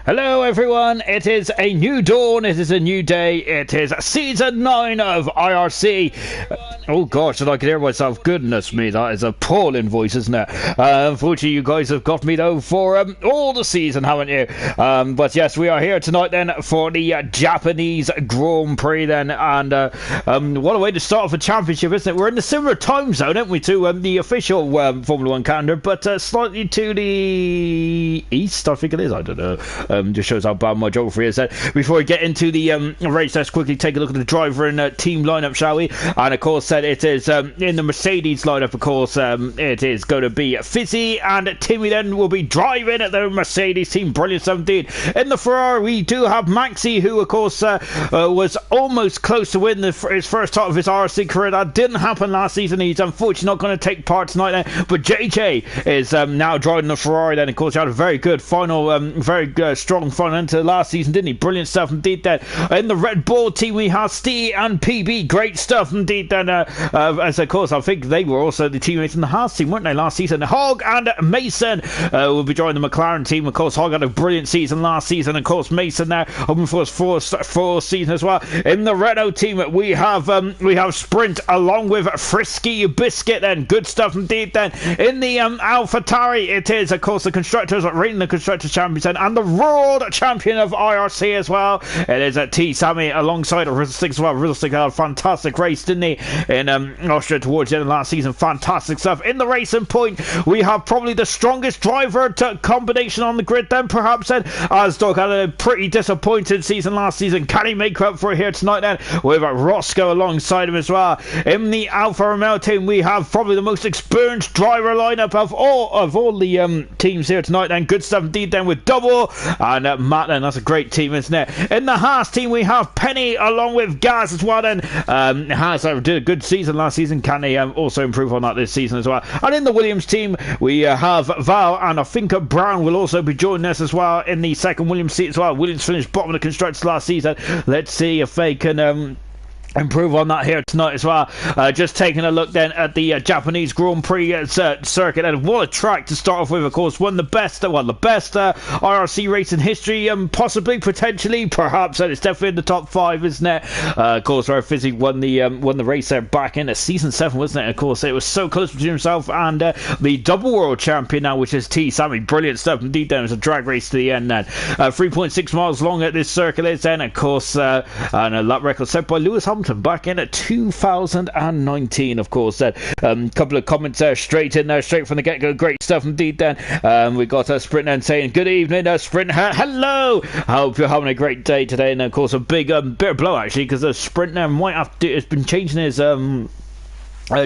Hello everyone, it is a new dawn, it is a new day, it is season 9 of IRC. Oh gosh, I can hear myself, goodness me, that is a appalling voice, isn't it? Unfortunately you guys have got me though for all the season, haven't you? But yes, we are here tonight then for the Japanese Grand Prix then, and what a way to start off a championship, isn't it? We're in the similar time zone, aren't we, to the official Formula 1 calendar, but slightly to the east, I think it is, I don't know. Just shows how bad my geography is. Before we get into the race, let's quickly take a look at the driver and team lineup, shall we? And of course, it is in the Mercedes lineup. Of course, it is going to be Fizzy and Timmy. Then will be driving at the Mercedes team. Brilliant 17. In the Ferrari, we do have Maxi, who of course was almost close to win his first time of his IRC career. That didn't happen last season. He's unfortunately not going to take part tonight. Then, but JJ is now driving the Ferrari. Then, of course, he had a very good final, very strong front end to last season, didn't he? Brilliant stuff indeed. Then in the Red Bull team we have Steve and PB, great stuff indeed. Then as of course I think they were also the teammates in the Haas team, weren't they, last season? Hogg and Mason will be joining the McLaren team. Of course, Hogg had a brilliant season last season. Of course, Mason now hoping for his fourth season as well. In the Renault team we have Sprint along with Frisky Biscuit. Then good stuff indeed. Then in the AlphaTauri it is of course the constructors reigning the constructors champions and the world champion of IRC as well. It is T Sammy alongside Rizzlestick as well. Rizzlestick had a fantastic race, didn't he, in Austria towards the end of last season. Fantastic stuff. In the Racing Point we have probably the strongest driver to combination on the grid then, perhaps, then, as Doug had a pretty disappointed season last season. Can he make up for it here tonight then with Roscoe alongside him as well? In the Alfa Romeo team we have probably the most experienced driver lineup of all the teams here tonight then. Good stuff indeed then with Double and Matt, then that's a great team, isn't it? In the Haas team we have Penny along with Gaz as well. Then Haas did a good season last season. Can they also improve on that this season as well? And in the Williams team we have Val, and I think Brown will also be joining us as well in the second Williams seat as well. Williams finished bottom of the constructors last season. Let's see if they can improve on that here tonight as well. Just taking a look then at the Japanese Grand Prix circuit, and what a track to start off with. Of course, one of the best IRC race in history, possibly, potentially, perhaps, and it's definitely in the top 5, isn't it? Of course, our Fizzy won the race there back in season 7, wasn't it? Of course, it was so close between himself and the double world champion now, which is T Sammy. Brilliant stuff indeed. Then it was a drag race to the end then. 3.6 miles long at this circuit is then, of course, and a lap record set by Lewis Hamilton back in at 2019, of course. Then couple of comments there straight from the get-go. Great stuff indeed. Then we got Sprint then saying good evening, Sprint. Hello, I hope you're having a great day today. And of course a big bit of blow actually, because the Sprint now might have to, it's been changing his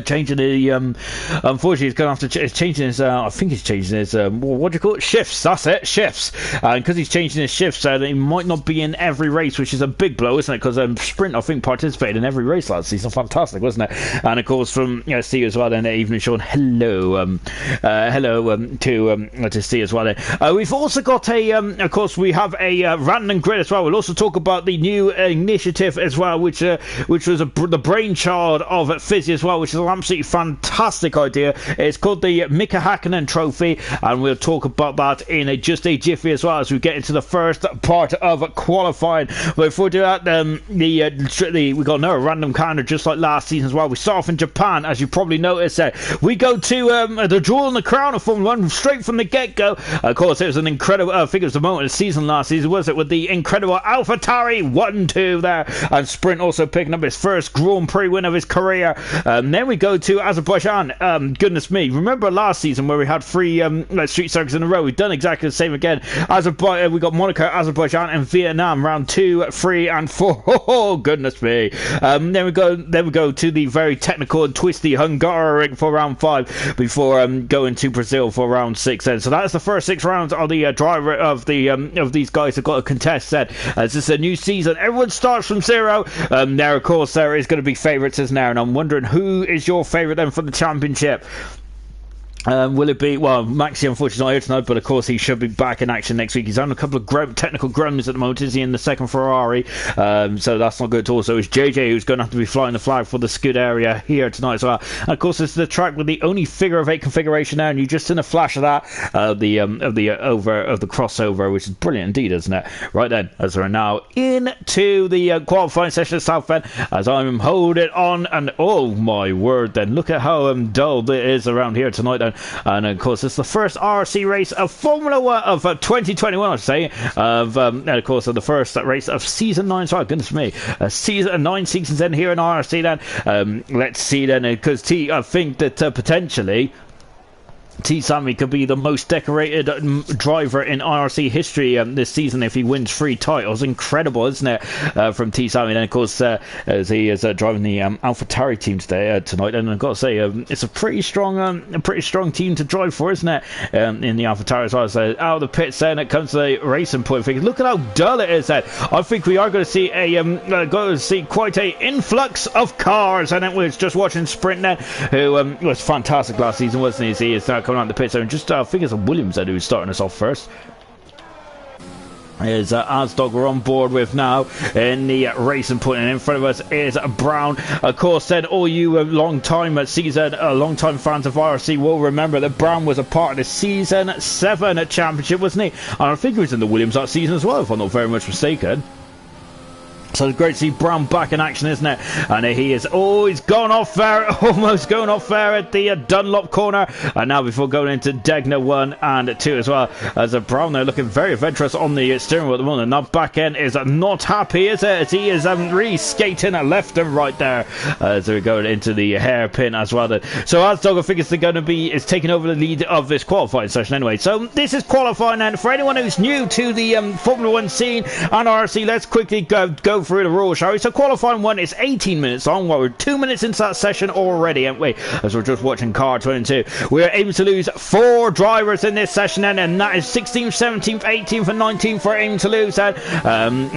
changing the unfortunately he's going to have to changing his I think he's changing his what do you call it, shifts, that's it, shifts, and because he's changing his shifts so that he might not be in every race, which is a big blow, isn't it? Because Sprint I think participated in every race last season. Fantastic, wasn't it? And of course from Steve as well then, evening Sean, hello to Steve as well then. We've also got of course we have a random grid as well. We'll also talk about the new initiative as well, which was the brainchild of Fizzy as well, which is an absolutely fantastic idea. It's called the Mika Hakkinen Trophy, and we'll talk about that in just a jiffy as well as we get into the first part of qualifying. But before we do that, we got another random calendar just like last season as well. We start off in Japan, as you probably noticed. We go to the jewel in the crown of Formula 1 straight from the get-go. Of course, it was an incredible, I think it was the moment of the season last season, was it, with the incredible AlphaTauri 1-2 there, and Sprint also picking up his first Grand Prix win of his career. Then we go to Azerbaijan. Goodness me, remember last season where we had 3 street circuits in a row? We've done exactly the same again. We got Monaco, Azerbaijan and Vietnam, round 2, 3 and 4. Oh goodness me. Then we go to the very technical and twisty Hungary for round 5 before going to Brazil for round 6 then. So that's the first 6 rounds of the driver of these guys have got to contest then. As this is a new season, everyone starts from 0. There of course there is going to be favourites as now, and I'm wondering who is your favourite then for the championship. Will it be? Well, Maxi unfortunately not here tonight, but of course he should be back in action next week. He's having a couple of technical grums at the moment. Is he in the second Ferrari? So that's not good at all. So it's JJ who's going to have to be flying the flag for the Scuderia here tonight as well. And of course it's the track with the only figure of 8 configuration now, and you just seen a flash of that of the crossover, which is brilliant indeed, isn't it? Right then, as we're now into the qualifying session at Southend, as I'm holding on, and oh my word, then look at how dull it is around here tonight. Then. And of course it's the first IRC race of Formula 1 of 2021, I should say, and of course the first race of season 9. Sorry, goodness me, season 9 seasons in here in IRC. Then let's see then, because I think that potentially T. Sammy could be the most decorated driver in IRC history this season if he wins 3 titles. Incredible, isn't it, from T. Sammy? And of course, as he is driving the AlphaTauri team tonight, and I've got to say, it's a pretty strong team to drive for, isn't it? In the AlphaTauri as well. So out of the pits, then it comes to the racing point. Look at how dull it is. Then I think we are going to see quite a influx of cars. And then we're just watching Sprint then, who was fantastic last season, wasn't he? He is coming out the pits there, and just I think it's Williams that who's starting us off first. Is Asdog we're on board with now in the racing point, and in front of us is Brown. Of course, then all you long-time fans of IRC will remember that Brown was a part of the season 7 championship, wasn't he? And I think he was in the Williams that season as well, if I'm not very much mistaken. So it's great to see Brown back in action, isn't it? And he is always gone off there, almost going off there at the Dunlop corner. And now before going into Degner 1 and 2 as well, as Brown there looking very adventurous on the steering wheel at the moment. Now back end is not happy, is it? As he is really skating left and right there as we're going into the hairpin as well. So Asdog, I think it's going to be taking over the lead of this qualifying session anyway. So this is qualifying, and for anyone who's new to the Formula 1 scene and RC, let's quickly go through the rules, shall we? So qualifying 1 is 18 minutes long. Well, we're 2 minutes into that session already, aren't we? As we're just watching car 22. We're aiming to lose 4 drivers in this session, and that is 16th, 17th, 18th, and 19th. We're aiming to lose that.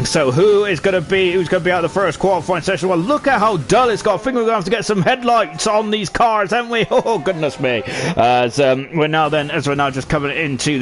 So who's going to be out of the first qualifying session? Well, look at how dull it's got. I think we're going to have to get some headlights on these cars, haven't we? Oh goodness me! As we're now just coming into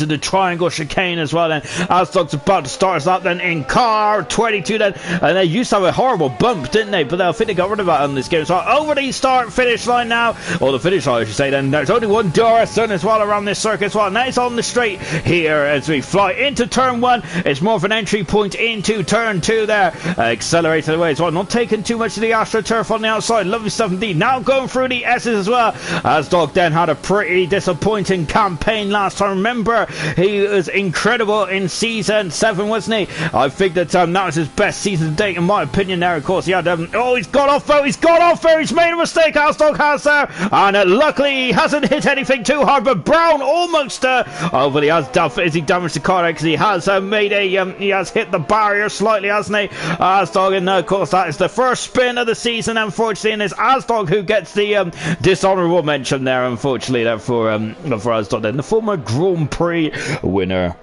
the triangle chicane as well. Then Asdog's about to start us up then in car 22 then, and they used to have a horrible bump, didn't they? But I think they got rid of that on this game. So over the start finish line now, or the finish line I should say. Then there's only one Doris done as well around this circuit as well. Now it's on the straight here as we fly into turn 1. It's more of an entry point into turn 2 there. Accelerated away as well, not taking too much of the AstroTurf on the outside. Lovely stuff indeed. Now going through the S's as well. Asdog then had a pretty disappointing campaign last time. Remember, he was incredible in season 7, wasn't he? I think that that was his best season to date, in my opinion. There, of course, he had he's got off though. He's made a mistake. Asdog has there, and luckily he hasn't hit anything too hard. But Brown almost but he has damaged the car because he has he has hit the barrier slightly, hasn't he? Asdog, and of course that is the first spin of the season, unfortunately, and it's Asdog who gets the dishonourable mention there, unfortunately, for Asdog. Then the former Grand Prix winner.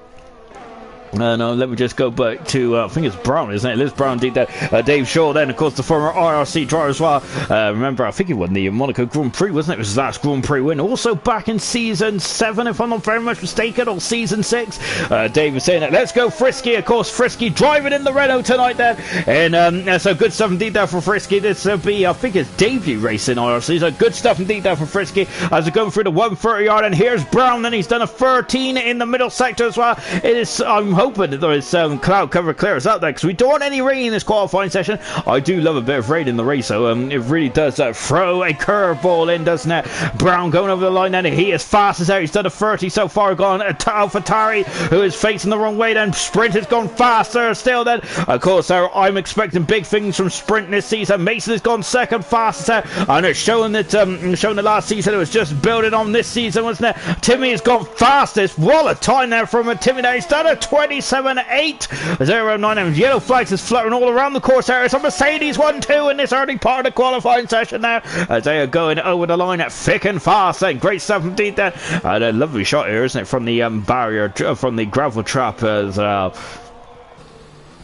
No, let me just go back to I think it's Brown, isn't it? Liz Brown did that. Dave Shaw then, of course, the former IRC driver as well. Remember, I think he won the Monaco Grand Prix, wasn't it? It was his last Grand Prix win. Also back in season 7, if I'm not very much mistaken, or season 6. Dave was saying that. Let's go Frisky, of course. Frisky driving in the Renault tonight then. And so good stuff indeed there for Frisky. This will be, I think, his debut race in IRC. So good stuff indeed there for Frisky as we're going through the 130 yard. And here's Brown, then he's done a 13 in the middle sector as well. It is, I'm hoping that there is cloud cover clears out there, because we don't want any rain in this qualifying session. I do love a bit of rain in the race, so it really does throw a curveball in, doesn't it? Brown going over the line, and he is fast as ever. He's done a 30 so far, gone AlphaTauri, who is facing the wrong way. Then Sprint has gone faster still. Then of course I'm expecting big things from Sprint this season. Mason has gone second fastest, and it's showing that showing the last season it was just building on this season, wasn't it? Timmy has gone fastest. What a time there from Timmy there. He's done a 27.809, and yellow flags is fluttering all around the course area. So Mercedes 1-2 in this early part of the qualifying session now, as they are going over the line at thick and fast. Then great stuff indeed there, and a lovely shot here, isn't it, from the barrier, from the gravel trap as well.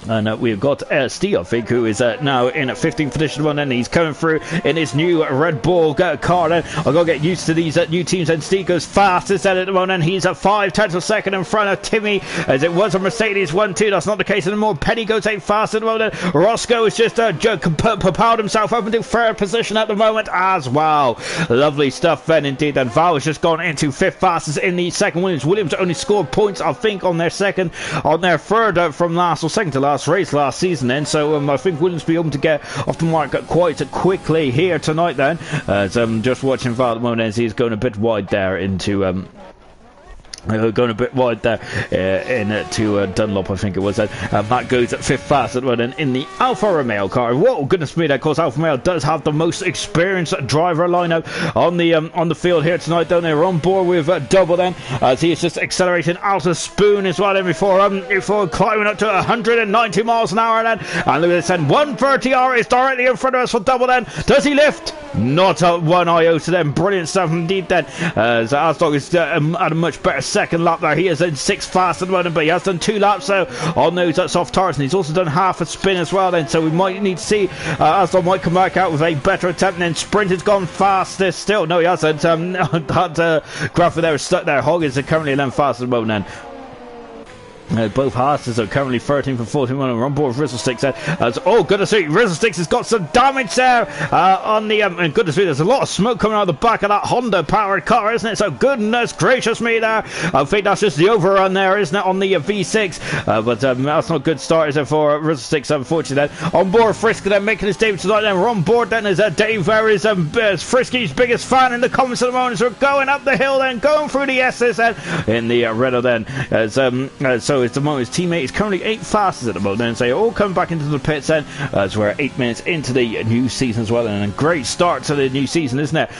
And we've got Steve, I think, who is now in 15th position one, and he's coming through in his new Red Bull car. And I've got to get used to these new teams. And Steve goes fastest at the moment, and he's at 5/10 of a second in front of Timmy, as it was a Mercedes 1-2. That's not the case anymore. Penny goes 8 fast at the moment. Roscoe has just propelled himself up into third position at the moment as well. Lovely stuff then indeed. And Val has just gone into 5th fastest in the second. Williams only scored points, I think, on their third from last or second to last race last season then, so I think Williams will be able to get off the mark quite quickly here tonight then, as I'm just watching Val at the moment as he's going a bit wide there into going a bit wide there into Dunlop, I think it was. That goes at 5th fast at the moment in the Alfa Romeo car. Whoa, goodness me, of course Alfa Romeo does have the most experienced driver lineup on the field here tonight, don't they? We're on board with Double then, as he is just accelerating out of Spoon as well then before climbing up to 190 miles an hour then. And look at this then, 130R is directly in front of us for Double then. Does he lift? Not a one iota then. Brilliant stuff indeed then. So Asdog is at a much better second lap there. He is in 6th fast at the moment, but he has done 2 laps so on those soft tires, and he's also done half a spin as well then, so we might need to see Asdog might come back out with a better attempt. And then Sprint has gone fastest still. No, he hasn't. That graphic there is stuck there. Hog is currently 11th fast at the moment then. Both Haas's are currently 13 from 14 and we're on board with Rizzlesticks there. Oh, goodness me, Rizzlesticks has got some damage there on the and goodness me, there's a lot of smoke coming out of the back of that Honda powered car, isn't it? So goodness gracious me there. I think that's just the overrun there, isn't it, on the V6, but that's not a good start, is it, for Rizzlesticks, unfortunately then. On board Frisky then, making his debut tonight then. We're on board then as Dave there is Frisky's biggest fan in the comments at the moment. So we're going up the hill then, going through the S's then in the Renault then, as so it's the moment his teammate is currently 8th fastest at the moment, and so all coming back into the pits then, as we're 8 minutes into the new season as well, and a great start to the new season, isn't it?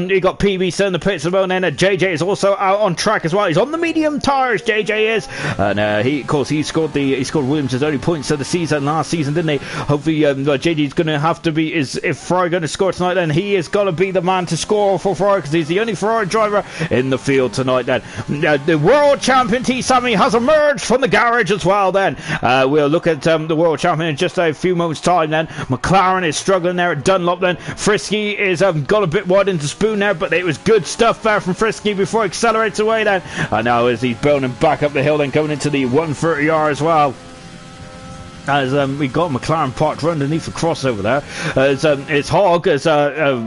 You got PB still in the pits at the moment, and JJ is also out on track as well. He's on the medium tires, JJ is, and he, of course, he scored Williams' only points of the season last season, didn't he? Hopefully JJ's going to have to be, if Ferrari going to score tonight, then he is going to be the man to score for Ferrari, because he's the only Ferrari driver in the field tonight then. The world champion T. Sammy has emerged from the garage as well then. We'll look at the world champion in just a few moments time then. McLaren is struggling there at Dunlop then. Frisky is got a bit wide into Spoon there, but it was good stuff there from Frisky before he accelerates away then. And now as he's building back up the hill then, coming into the 130R as well. As we got McLaren parked right underneath the crossover there, as it's Hog, as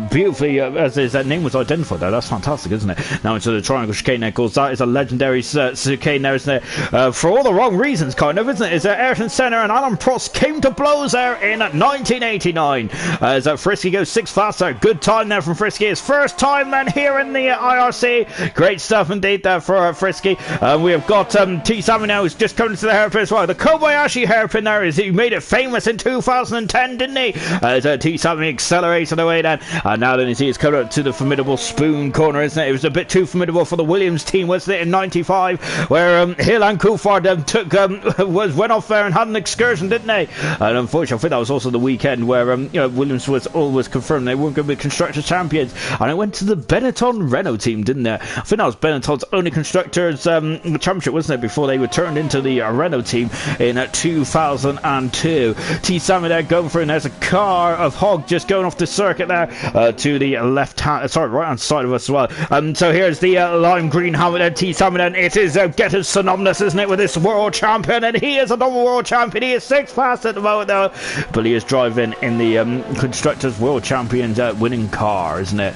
beautifully as his name was identified there. That's fantastic, isn't it? Now into the triangle chicane there, because that is a legendary chicane there, isn't it? For all the wrong reasons, kind of, isn't it? Is Ayrton Senna and Alan Prost came to blows there in 1989. As Frisky goes 6th fast there. Good time there from Frisky. His first time then here in the IRC. Great stuff indeed there for Frisky. We have got T. Sammy now, who's just coming to the hairpin as well. The Kobayashi hairpin there. He made it famous in 2010, didn't he? As T. Sammy accelerated away then, and now then he is coming up to the formidable Spoon corner, isn't it? It was a bit too formidable for the Williams team, wasn't it, in 95, where Hill and Coulthard went off there and had an excursion, didn't they? And unfortunately, I think that was also the weekend where Williams was always confirmed they weren't going to be constructors champions, and it went to the Benetton Renault team, didn't it? I think that was Benetton's only constructors championship, wasn't it, before they were turned into the Renault team in 2002. T. Sammy there going through, and there's a car of Hog just going off the circuit there to the right hand side of us as well. So here's the lime green helmet there, T. Sammy then. It is getting synonymous, isn't it, with this world champion, and he is a double world champion. He is 6th fast at the moment though, but he is driving in the constructors world champions winning car, isn't it?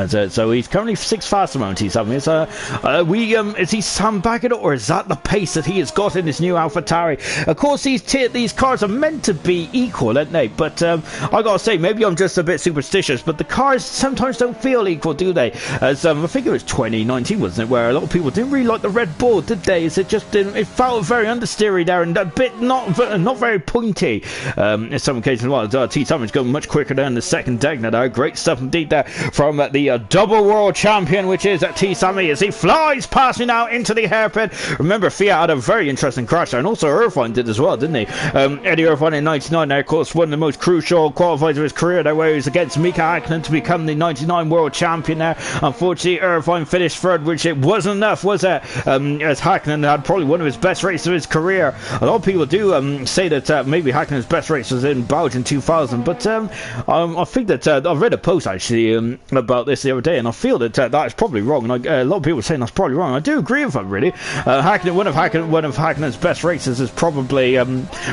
So he's currently 6th fast at the moment, T7. Is he sandbagging it, or is that the pace that he has got in his new AlphaTauri? Of course, these cars are meant to be equal, aren't they? But I gotta say, maybe I'm just a bit superstitious, but the cars sometimes don't feel equal, do they? As I think it was 2019, wasn't it, where a lot of people didn't really like the Red Bull, did they? Is it just didn't? It felt very understeery there and a bit not very pointy. In some occasions, well, T7 is going much quicker than the second Degner there. Great stuff indeed there from the the double world champion, which is T. Sammy, as he flies past me now into the hairpin. Remember, Fiat had a very interesting crash there, and also Irvine did as well, didn't he? Eddie Irvine in 99 there, of course, one of the most crucial qualifiers of his career there, where he was against Mika Hakkinen to become the 99 world champion there. Unfortunately, Irvine finished third, which it wasn't enough, was it? As Hakkinen had probably one of his best races of his career. A lot of people do say that maybe Hakkinen's best race was in Belgium 2000, but I think that I read a post actually about this the other day, and I feel that that is probably wrong, and a lot of people are saying that's probably wrong. I do agree with that, really. One of Hakkinen's best races is probably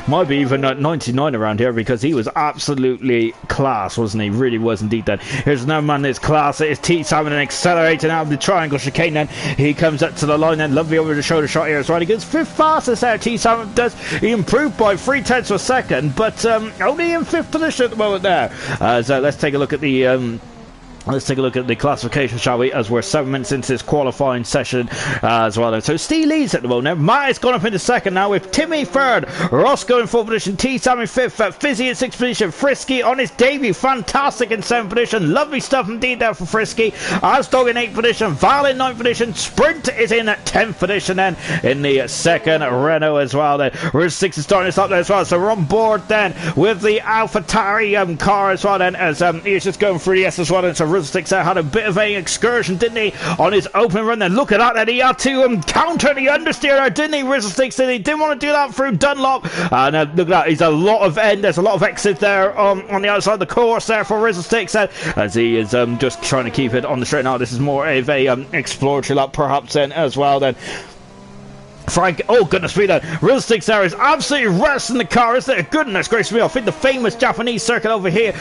might be even 99 around here, because he was absolutely class, wasn't he? Really was indeed. Then here's another man that's class. It is T. Salmon accelerating out of the triangle chicane. Then he comes up to the line, then lovely over the shoulder shot here as well. He goes fifth fastest there. T. Salmon does. He improved by 0.3 of a second, but only in fifth position at the moment there. So let's take a look at the let's take a look at the classification, shall we, as we're 7 minutes into this qualifying session as well. So Steve leads at the moment. Matt has gone up into second now, with Timmy third, Roscoe in fourth position, T. Sammy fifth, Fizzy in sixth position, Frisky on his debut, fantastic in seventh position, lovely stuff indeed there for Frisky, Asdog in eighth position, Val in ninth position, Sprint is in at 10th position then in the second Renault as well. Then Rouge 6 is starting us up there as well, so we're on board then with the AlphaTauri car as well then, as he's just going through the S as well. And so Rizzlesticks had a bit of an excursion, didn't he, on his opening run. Then look at that, then he had to counter the understeer there, didn't he, Rizzlesticks? He didn't want to do that through Dunlop, and look at that, there's a lot of exit there on the outside of the course there for Rizzlesticks, as he is just trying to keep it on the straight. Now this is more of a exploratory lap perhaps then as well then. Frank, oh goodness me, that Rizzlesticks there is absolutely wrestling the car, isn't it? Goodness gracious me, I think the famous Japanese circuit over here,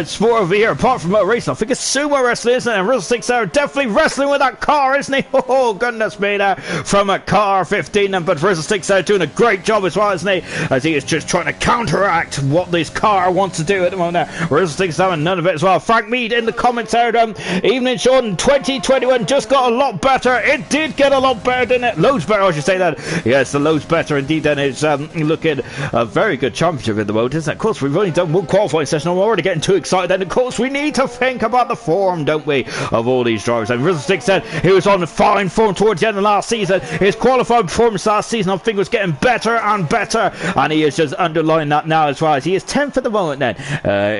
sport over here, apart from motor racing, I think it's sumo wrestling, isn't it? And Rizzlesticks there definitely wrestling with that car, isn't he? Oh goodness me there, from a car 15, but Rizzlesticks there doing a great job as well, isn't he? As he is just trying to counteract what this car wants to do at the moment there. Rizzlesticks having none of it as well. Frank Mead in the comments there, evening Sean, 2021 just got a lot better. It did get a lot better, didn't it? Loads better, I should say that. Yes, the loads better indeed. Then it's looking a very good championship at the moment, isn't it? Of course, we've only done one qualifying session. I'm already getting too excited. Then, of course, we need to think about the form, don't we, of all these drivers. And Rizzlesticks said he was on fine form towards the end of last season. His qualified performance last season, I think, was getting better and better, and he is just underlining that now as well, as he is 10th at the moment then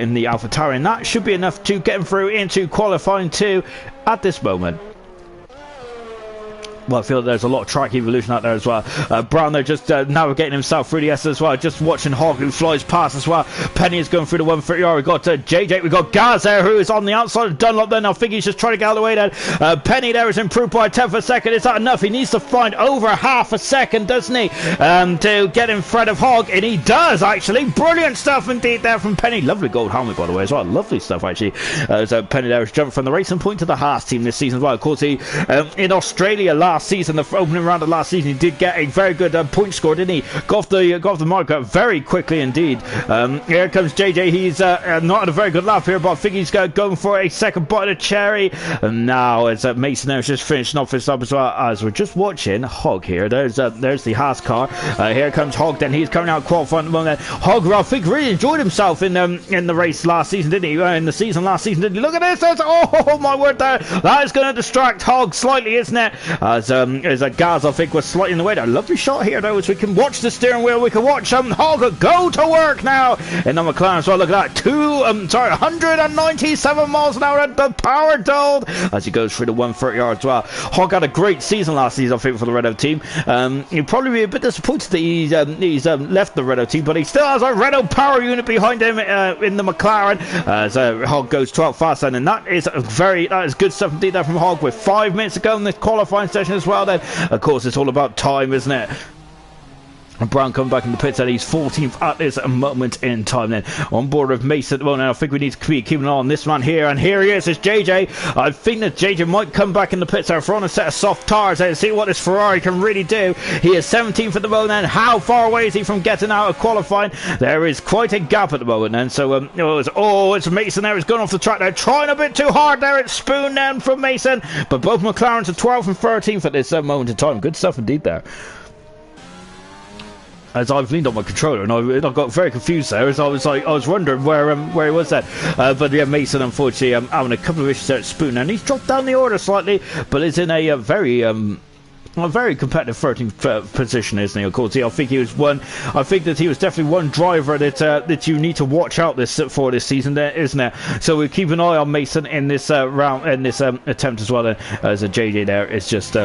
in the AlphaTauri, and that should be enough to get him through into qualifying 2 at this moment. Well, I feel that there's a lot of track evolution out there as well. Brown there just navigating himself through the S as well. Just watching Hogg, who flies past as well. Penny is going through the 130R. We've got JJ. We've got Gaz there, who is on the outside of Dunlop then. I think he's just trying to get out of the way then. Penny there is improved by 10th of a second. Is that enough? He needs to find over half a second, doesn't he? To get in front of Hogg. And he does, actually. Brilliant stuff indeed there from Penny. Lovely gold helmet, by the way, as well. Lovely stuff, actually. So Penny there has jumped from the Racing Point to the Haas team this season as well. Of course, he in Australia last season, the opening round of last season, he did get a very good point score, didn't he? Got off the mark very quickly indeed. Here comes JJ. He's not at a very good lap here, but I think he's going for a second bite of cherry. And now as Mason there is just finishing off his lap as well, as we're just watching Hogg here. There's the Haas car. Here comes Hogg. Then he's coming out qualifying at the moment. Hogg, I think, really enjoyed himself in the race last season, didn't he? In the season last season, didn't he? Look at this. Oh my word! That is going to distract Hogg slightly, isn't it? As a Gaz, I think, was slightly in the way there. Lovely shot here, though, as we can watch the steering wheel. We can watch Hogg go to work now in the McLaren as well. Look at that. 197 miles an hour at the power dulled as he goes through the 130R as well. Hogg had a great season last season, I think, for the Renault team. He'll probably be a bit disappointed that he's left the Renault team, but he still has a Renault power unit behind him in the McLaren as Hogg goes 12 fast, and that is good stuff indeed there from Hogg, with 5 minutes to go in this qualifying session as well then. Of course, it's all about time, isn't it? And Brown coming back in the pits, and he's 14th at this moment in time then. On board with Mason at the moment. I think we need to be keeping an eye on this man here, and here he is, it's JJ. I think that JJ might come back in the pits there for on a set of soft tires and see what this Ferrari can really do. He is 17th at the moment, and how far away is he from getting out of qualifying? There is quite a gap at the moment then. So it's Mason there, he's going off the track there, trying a bit too hard there. It's spoon down from Mason, but both McLarens are 12th and 13th at this moment in time. Good stuff indeed there. as I've leaned on my controller, and I got very confused there, as I was wondering where he was at. But yeah, Mason, unfortunately, having a couple of issues there at Spoon, and he's dropped down the order slightly, but is in a very competitive 13th position, isn't he? Of course, I think he was one. I think that he was definitely one driver that you need to watch out for this season, there, isn't it? So we keep an eye on Mason in this round, in this attempt as well. As a JJ there is just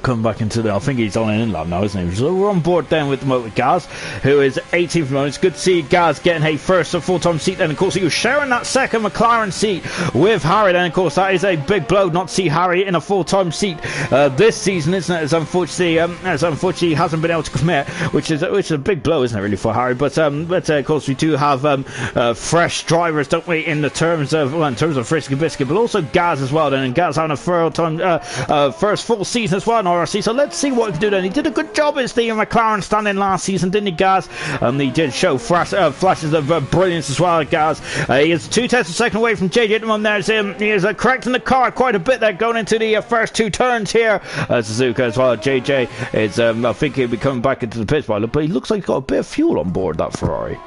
come back into I think he's on an inland now, isn't he? So we're on board then with Gaz, who is 18th at the moment. It's good to see Gaz getting a first full-time seat then. Of course, he was sharing that second McLaren seat with Harry then. Of course, that is a big blow not to see Harry in a full-time seat this season, isn't it? As unfortunately he hasn't been able to commit, which is a big blow, isn't it, really, for Harry? But of course, we do have fresh drivers, don't we, in terms of Frisky Biscuit, but also Gaz as well then. And Gaz having a first full season as well, IRC, so let's see what he can do then. He did a good job as the McLaren stand-in last season, didn't he, Gaz? He did show flashes of brilliance as well, Gaz. He is 2 tenths of a second away from JJ at the moment. He is correcting the car quite a bit there, going into the first 2 turns here. Suzuka as well. JJ is, I think he'll be coming back into the pits, but he looks like he's got a bit of fuel on board, that Ferrari.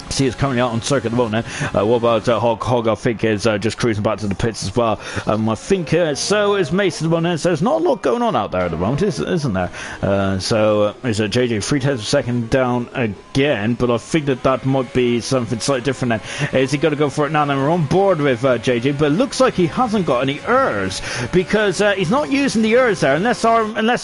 See, is currently out on circuit at the moment. What about Hog? I think is just cruising back to the pits as well. I think so is Mason at the moment. So there's not a lot going on out there at the moment, isn't there? So is JJ 3 tenths of a second down again, but I think that might be something slightly different then. Is he going to go for it now? Then we're on board with JJ, but it looks like he hasn't got any ERS because he's not using the ERS there unless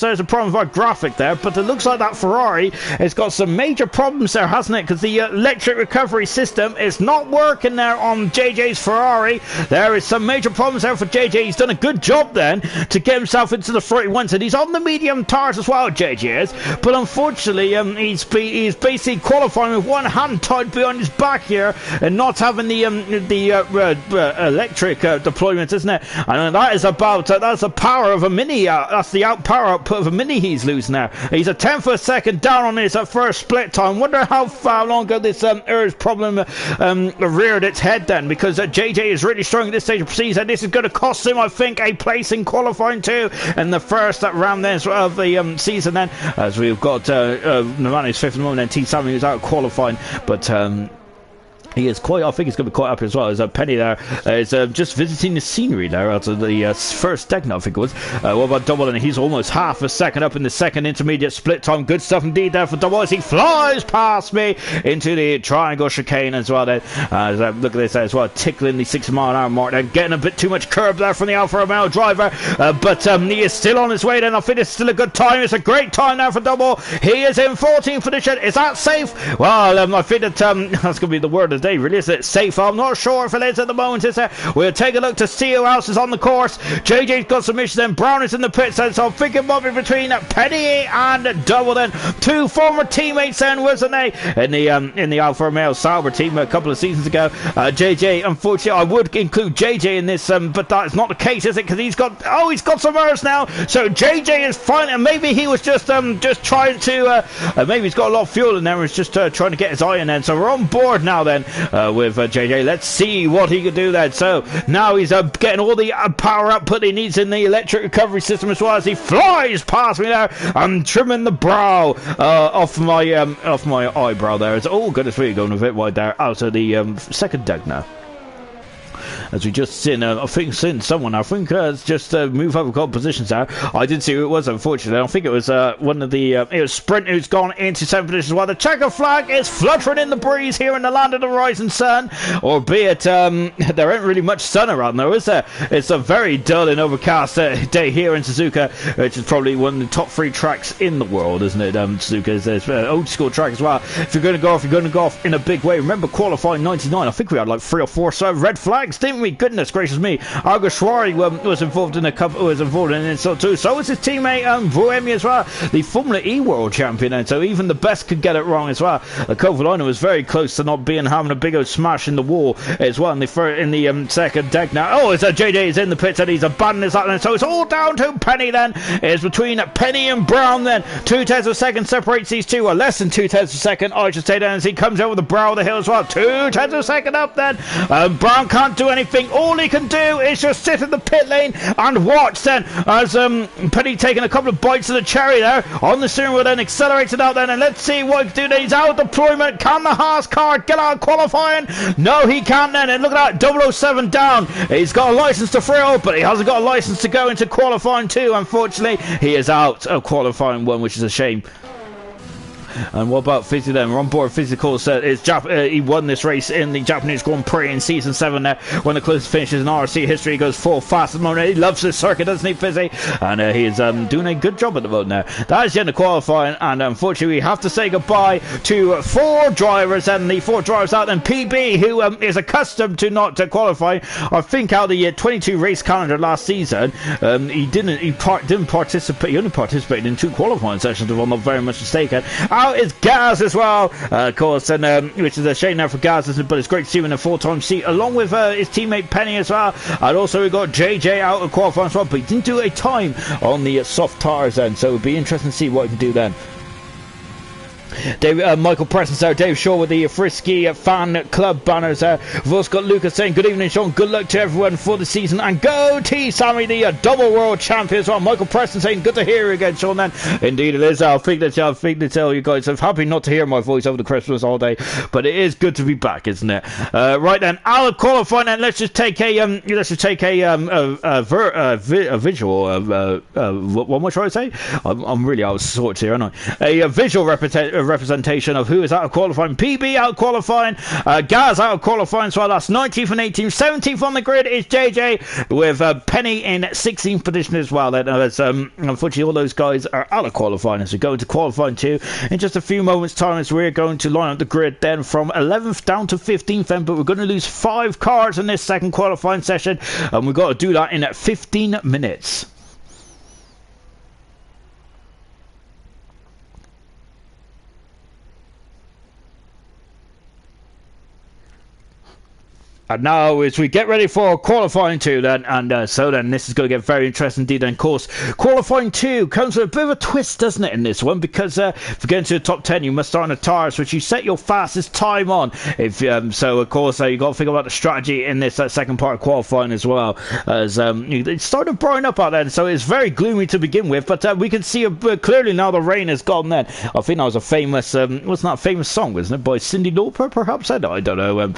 there's a problem with our graphic there. But it looks like that Ferrari has got some major problems there, hasn't it? Because the electric recovery system is not working there on JJ's Ferrari. There is some major problems there for JJ. He's done a good job then to get himself into the 31, and he's on the medium tires as well, JJ is, but unfortunately he's basically qualifying with one hand tied behind his back here and not having the electric deployment, isn't it? And that is about that's the power of a mini, that's the power output of a mini he's losing there. He's a tenth of a second down on his first split time. Wonder how far long ago this problem reared its head then, because JJ is really strong at this stage of proceedings, and this is going to cost him, I think, a place in qualifying too in the first round then of the season then, as we've got Navani's 5th at the moment, and T. Sammy who's out qualifying, but he is quite, I think he's going to be quite happy as well. As Penny there is just visiting the scenery there out of the first Degna, I think it was. What about Double? And he's almost half a second up in the second intermediate split time. Good stuff indeed there for Double as he flies past me into the triangle chicane as well. Then look at this there as well, tickling the 60-mile-an-hour mark. Then getting a bit too much curb there from the Alfa Romeo driver, but he is still on his way. Then I think it's still a good time. It's a great time now for Double. He is in 14th position. Is that safe? Well, I think that that's going to be the word of the day, really. Is it safe? I'm not sure if it is at the moment, is it? We'll take a look to see who else is on the course. JJ's got some issues, then Brown is in the pits, and so I think it might be between Penny and Double then. 2 former teammates then, wasn't they, in the Alfa Romeo Sauber team a couple of seasons ago. JJ, unfortunately, I would include JJ in this, but that is not the case, is it? Because he's got some ERS now, so JJ is fine, and maybe he was just trying to maybe he's got a lot of fuel in there and he's just trying to get his eye in then. So we're on board now then with JJ. Let's see what he can do then. So now he's getting all the power output he needs in the electric recovery system as well, as he flies past me there. I'm trimming the brow off my eyebrow there. It's goodness, really going a bit wide there out of the second deck now. As we just seen, I think someone has just moved over a couple positions there. I didn't see who it was, unfortunately. I think it was one of the it was Sprint who's gone into 7th position, while the checker flag is fluttering in the breeze here in the land of the rising sun, albeit there ain't really much sun around though, is there? It's a very dull and overcast day here in Suzuka, which is probably one of the top 3 tracks in the world, isn't it? Suzuka is an old school track as well. If you're going to go off in a big way, remember qualifying 99, I think we had like 3 or 4 red flags, didn't we? Goodness gracious me. Alguersuari was involved in it so too. So was his teammate Buemi as well, the Formula E world champion, and so even the best could get it wrong as well. Kovalainen was very close to not having a big old smash in the wall as well in the second deck now. Oh, it's JJ is in the pits and he's abandoned his lap, and so it's all down to Penny then. It's between Penny and Brown then. 2 tenths of a second separates these two, or less than 2 tenths of a second, I should say, then, as he comes over the brow of the hill as well. 2 tenths of a second up then. Brown can't do anything anything. All he can do is just sit in the pit lane and watch then as Penny taking a couple of bites of the cherry there on the steering wheel, then accelerated out then, and let's see what he can do then. He's out of deployment. Can the Haas car get out of qualifying? No, he can't then, and look at that, 007 down. He's got a license to thrill, but he hasn't got a license to go into qualifying 2. Unfortunately, he is out of qualifying 1, which is a shame. And what about Fizzy then? We're on board Physical said he won this race in the Japanese Grand Prix in Season 7 there. One of the closest finishes in RC history. He goes full fast at the moment. He loves this circuit, doesn't he, Fizzy? And he is doing a good job at the moment now. That is the end of qualifying, and unfortunately we have to say goodbye to 4 drivers, and the 4 drivers out then. PB, who is accustomed to not qualifying. I think out of the 22 race calendar last season, he didn't participate. He only participated in 2 qualifying sessions, if I'm not very much mistaken. Out is Gaz as well, of course, and which is a shame now for Gaz, but it's great to see him in a full-time seat, along with his teammate Penny as well. And also we got JJ out of qualifying as well, but he didn't do a time on the soft tires then, so it would be interesting to see what he can do then. Michael Preston there, Dave Shaw with the Frisky fan club banners there. We've also got Lucas saying good evening Sean, good luck to everyone for the season, and go T Sammy, the double world champion as well. Michael Preston saying good to hear you again Sean then. Indeed it is. I think to tell you guys, I'm happy not to hear my voice over the Christmas holiday, but it is good to be back, isn't it? Right then, out of qualifying, and let's just take a visual what am I trying to say? I'm really out of sorts here, aren't I? A visual representation of who is out of qualifying. PB out of qualifying, Gaz out of qualifying, so that's 19th and 18th. 17th on the grid is JJ, with Penny in 16th position as well. Then unfortunately all those guys are out of qualifying as we go into qualifying 2 in just a few moments time, as we're going to line up the grid then from 11th down to 15th then, but we're going to lose 5 cars in this second qualifying session, and we've got to do that in 15 minutes. And now as we get ready for qualifying 2 then, and so then this is going to get very interesting indeed. And of course qualifying 2 comes with a bit of a twist, doesn't it, in this one, because if you get into the top 10 you must start on the tyres which you set your fastest time on. If so of course you've got to think about the strategy in this second part of qualifying as well, as it started brighten up out there, so it's very gloomy to begin with, but we can see clearly now the rain has gone then. I think that was a famous wasn't that a famous song, wasn't it, by Cyndi Lauper perhaps? I don't know,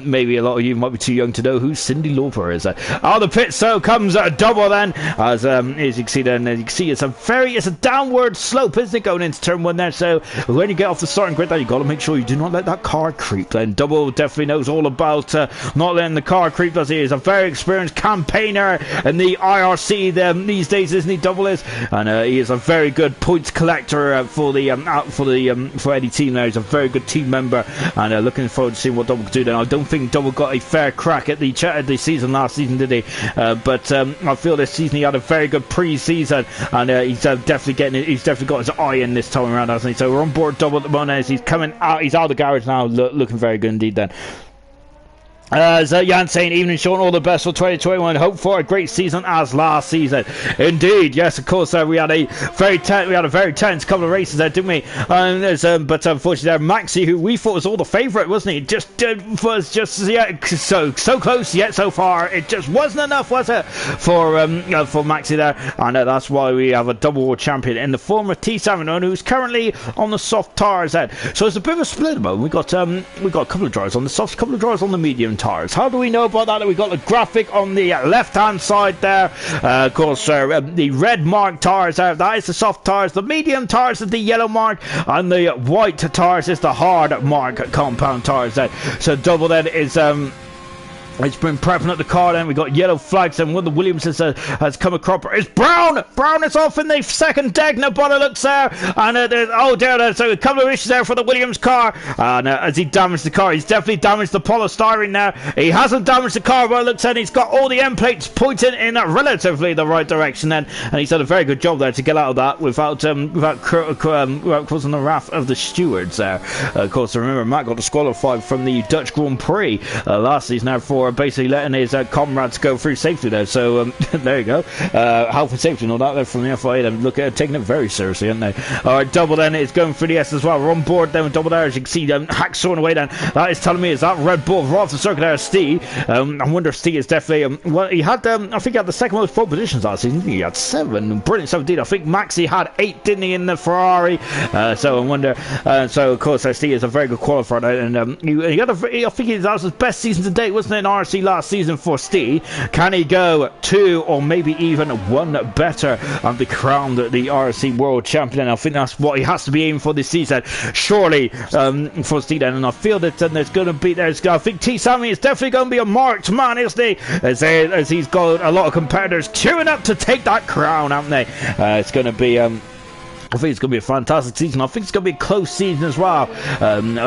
maybe a lot of you might be too young to know who Cyndi Lauper is. Out of the pit so comes a double then, as you can see then, you can see it's a downward slope, isn't it, going into turn 1 there, so when you get off the starting grid there, you've got to make sure you do not let that car creep. Then Double definitely knows all about not letting the car creep, does he? He's a very experienced campaigner in the IRC these days, isn't he, Double is, and he is a very good points collector for any team there. He's a very good team member, and looking forward to seeing what Double can do then. I don't think Double got a fair crack at the season last season, did he? But I feel this season he had a very good pre-season, and he's definitely got his eye in this time around, hasn't he? So we're on board Double at the moment as he's coming out. He's out of the garage now, looking very good indeed then. Jan saying, evening Sean, all the best for 2021. Hope for a great season as last season. Indeed, yes, of course. We had a very tense couple of races there, didn't we? But unfortunately, there Maxi, who we thought was all the favourite, wasn't he? Was just so close yet so far. It just wasn't enough, was it, for Maxi there? And that's why we have a double world champion in the form of T7, who's currently on the soft tyres then. So it's a bit of a split at the moment. We got a couple of drivers on the soft, couple of drivers on the medium tires. How do we know about that? We got the graphic on the left hand side there, of course, the red mark tires there, that is the soft tires, the medium tires is the yellow mark, and the white tires is the hard mark compound tires there. So Double then is it's been prepping up the car then. We got yellow flags, and one of the Williamses has come across. It's Brown! Brown is off in the second deck. Nobody looks there. And there's a couple of issues there for the Williams car. And as he damaged the car, he's definitely damaged the polystyrene there. He hasn't damaged the car, but it looks like he's got all the end plates pointing in relatively the right direction then. And he's done a very good job there to get out of that without causing the wrath of the stewards there. Of course, remember, Matt got disqualified from the Dutch Grand Prix last season now for for basically letting his comrades go through safely there. So there you go. Health and safety and all that there from the FIA. Then look at taking it very seriously, aren't they? Alright, double then is going for the S as well. We're on board then with double there, as you can see. Hack soaring away then. That is telling me is that Red Bull right off the circuit there, Steve. I wonder if Steve is definitely well, he had I think he had the second most pole positions last season. He had 7. Brilliant stuff indeed. I think Maxi had 8, didn't he, in the Ferrari? So I wonder. So of course, Steve is a very good qualifier, and he had I think that was his best season to date, wasn't it, in IRC last season for Steve? Can he go 2 or maybe even 1 better and be crowned the IRC World Champion? I think that's what he has to be aiming for this season, surely, for Steve. And I feel that there's going to be I think T. Sammy is definitely going to be a marked man, isn't he? As he's got a lot of competitors queuing up to take that crown, haven't they? It's going to be I think it's going to be a fantastic season. I think it's going to be a close season as well.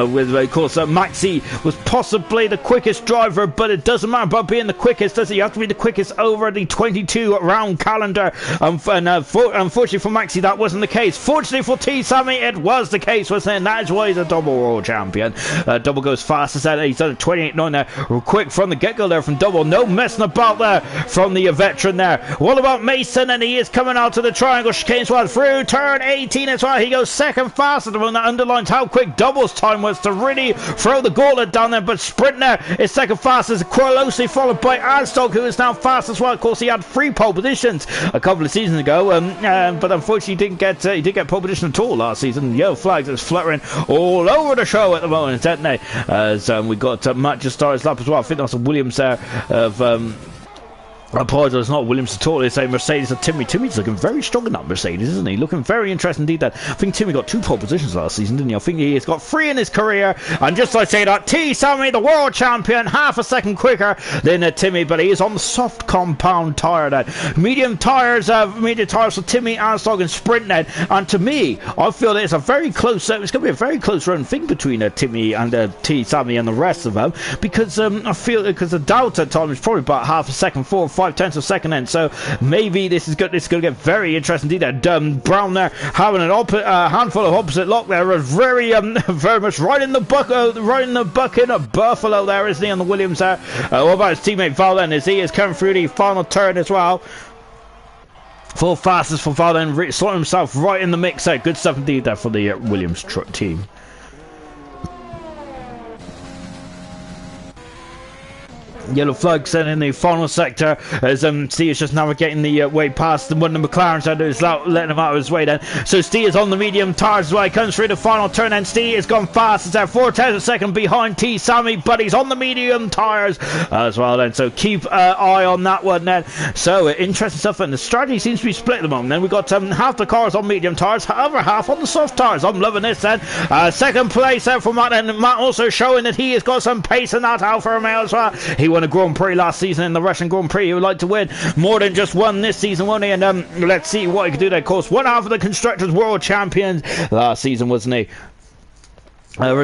With, of course, Maxi was possibly the quickest driver, but it doesn't matter about being the quickest, does it? You have to be the quickest over the 22-round calendar. Unfortunately for Maxi, that wasn't the case. Fortunately for T. Sammy, it was the case, wasn't it? And that is why he's a double world champion. Double goes fast as that. He's done a 28.9 there. Quick from the get-go there from Double. No messing about there from the veteran there. What about Mason? And he is coming out to the triangle chicane as well through turn 18 as well. He goes second fastest, and that underlines how quick Double's time was to really throw the gauntlet down there. But Sprint there is second fastest, closely followed by Aztog, who is now fast as well. Of course, he had 3 pole positions a couple of seasons ago, but unfortunately he didn't get pole position at all last season. Yellow flags is fluttering all over the show at the moment, don't they? As we got Matt just started his lap as well. I think that's a Williams there of I apologise, not Williams at all. It's a Mercedes of Timmy. Timmy's looking very strong in that Mercedes, isn't he? Looking very interesting indeed. That I think Timmy got 2 pole positions last season, didn't he? I think he has got 3 in his career. And just like I say that, T. Sammy, the world champion, half a second quicker than Timmy, but he is on the soft compound tyre then. Medium tyres for Timmy, Aztog and Sprint then. And to me, I feel that it's a very close. It's going to be a very close run thing between Timmy and T. Sammy and the rest of them, because I feel because the Delta time is probably about half a second, 4 or 5 tenths of a second end. So maybe this is good. This is going to get very interesting indeed. Brown there having an handful of opposite lock there, was very much right in the bucket of Buffalo there, isn't he, on the Williams there? What about his teammate Val then, as he is coming through the final turn as well? Full fastest for Val then, slotting himself right in the mix there. Good stuff indeed there for the Williams truck team. Yellow flag set in the final sector as Steve is just navigating the way past one of the McLarens that is letting him out of his way then. So Steve is on the medium tires as well. He comes through the final turn and Steve has gone fast. It's at 4 tenths of a second behind T. Sammy, but he's on the medium tires as well then. So keep eye on that one then. So interesting stuff, and the strategy seems to be split at the moment. Then we've got half the cars on medium tires, other half on the soft tires. I'm loving this then. Second place there for Matt, and Matt also showing that he has got some pace in that Alfa Romeo as well. He won a Grand Prix last season in the Russian Grand Prix. He would like to win more than just one this season, won't he? And let's see what he can do there. Of course, one half of the Constructors World Champions last season, wasn't he?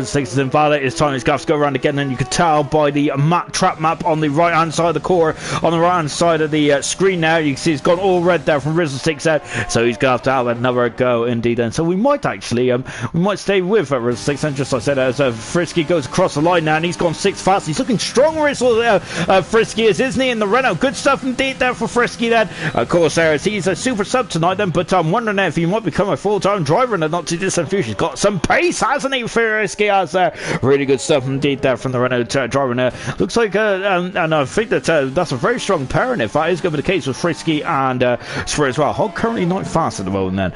Six is invalid. It's time. He's going to have to go around again, and you can tell by the trap map on the right hand side of the core, on the right hand side of the screen now. You can see it's gone all red there from Rizzle Six out, so he's going to have another go indeed. And so we might actually we might stay with Rizzle Six, and just like I said, as Frisky goes across the line now, and he's gone 6 fast. He's looking strong, Rizzle Frisky is, isn't he, in the Renault? Good stuff indeed there for Frisky then. Of course, he's a super sub tonight then, but I'm wondering if he might become a full-time driver in the not too distant future. He's got some pace, hasn't he, Frisky has there. Really good stuff indeed there from the Renault driver there. Looks like and I think that that's a very strong pairing if that is going to be the case with Frisky and Sprint as well. Hog currently not fast at the moment then.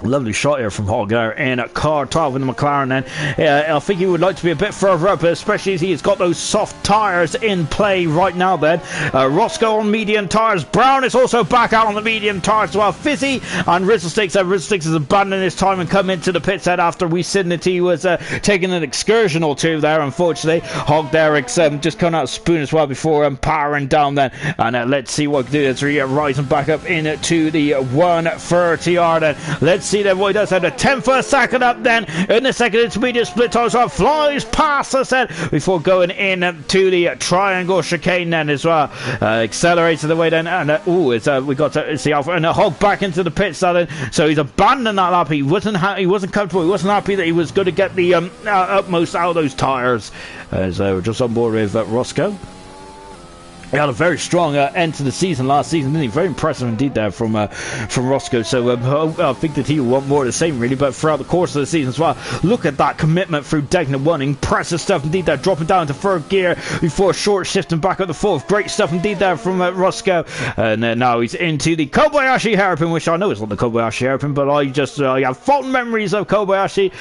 Lovely shot here from Hog there in car 12 in the McLaren then. I think he would like to be a bit further up, especially as he's got those soft tyres in play right now then. Roscoe on medium tyres. Brown is also back out on the medium tyres as well. Fizzy and Rizzle Sticks. Rizzle Sticks has abandoned his time and come into the pits head after we said that he was taking an excursion or two there, unfortunately. Hog there just coming out of spoon as well before powering down then. And let's see what he can do as we rising back up into the 130R then. Let's see then what he does have the 10th for a second up then in the second intermediate split time, so flies past us then before going in to the triangle chicane then as well. Accelerates the way then, and we got to see Alpha and a hog back into the pit then, so he's abandoned that lap. He wasn't comfortable, he wasn't happy that he was going to get the utmost out of those tyres. So we're just on board with Roscoe. He had a very strong end to the season last season, didn't he? Very impressive indeed there from Roscoe. So I think that he will want more of the same, really. But throughout the course of the season as well, look at that commitment through Degna 1. Impressive stuff indeed there. Dropping down to third gear before short shifting back up to fourth. Great stuff indeed there from Roscoe. And now he's into the Kobayashi hairpin, which I know is not the Kobayashi hairpin, but I have fond memories of Kobayashi.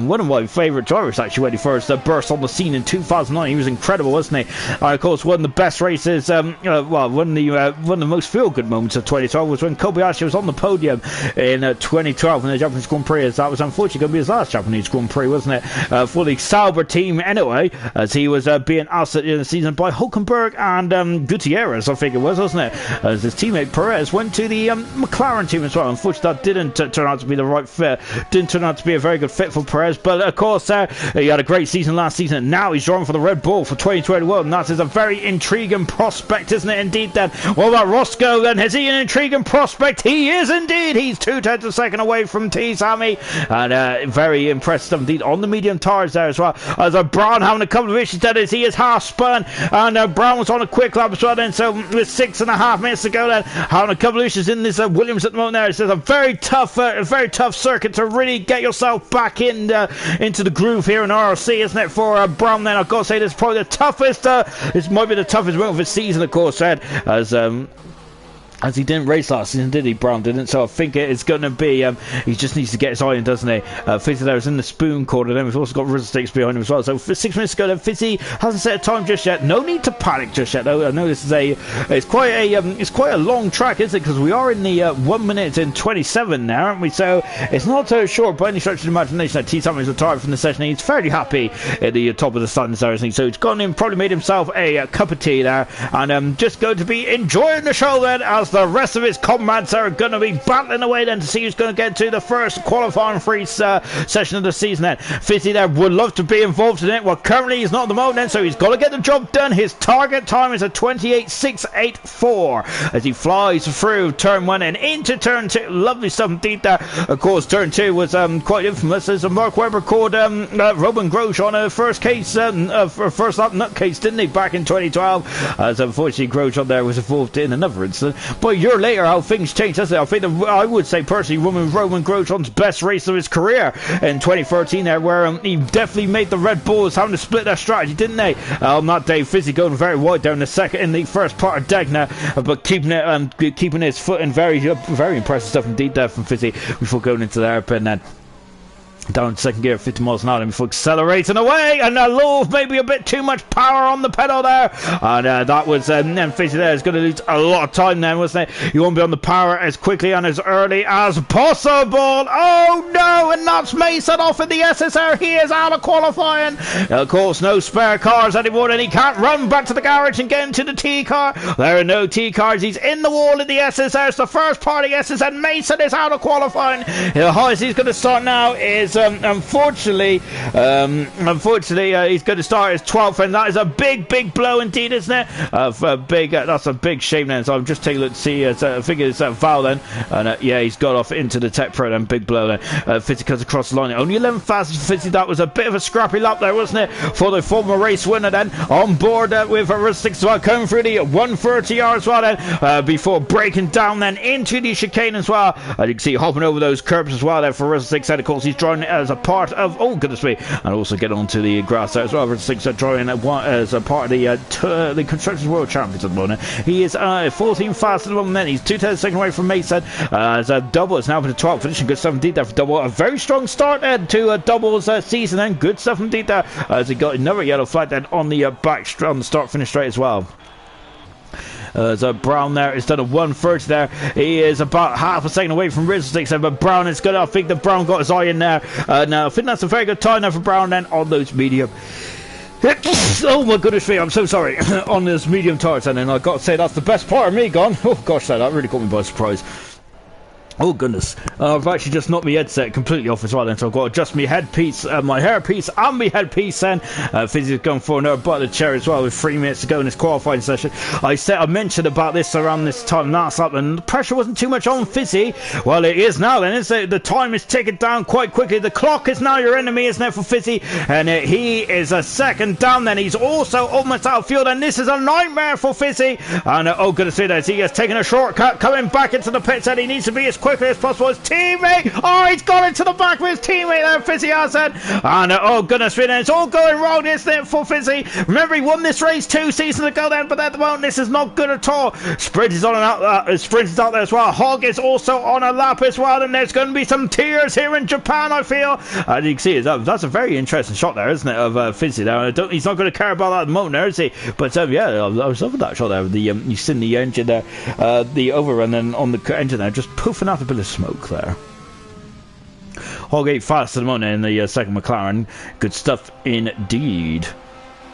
One of my favourite drivers, actually, when he first burst on the scene in 2009. He was incredible, wasn't he? Of course, one of the best races. One of the most feel-good moments of 2012 was when Kobayashi was on the podium in 2012 in the Japanese Grand Prix. That was unfortunately going to be his last Japanese Grand Prix, wasn't it? For the Sauber team anyway, as he was being asked at the end of the season by Hulkenberg and Gutierrez, I think it was, wasn't it? As his teammate Perez went to the McLaren team as well. Unfortunately, that didn't turn out to be the right fit. Didn't turn out to be a very good fit for Perez, but of course, he had a great season last season, and now he's driving for the Red Bull for 2021, and that is a very intriguing prospect, isn't it? Indeed then. What about Roscoe then? Is he an intriguing prospect? He is indeed. He's 2/10 a second away from T. Sammy, and very impressive indeed on the medium tires there as well. As Brown having a couple of issues then as he is half spun, and Brown was on a quick lap as well then, so with 6.5 minutes to go then, having a couple of issues in this Williams at the moment there. It's a very tough circuit to really get yourself back into the groove here in IRC, isn't it, for Brown then? I've got to say this is probably the toughest, this might be the toughest moment of his season, of course, as he didn't race last season, did he? Brown didn't, so I think it's going to be he just needs to get his eye in, doesn't he? Fizzy there is in the spoon corner then. We've also got Rizzlesticks behind him as well, so for 6 minutes ago then, Fizzy hasn't set a time just yet. No need to panic just yet though. I know this is it's quite a long track, isn't it? Because we are in the 1 minute and 27 now, aren't we? So it's not so short by any stretch of the imagination that T. Sammy's retired from the session. He's fairly happy at the top of the standings there, isn't he? So he's gone in, probably made himself a cup of tea there, and just going to be enjoying the show then, as the rest of his comrades are going to be battling away then to see who's going to get to the first qualifying free session of the season then. Fizzy there would love to be involved in it. Well, currently he's not at the moment then, so he's got to get the job done. His target time is a 28.684 as he flies through turn 1 and into turn 2. Lovely stuff indeed there. Of course, turn 2 was quite infamous, as Mark Webber called Roman Grosjean on a first lap nutcase, didn't he, back in 2012, as unfortunately Grosjean there was involved in another incident. But a year later, how things changed, doesn't it? I think I would say personally Roman Grosjean's best race of his career in 2013 there, where he definitely made the Red Bulls having to split their strategy, didn't they? On that day, Fizzy going very wide down in the first part of Degna, but keeping his foot in. Very impressive stuff indeed there from Fizzy before going into the hairpin then. Down second gear, 50 miles an hour before accelerating away, and a little, maybe a bit too much power on the pedal there, and that was then Fizzy there is going to lose a lot of time then, wasn't it? You won't be on the power as quickly and as early as possible. Oh no, and that's Mason off in the SSR. He is out of qualifying. Of course, no spare cars anymore, and he can't run back to the garage and get into the T car. There are no T cars. He's in the wall in the SSR. It's the first party SSR. Mason is out of qualifying. The highest he's going to start now is unfortunately, he's going to start as 12th, and that is a big blow indeed, isn't it? That's a big shame then. So I'm just taking a look to see. I think it's Val then, and yeah, he's got off into the Tech Pro then. Big blow then. Fizzy comes across the line. Only 11 fastest for Fizzy. That was a bit of a scrappy lap there, wasn't it? For the former race winner then, on board with Rizzlesticks as well, coming through the 130 yards as well then, before breaking down then into the chicane as well. You can see hopping over those curbs as well there for Rizzlesticks, and of course he's driving as a part of, oh goodness me, and also get onto the grass there as well. Rizzlesticks driving as a part of the Constructors World Champions at the moment. He is 14 fast at the moment then. He's 2/10 second away from Mason, as a double is now for the 12th, finishing good stuff indeed there for double. A very strong start then to doubles season then. Good stuff indeed there, as he got another yellow flag then on the on the start finish straight as well. So Brown there is done a 130 there. He is about half a second away from Rizzlesticks, but Brown is good. I think that Brown got his eye in there. Now I think that's a very good time now for Brown then on those medium. Oh my goodness me, I'm so sorry. On those medium tires, and then I got to say that's the best part of me gone. Oh gosh, that really caught me by surprise. Oh goodness, I've actually just knocked my headset completely off as well then, so I've got to adjust my headpiece, my hairpiece and my headpiece then. Fizzy's gone for another bite of the chair as well with 3 minutes to go in this qualifying session. I mentioned about this around this time last lap and the pressure wasn't too much on Fizzy. Well, it is now then, isn't it? The time is ticking down quite quickly. The clock is now your enemy, isn't it, for Fizzy? And he is a second down then. He's also almost out of field and this is a nightmare for Fizzy. And oh goodness me, he has taken a shortcut coming back into the pits and he needs to be as quickly as possible. His teammate, oh, he's gone into the back with his teammate there, Fizzy has said. And oh goodness me, it's all going wrong, isn't it, for Fizzy? Remember, he won this race 2 seasons ago then, but at the moment this is not good at all. Sprint is on and out, Sprint is out there as well. Hog is also on a lap as well, and there's going to be some tears here in Japan, I feel. And you can see that's a very interesting shot there, isn't it, of Fizzy there. He's not going to care about that at the moment there, is he? But yeah, I was loving that shot there. You see the engine there, the overrun then on the engine there, just poofing out a bit of smoke there. Hog 8 fast at the moment in the second McLaren. Good stuff indeed.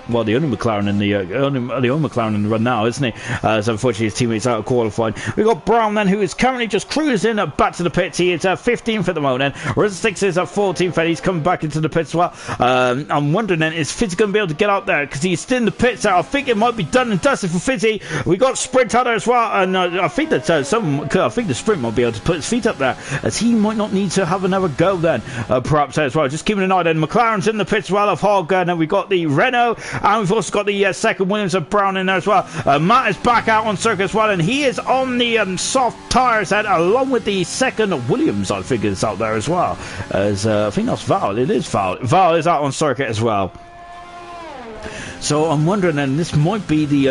Well, the only McLaren in the only McLaren in the run now, isn't he? So unfortunately, his teammates out of qualifying. We've got Brown then, who is currently just cruising back to the pits. He is 15th at the moment. Whereas 6 is at 14th, and he's coming back into the pits as well. I'm wondering then, is Fizzy going to be able to get out there? Because he's still in the pits there. I think it might be done and dusted for Fizzy. We got Sprint out there as well, and I think that I think the Sprint might be able to put his feet up there, as he might not need to have another go then, perhaps as well. Just keeping an eye then. McLaren's in the pits as well of Hog, and then we've got the Renault. And we've also got the second Williams of Brown in there as well. Matt is back out on circuit as well, and he is on the soft tyres then, along with the second Williams, I think, is out there as well. As I think that's Val. It is Val. Val is out on circuit as well. So I'm wondering, and this might be the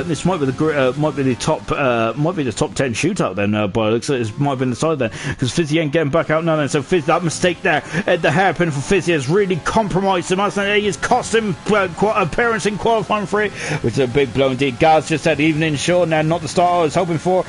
top 10 shootout then. But it looks like it might have been decided then, because Fizzy ain't getting back out now. Then, so Fizzy, that mistake there at the hairpin for Fizzy has really compromised him. He has cost him appearance in qualifying free, which is a big blow indeed. Gaz just said evening show, now not the start I was hoping for.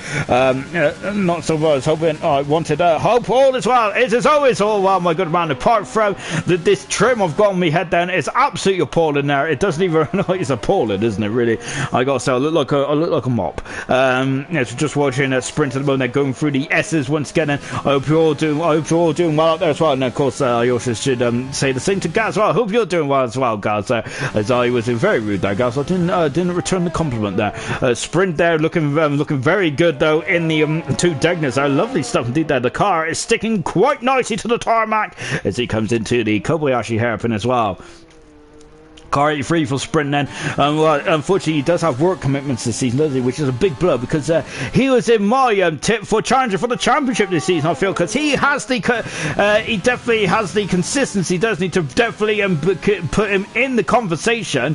Not so well I was hoping. I wanted hope all as well. It is always all well, my good man. Apart from this trim I've got on my head down, it's absolutely appalling there. It doesn't even it's appalling, isn't it, really? I gotta say, I look like a mop. So just watching a sprint at the moment, they're going through the S's once again, and I hope you're all doing well out there as well. And of course, I also should say the same to Gaz as well. I hope you're doing well as well, Gaz, as I was very rude there, Gaz. I didn't return the compliment there. Sprint there looking very good though in the 2 Degners. Lovely stuff indeed there. The car is sticking quite nicely to the tarmac as he comes into the Kobayashi hairpin as well. Car 83 for Sprint then. Well, unfortunately, he does have work commitments this season, doesn't he? Which is a big blow, because he was in my tip for challenger for the championship this season, I feel, because he definitely has the consistency, doesn't he, to definitely put him in the conversation.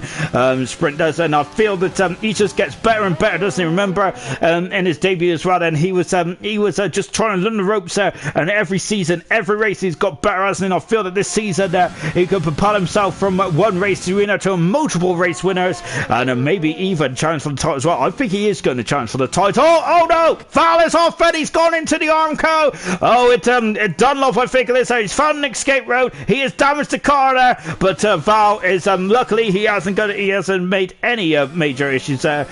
Sprint does, and I feel that he just gets better and better, doesn't he? Remember in his debut as well, then he was just trying to learn the ropes there, and every season, every race he's got better, hasn't he? And I feel that this season he could propel himself from one race to multiple race winners, and maybe even challenge for the title as well. I think he is going to challenge for the title. Oh no! Val is off, and he's gone into the Armco. Oh, it Dunlop, I think it is. He's found an escape road. He has damaged the car there, but Val is luckily he hasn't made any major issues there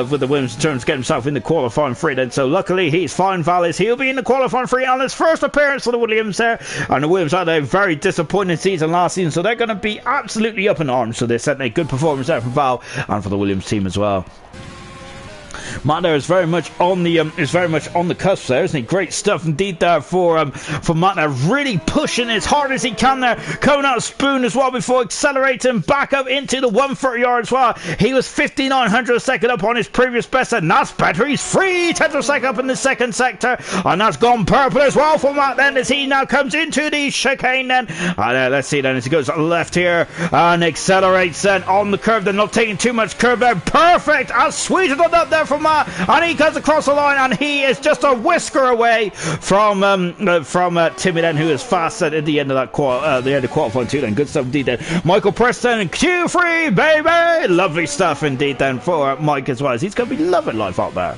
with the Williams in terms of getting himself in the qualifying free. Then, so luckily he's fine. Val is. He'll be in the qualifying free on his first appearance for the Williams there, and the Williams had a very disappointing season last season, so they're going to be absolutely up in arms. So they're setting a good performance there from Val and for the Williams team as well. Matt there is very much on the cusp there, isn't he? Great stuff indeed there for Matt there, really pushing as hard as he can there, coming out of Spoon as well before accelerating back up into the 130 yards as well. He was 5,900 a second up on his previous best, and that's better. He's 3 tenths of a second up in the second sector, and that's gone purple as well for Matt then, as he now comes into the chicane then. And let's see then as he goes left here and accelerates then on the curve, then not taking too much curve there. Perfect, as sweet as that there for Matt, and he comes across the line, and he is just a whisker away from Timmy then, who is fast at the end of that qualifying too then. Good stuff indeed then. Michael Preston, Q3 baby, lovely stuff indeed then for Mike as well, as he's going to be loving life out there.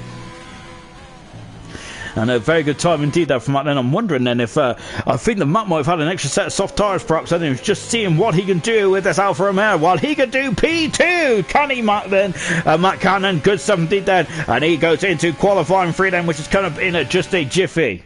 And a very good time indeed there from Matt. Then I'm wondering then if I think that Matt might have had an extra set of soft tyres perhaps, and he was just seeing what he can do with this Alfa Romeo. While he could do P2, can he, Matt then? Matt Cannon, good stuff indeed then, and he goes into qualifying free then, which is kind of in just a jiffy.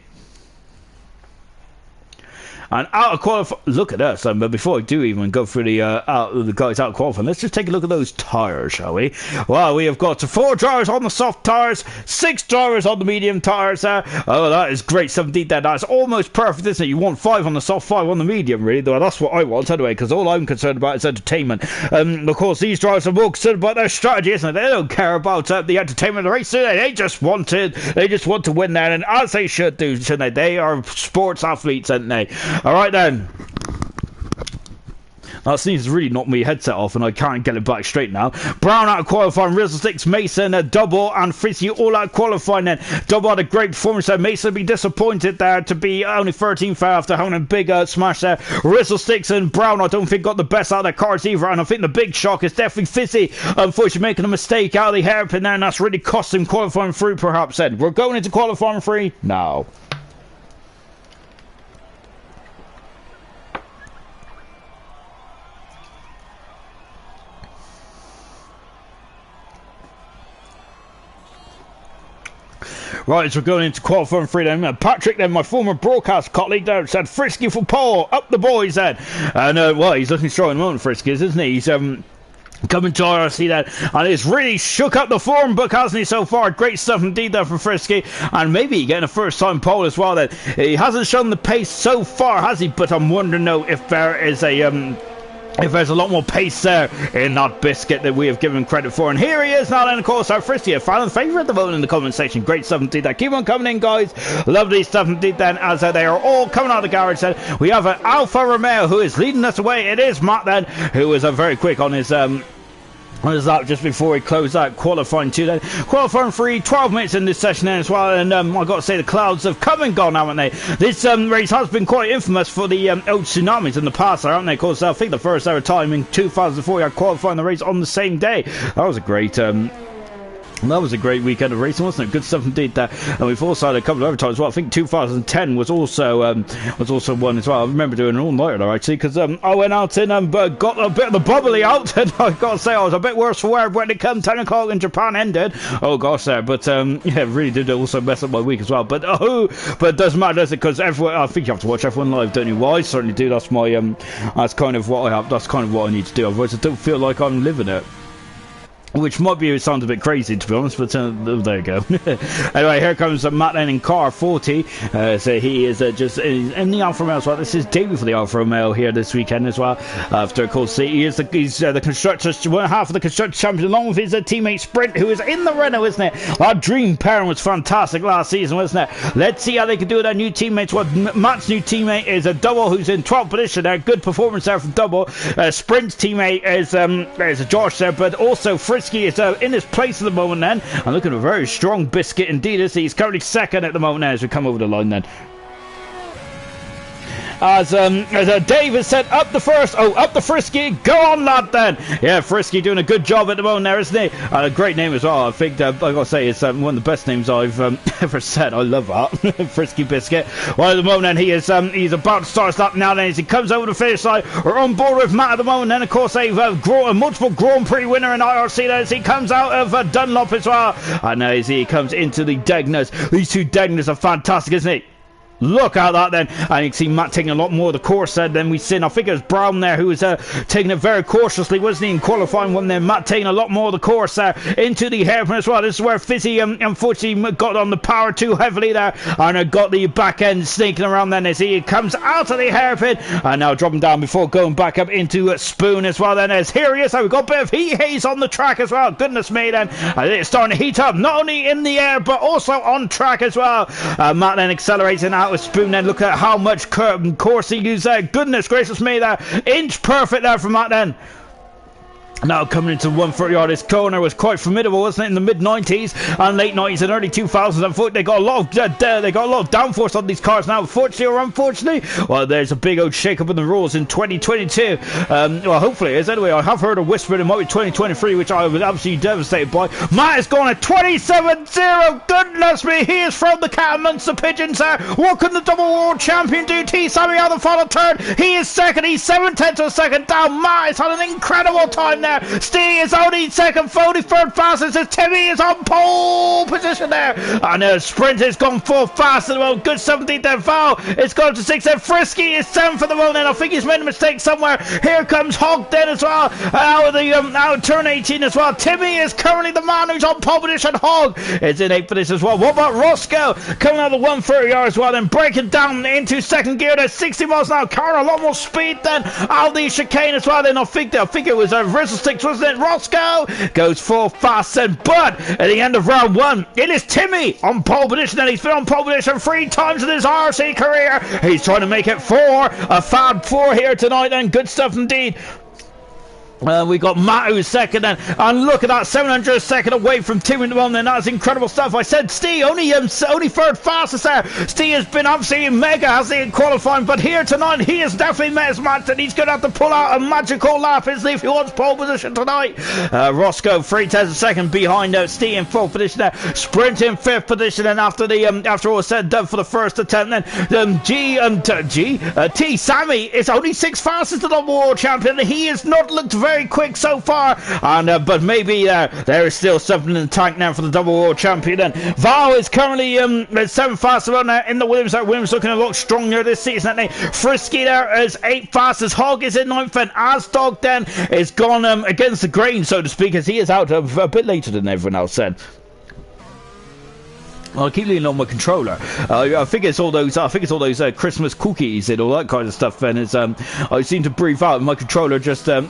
And out of qualifying, look at us. But before I do even go through the guys out of qualifying, let's just take a look at those tyres, shall we? Well, we have got 4 drivers on the soft tyres, 6 drivers on the medium tyres. Oh, that is great. 17 there. That's almost perfect, isn't it? You want 5 on the soft, 5 on the medium, really. Though that's what I want anyway, because all I'm concerned about is entertainment. Of course, these drivers are more concerned about their strategy, isn't it? They don't care about the entertainment of the race, do they? They just want to win there, and as they should do, shouldn't they? They are sports athletes, aren't they? All right then. That seems to really knock my headset off, and I can't get it back straight now. Brown out of qualifying, Rizzle Sticks, Mason, Double, and Frizzy all out of qualifying then. Double had a great performance there. Mason would be disappointed there to be only 13th after having a big smash there. Rizzle Sticks and Brown, I don't think got the best out of their cars either, and I think the big shock is definitely Fizzy, unfortunately making a mistake out of the hairpin there, and that's really cost him qualifying 3 perhaps then. We're going into qualifying 3 now. Right, so we're going into qualifying 3 then. Patrick then, my former broadcast colleague there, said Frisky for Paul. Up the boys then. And, well, he's looking strong at the moment, Frisky, isn't he? He's, coming to IRC then, and it's really shook up the form book, hasn't he, so far? Great stuff indeed there from Frisky, and maybe getting a first time pole as well then. He hasn't shown the pace so far, has he? But I'm wondering though if there is a if there's a lot more pace there in that biscuit that we have given credit for. And here he is now, and of course our Frisky, a fan favourite at the moment in the comment section. Great stuff indeed there. Keep on coming in, guys. Lovely stuff indeed then, as they are all coming out of the garage then. We have an Alfa Romeo who is leading us away. It is Matt then, who was very quick on his what is that just before he closed out qualifying 2 then. Qualifying 3, 12 minutes in this session then as well, and I've got to say the clouds have come and gone, haven't they? This race has been quite infamous for the old tsunamis in the past, haven't they? Of course, I think the first ever time in 2004 you had qualifying the race on the same day. That was a great that was a great weekend of racing, wasn't it? Good stuff indeed there. And we've also had a couple of other times as well. I think 2010 was also one as well. I remember doing an all-nighter there, actually, because I went out and got a bit of the bubbly out, and I've got to say I was a bit worse for wear when it came 10 o'clock and Japan ended. Oh gosh there, but yeah, really did also mess up my week as well. But but it doesn't matter, does it? Because everyone, I think you have to watch F1 live, don't you? Well, I certainly do. That's my that's kind of what I have. That's kind of what I need to do. Otherwise, I don't feel like I'm living it. Which might be, it sounds a bit crazy to be honest, but there you go. Anyway, here comes Matt in car 40. So he is just in the Alfa Romeo as well. This is debut for the Alfa Romeo here this weekend as well. After, of course, he's the constructors, one half of the constructors champion, along with his teammate Sprint, who is in the Renault, isn't it? That dream pairing was fantastic last season, wasn't it? Let's see how they can do with their new teammates. Well, Matt's new teammate is a Double, who's in 12th position there. Good performance there from Double. Sprint's teammate is Josh there, but also Frisky is in his place at the moment then, and looking at a very strong biscuit indeed. He's currently second at the moment now as we come over the line then. As Dave has said, up the first, up the Frisky, go on lad then. Yeah, Frisky doing a good job at the moment there, isn't he? A great name as well. I think I gotta say it's one of the best names I've ever said. I love that. Frisky Biscuit. Well, at the moment then, he's about to start his lap now then, as he comes over the finish line. We're on board with Matt at the moment then. Of course, they've a multiple Grand Prix winner in IRC there, as he comes out of Dunlop as well, and as he comes into the Degners. These two Degners are fantastic, isn't he? Look at that then, and you can see Matt taking a lot more of the course than we've seen. I think it was Brown there who was taking it very cautiously, wasn't he, in qualifying one there. Matt taking a lot more of the course there into the hairpin as well. This is where Fizzy unfortunately got on the power too heavily there, and got the back end sneaking around then as he comes out of the hairpin, and now dropping down before going back up into Spoon as well then, as here he is. We've got a bit of heat haze on the track as well. Goodness me then, it's starting to heat up, not only in the air but also on track as well. Matt then accelerating out with Spoon then. Look at how much course he used there. Goodness gracious me there. Inch perfect there from Matt then. Now coming into 130 yard, this corner was quite formidable, wasn't it, in the mid 90s and late 90s and early 2000s. Unfortunately, they got a lot of downforce on these cars now. Fortunately or unfortunately, well, there's a big old shake up in the rules in 2022. Well, hopefully it is. Anyway, I have heard a whisper it might be 2023, which I was absolutely devastated by. Matt is going at 27-0. Goodness me, he is from the cat amongst the pigeons there. What can the double world champion do? T. Sammy on the final turn. He is second. He's 7/10 of a second down. Matt has had an incredible time there. there. Steve is only second, 43rd fastest as Timmy is on pole position there. And the sprint has gone 4th fast at the moment. Good 17th there. Val it's gone to 6th there. Frisky is 7th for the moment. And I think he's made a mistake somewhere. Here comes Hog then as well. Out of the out of turn 18 as well. Timmy is currently the man who's on pole position. Hog is in 8th for this as well. What about Roscoe coming out of the 130 yards as well, then breaking down into second gear. There's 60 miles an hour. Carrying a lot more speed than out the chicane as well. Then I think it was a Rizzle Sticks, wasn't it? Roscoe goes 4th fast then, but at the end of round 1, it is Timmy on pole position, and he's been on pole position 3 times in his IRC career. He's trying to make it 4, a fab 4 here tonight, and good stuff indeed. We got Matt who's second, and look at that, 700 second away from Tim at the moment, and that's incredible stuff. I said Steve only 3rd fastest there. Steve has been absolutely mega, has he, in qualifying, but here tonight he has definitely met his match, and he's going to have to pull out a magical lap, isn't he, if he wants pole position tonight. Roscoe 3 tenths a second behind Steve in 4th position there, Sprint in 5th position, and after all was said and done for the first attempt, then T Sammy is only 6th fastest to the world champion. He has not looked very quick so far, and but maybe there is still something in the tank now for the double world champion. And Val is currently 7th fastest now in the Williams. Williams looking a lot stronger this season. Frisky there is 8th fastest. Hog is in 9th, and Asdog then is gone against the grain, so to speak, as he is out a bit later than everyone else said. I keep leaning on my controller. I think it's all those. Christmas cookies and all that kind of stuff. And it's I seem to breathe out. And my controller just I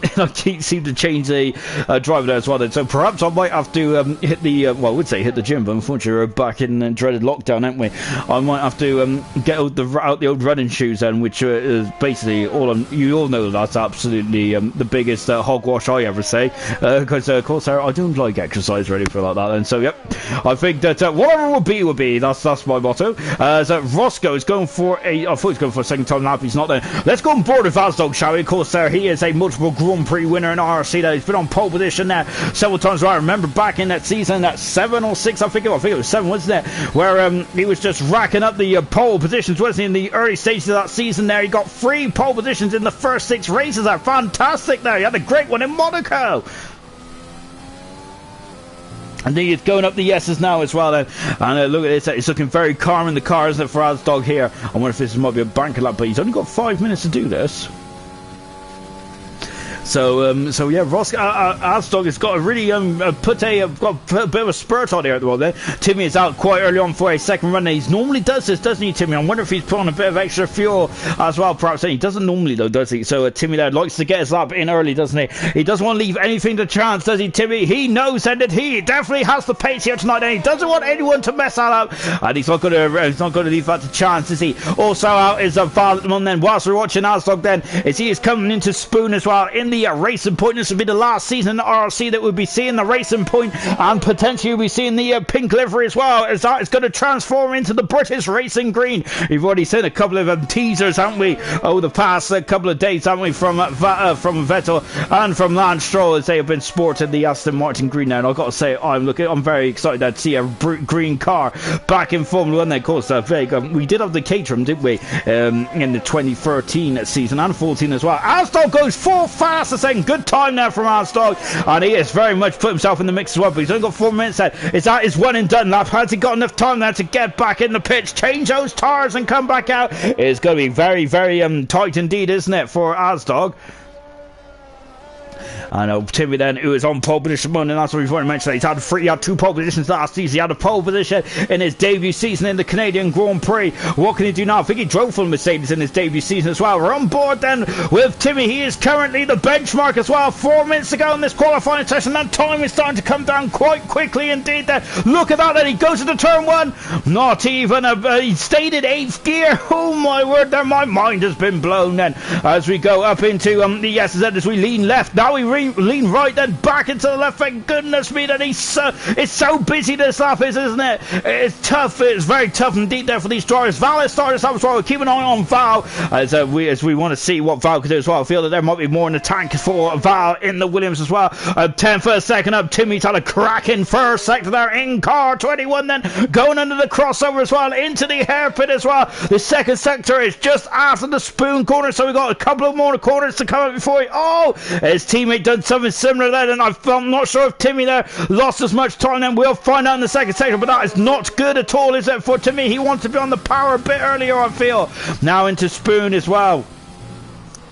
seem to change the driver there as well. So perhaps I might have to hit the. Well, I would say hit the gym, but unfortunately we're back in dreaded lockdown, aren't we? I might have to get out the old running shoes, and which is basically all. You all know that's absolutely the biggest hogwash I ever say. Because of course I don't like exercise or anything like that. And so yep, I think that whatever will be, that's my motto. So Roscoe is going for I thought he was going for a second time lap. He's not there. Let's go on board with Asdog, shall we? Of course, he is a multiple Grand Prix winner in IRC. That he's been on pole position there several times. I remember back in that season, that 7 or 6, I think it was 7, wasn't it? Where he was just racking up the pole positions, wasn't he? In the early stages of that season, there he got 3 pole positions in the first 6 races. Are fantastic. There, he had a great one in Monaco. And he's going up the yeses now as well then. And look at this, it's looking very calm in the car, isn't it, for Asdog here. I wonder if this might be a banker lap, but he's only got 5 minutes to do this. So yeah, Roscoe Asdog has got a really got a bit of a spurt on here at the moment. Timmy is out quite early on for a second run. He normally does this, doesn't he, Timmy? I wonder if he's put on a bit of extra fuel as well, perhaps. He doesn't normally though, does he? So Timmy there likes to get his lap in early, doesn't he? He doesn't want to leave anything to chance, does he, Timmy? He knows then that he definitely has the pace here tonight, and he doesn't want anyone to mess that up. And he's not going to leave that to chance, is he? Also out is Val at the moment. Then whilst we're watching Asdog, then is he is coming into Spoon as well in the Racing Point. This will be the last season in the RRC that we'll be seeing the Racing Point, and potentially we'll be seeing the pink livery as well, as that is going to transform into the British Racing Green. We've already seen a couple of teasers, haven't we, over the past couple of days, haven't we, from Vettel and from Lance Stroll, as they have been sported the Aston Martin Green now. And I've got to say, I'm very excited to see a green car back in Formula 1. Of course, we did have the Caterham, didn't we, in the 2013 season and 14 as well. Asdog goes 4th fastest, saying good time now from Asdog, and he has very much put himself in the mix as well, but he's only got 4 minutes there. Is that his one and done lap? Has he got enough time there to get back in the pitch, change those tires and come back out? It's going to be very, very tight indeed, isn't it, for Asdog? I know Timmy then, who is on pole position, and that's what we've already mentioned. He had 2 pole positions last season. He had a pole position in his debut season in the Canadian Grand Prix. What can he do now? I think he drove for Mercedes in his debut season as well. We're on board then with Timmy. He is currently the benchmark as well. 4 minutes to go in this qualifying session. That time is starting to come down quite quickly indeed. Then look at that. Then he goes into turn 1. Not even he stayed in 8th gear. Oh my word! There, my mind has been blown. Then as we go up into the yeses, as we lean left. Now we lean right, then back into the left. Thank goodness me that it's so busy this lap isn't it? It's tough. It's very tough indeed there for these drivers. Val has started us up as well. We'll keep an eye on Val as we want to see what Val can do as well. I feel that there might be more in the tank for Val in the Williams as well. 10 for a second up. Timmy's had a cracking first sector there in car 21, then going under the crossover as well into the hairpin as well. The second sector is just after the Spoon corner, so we've got a couple of more corners to come up before his teammate does done something similar there, and I'm not sure if Timmy there lost as much time, then we'll find out in the second section, but that is not good at all, is it, for Timmy? He wants to be on the power a bit earlier, I feel. Now into Spoon as well.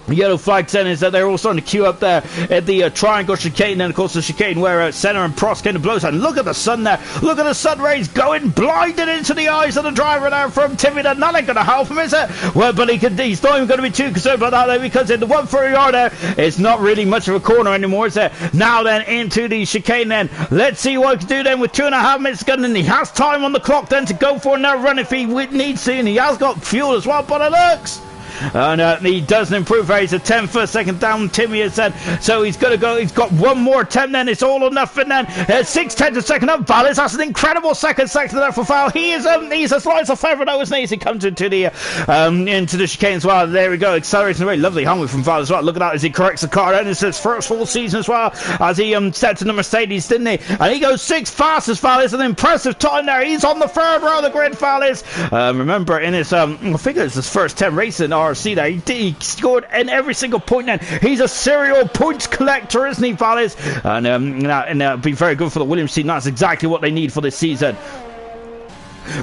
Yellow flag then is that they're all starting to queue up there at the triangle chicane, and of course the chicane where Senna and Prost came to blows. And look at the sun there, look at the sun rays going blinded into the eyes of the driver there from Timmy. That ain't going to help him, is it? Well, but he's not even going to be too concerned about that there, because in the 130 yard there, it's not really much of a corner anymore, is it? Now then into the chicane then, let's see what he can do then with 2.5 minutes gone, and he has time on the clock then to go for another run if he needs to, and he has got fuel as well, but it looks. And he doesn't improve there. He's a 10 for a second down, Timmy has said. So he's going to go. He's got one more attempt then. It's all or nothing then. 6:10 to second up. Vallis, that's an incredible second sector there for Val. He's a slice of feather though, isn't he? As he comes into the chicane as well. There we go. Accelerating away. Lovely helmet from Val as well. Look at that as he corrects the car. And it's his first full season as well. As he stepped in the Mercedes, didn't he? And he goes 6 fastest. Vallis, an impressive time there. He's on the third row of the grid, Vallis. Remember in his I think it's his first 10 races in IRC there. He scored in every single point then. He's a serial points collector, isn't he, Vallis? And it'll be very good for the Williams team. That's exactly what they need for this season.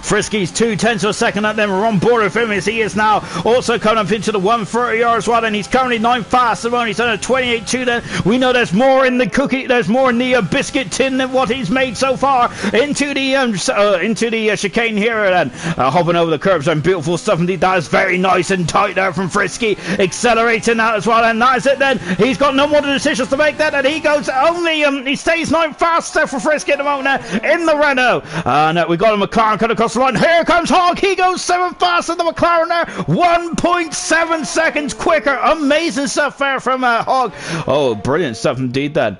Frisky's 2/10 to a second up, then we're on board with him as he is now also coming up into the 130 yards as well, and he's currently 9 fast. He's done a 28.2 then. We know there's more in the cookie, there's more in the biscuit tin than what he's made so far. Into the chicane here and hopping over the curbs, and beautiful stuff indeed. That is very nice and tight there from Frisky, accelerating that as well, and that is it then. He's got no more decisions to make then, and he goes only he stays 9 fast there for Frisky at the moment in the Renault, and we got a McLaren coming across the line. Here comes Hogg. He goes 7 faster than the McLaren there. 1.7 seconds quicker. Amazing stuff there from Hogg. Oh, brilliant stuff indeed then.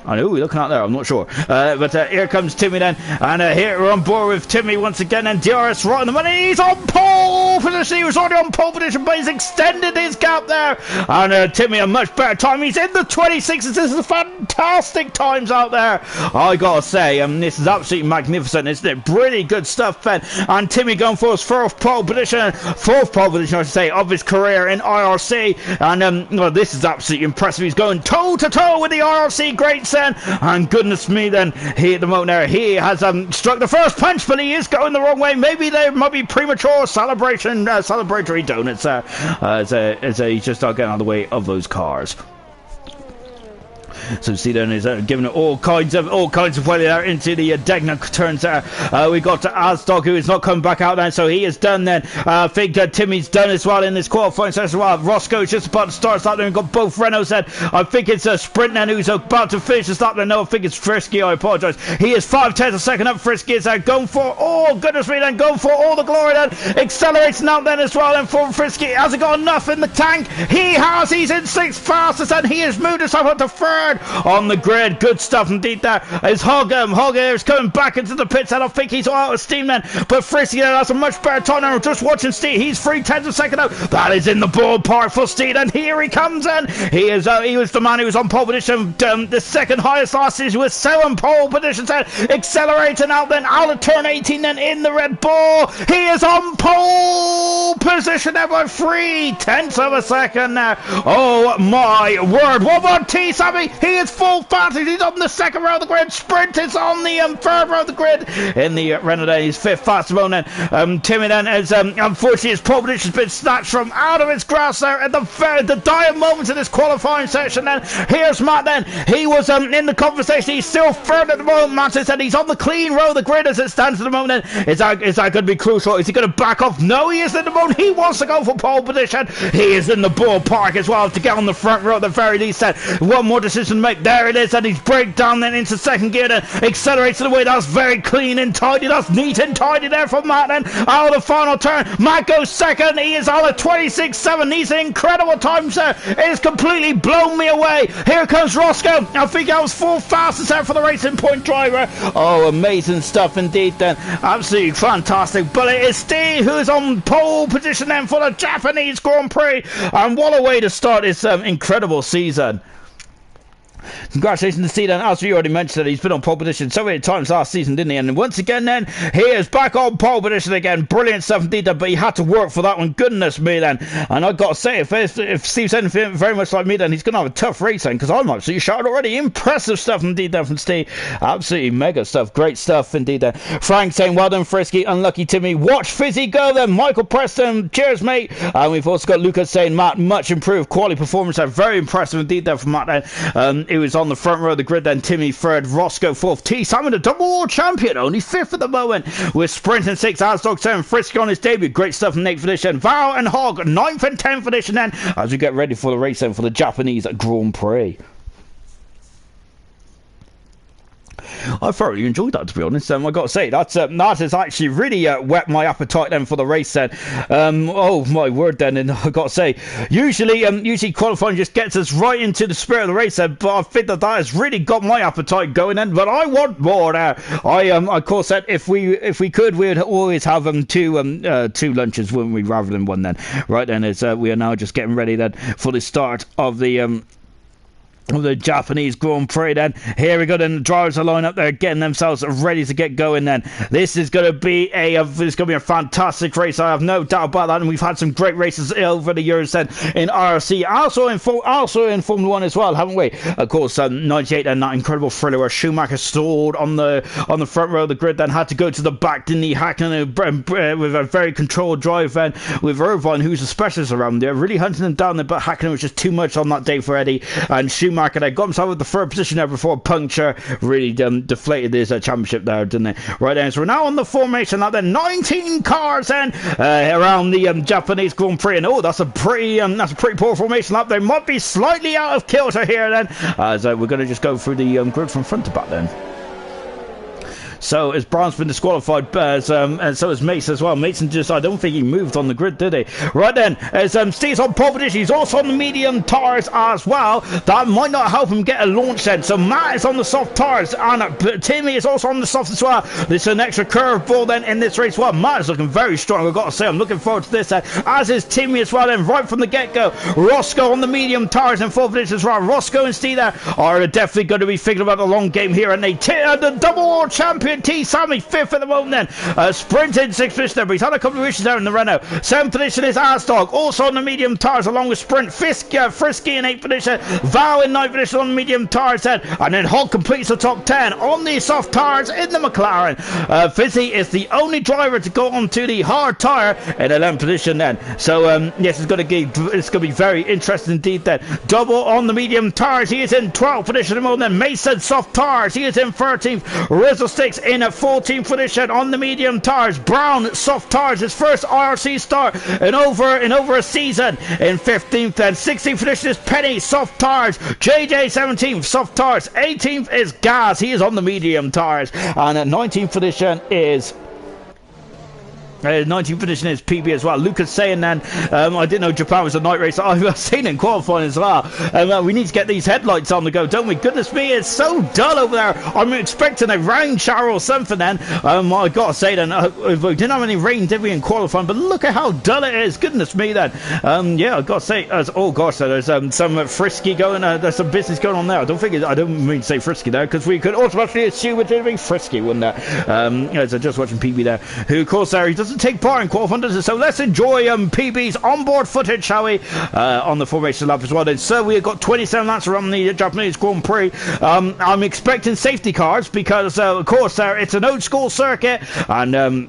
I know we're looking out there, I'm not sure. But here comes Timmy then. And here we're on board with Timmy once again. And DRS right on the money. He's on pole position. He was already on pole position, but he's extended his gap there. And Timmy a much better time. He's in the 26s. This is fantastic times out there. I gotta say, this is absolutely magnificent, isn't it? Really good stuff, Ben. And Timmy going for his fourth pole position, I should say, of his career in IRC. And well, this is absolutely impressive. He's going toe to toe with the IRC greats. And goodness me then, he at the moment there, he has struck the first punch, but he is going the wrong way. Maybe there might be premature celebratory donuts there as he's just not getting out of the way of those cars. So see then is giving it all kinds of way there into the Degna turns there. We got Asdog, who is not coming back out then, so he is done then. I think Timmy's done as well in this qualifying session as well. Roscoe's just about to start there. We've got both Renaults then. I think it's a Sprint then who's about to finish the start there. No, I think it's Frisky. I apologise. He is 5/10 a second up. Frisky is going for, oh goodness me then, going for all the glory then. Accelerating out then as well then for Frisky. Has he got enough in the tank? He has. He's in 6th fastest and he has moved himself up to 3rd on the grid. Good stuff indeed there. As Hogg here is coming back into the pits, and I think he's all out of steam then. But Frisky there has a much better time now. Just watching Steve. He's 3/10 a second up. That is in the ballpark for Steve, and here he comes in. He was the man who was on pole position. The second highest last season with 7 pole positions then. Accelerating out then out of turn 18 then in the Red Bull. He is on pole position there by 3/10 of a second there. Oh my word. One more T, Sammy. He is full fast. He's on the 2nd row of the grid. Sprint is on the 3rd row of the grid in the Renault. He's 5th fastest moment then. Timmy then is unfortunately his pole position has been snatched from out of his grasp there at the dire moments of this qualifying session then. Here's Matt then. He was in the conversation. He's still 3rd at the moment. Matt said he's on the clean row of the grid as it stands at the moment then. Is that going to be crucial? Is he going to back off? No, he isn't at the moment. He wants to go for pole position. He is in the ballpark as well to get on the front row at the very least then. One more decision to make. There it is, and he's break down then into 2nd gear then. Accelerates away. That's very clean and tidy. That's neat and tidy there from Matt then. Out of the final turn. Matt goes 2nd. He is on a 26.7. These incredible times there. It has completely blown me away. Here comes Roscoe. I think that was 4th fastest there for the Racing Point driver. Oh, amazing stuff indeed then. Absolutely fantastic. But it is Steve who is on pole position then for the Japanese Grand Prix. And what a way to start this incredible season. Congratulations to Steed, and as we already mentioned, he's been on pole position so many times last season, didn't he? And once again, then he is back on pole position again. Brilliant stuff indeed, but he had to work for that one. Goodness me, then. And I've got to say, if Steve's anything very much like me, then he's going to have a tough race then, because I'm absolutely shocked already. Impressive stuff indeed there from Steve. Absolutely mega stuff. Great stuff indeed there. Frank saying, well done, Frisky. Unlucky Timmy. Watch Fizzy go then. Michael Preston, cheers, mate. And we've also got Lucas saying, Matt, much improved quality performance there. Very impressive indeed there from Matt then. It was on the front row of the grid then. Timmy third, Roscoe fourth, T Simon the double world champion, only fifth at the moment, with Sprint and sixth, Asdog 7, Frisky on his debut. Great stuff from Nate for this, and Val and Hog 9th and 10th for this, and then as we get ready for the race then for the Japanese Grand Prix. I thoroughly enjoyed that, to be honest. I got to say that has actually really whet my appetite then for the race then. Oh my word then, and I got to say, usually qualifying just gets us right into the spirit of the race then, but I think that has really got my appetite going then. But I want more now. Of course said if we could, we'd always have two lunches, wouldn't we, rather than one then. Right then, as we are now just getting ready then for the start of the Japanese Grand Prix then. Here we go then, the drivers are lined up there getting themselves ready to get going then. This is going to be a fantastic race, I have no doubt about that, and we've had some great races over the years then in IRC, also in Formula 1 as well, haven't we? Of course, 98 and that incredible thriller where Schumacher stalled on the front row of the grid, then had to go to the back, didn't he? Hacking with a very controlled drive then, with Irvine, who's a specialist around there, really hunting them down there, but Hackney was just too much on that day for Eddie, and Schumacher there got himself with the third position there before puncture really deflated his championship there, didn't it? Right then, so we're now on the formation now then, 19 cars then around the Japanese Grand Prix, and oh, that's a pretty poor formation up there. Might be slightly out of kilter here then, as we're going to just go through the grid from front to back then. So as Brown's been disqualified, and so is Mason as well. Mason just, I don't think he moved on the grid, did he? Right then, as Steve's on pole position, he's also on the medium tires as well. That might not help him get a launch then. So Matt is on the soft tires, and Timmy is also on the soft as well. This is an extra curveball then in this race. Well, Matt is looking very strong, I've got to say. I'm looking forward to this, as is Timmy as well then, right from the get-go. Roscoe on the medium tires in full position as well. Roscoe and Steve there are definitely going to be thinking about the long game here, and the double world champion T Sammy 5th at the moment then, sprinting 6th position there, but he's had a couple of issues there in the Renault. 7th position is Asdog, also on the medium tires along with Sprint. Frisky in 8th position, Val in 9th position on the medium tires then, and then Hogg completes the top 10 on the soft tires in the McLaren. Fizzy is the only driver to go onto the hard tire in 11th position then. So yes, it's going to be very interesting indeed then. Double on the medium tires, he is in 12th position at the moment then. Mason soft tires, he is in 13th. Rizzle Sticks in 14th position on the medium tires. Brown soft tires, his first IRC start in over a season, in 15th then. 16th position is Penny soft tires. JJ 17th soft tires. 18th is Gaz, he is on the medium tires, and at 19th position is 19th position is PB as well. Lucas saying then, I didn't know Japan was a night race. I've seen it in qualifying as well. We need to get these headlights on the go, don't we? Goodness me, it's so dull over there. I'm expecting a rain shower or something then. I gotta say then, we didn't have any rain, did we, in qualifying? But look at how dull it is. Goodness me then. Yeah, I gotta say, oh gosh, there's some frisky going. There's some business going on there. I don't mean to say frisky there, because we could automatically assume it would be frisky, wouldn't it? So just watching PB there, who of course there he doesn't take part in qualifying, does it? So let's enjoy PB's onboard footage, shall we, on the formation lap as well then. So we've got 27 laps around the Japanese Grand Prix. I'm expecting safety cars because of course it's an old school circuit, and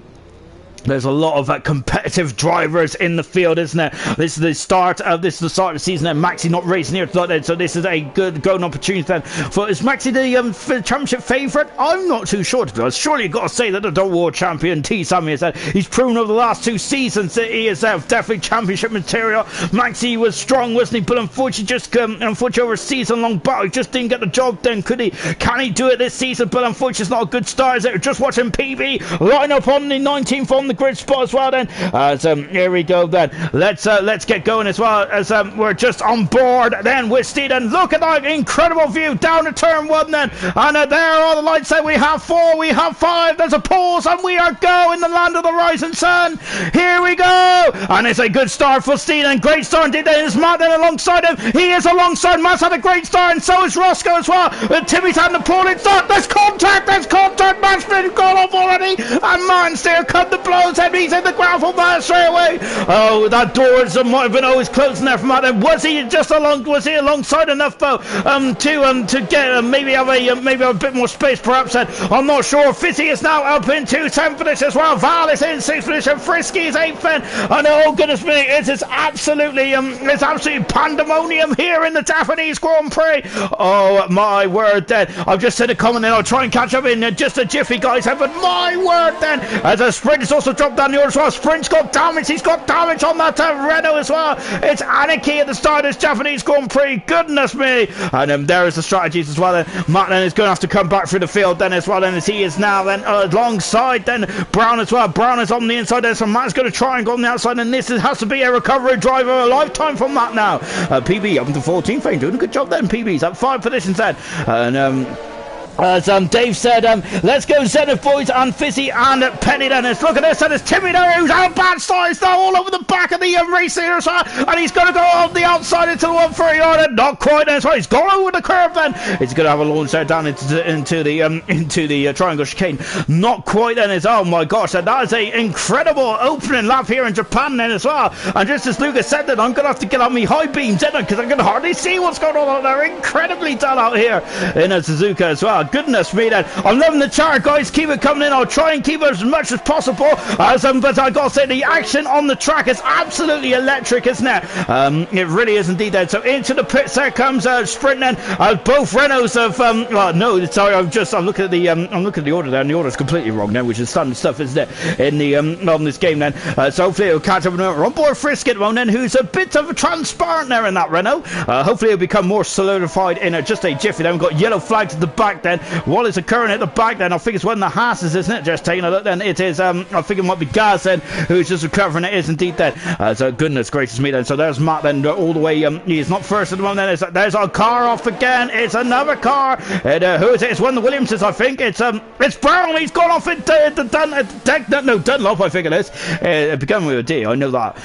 there's a lot of competitive drivers in the field, isn't there? This is the start of the season, and Maxi not racing here tonight, so this is a good golden opportunity then. Is Maxi the championship favourite? I'm not too sure, to be honest. Surely you've got to say that the double world champion T Sammy is that he's proven over the last 2 seasons that he is definitely championship material. Maxi was strong, wasn't he? But unfortunately over a season-long battle, he just didn't get the job done, could he? Can he do it this season? But unfortunately, it's not a good start, is it? Just watching PB line up on the 19th on the grid spot as well then, as here we go then. Let's get going as well, as we're just on board then with Steed, and look at that incredible view down to turn 1 then, and there are the lights. Say we have 4, we have 5, there's a pause, and we are going the land of the rising. rising sun. Here we go. And it's a good start for Steele, and great start indeed. There's Matt then alongside him. He is alongside. Matt's had a great start, and so is Roscoe as well. Timmy's had an appalling start. There's contact. Matt's been gone off already. And Martin's there. Cut the blows. And he's in the ground for Matt straight away. Oh, that door might have been always closing there for Matt. And was he alongside enough though to get maybe have a bit more space perhaps? Then I'm not sure. Fizzy is now up into 10th position as well. Val is in 6th position. Frisky is 8th. And oh goodness me, it is absolutely pandemonium here in the Japanese Grand Prix. Oh my word! Then I've just said a comment, and I'll try and catch up in just a jiffy, guys. But my word! Then as a sprint has also dropped down the order as well. Sprint's got damage. He's got damage on that Renault as well. It's anarchy at the start of this Japanese Grand Prix. Goodness me! And there is the strategies as well. Then Matt then is going to have to come back through the field then as well. And as he is now then alongside then Brown as well. Brown is on the inside there, so Matt's going to try and go on the outside. And this has to be a recovery drive of a lifetime from Matt now. PB up to 14th, doing a good job then. PB's up 5 positions then. And as Dave said, let's go Zenith boys and Fizzy and Penny then. Let's look at this, and it's Timmy there who's out bad size now all over the back of the race here as well, and he's going to go on the outside into the 130 yard, not quite as well. He's gone over the curve then. He's going to have a launch there down into the triangle chicane. Not quite then as, oh my gosh, and that is a incredible opening lap here in Japan then as well. And just as Lucas said that, I'm going to have to get on me high beams then because I can hardly see what's going on out there. Incredibly dull out here in Suzuka as well. Goodness me then. I'm loving the chart, guys. Keep it coming in. I'll try and keep it as much as possible. But I gotta say, the action on the track is absolutely electric, isn't it? It really is indeed then. So into the pits there comes Sprint then. Both Renaults have no, sorry, I'm looking at the order there, and the order's completely wrong now, which is standard stuff, isn't it? In the on this game then. So hopefully it'll catch up. We're on board Frisk at the moment then, who's a bit of a transparent there in that Renault. Hopefully it'll become more solidified in just a jiffy. Then we've got yellow flags at the back then. What is occurring at the back then? I think it's one of the Haas's, isn't it? Just taking a look then. It is, I think it might be Gaz then, who's just recovering. It is indeed then. So goodness gracious me then. So there's Matt then all the way. He's not first at the moment then. There's our car off again. It's another car. And, who is it? It's one of the Williamses, I think. It's Brown. He's gone off into Dunlop, I think it is. It began with a D. I know that.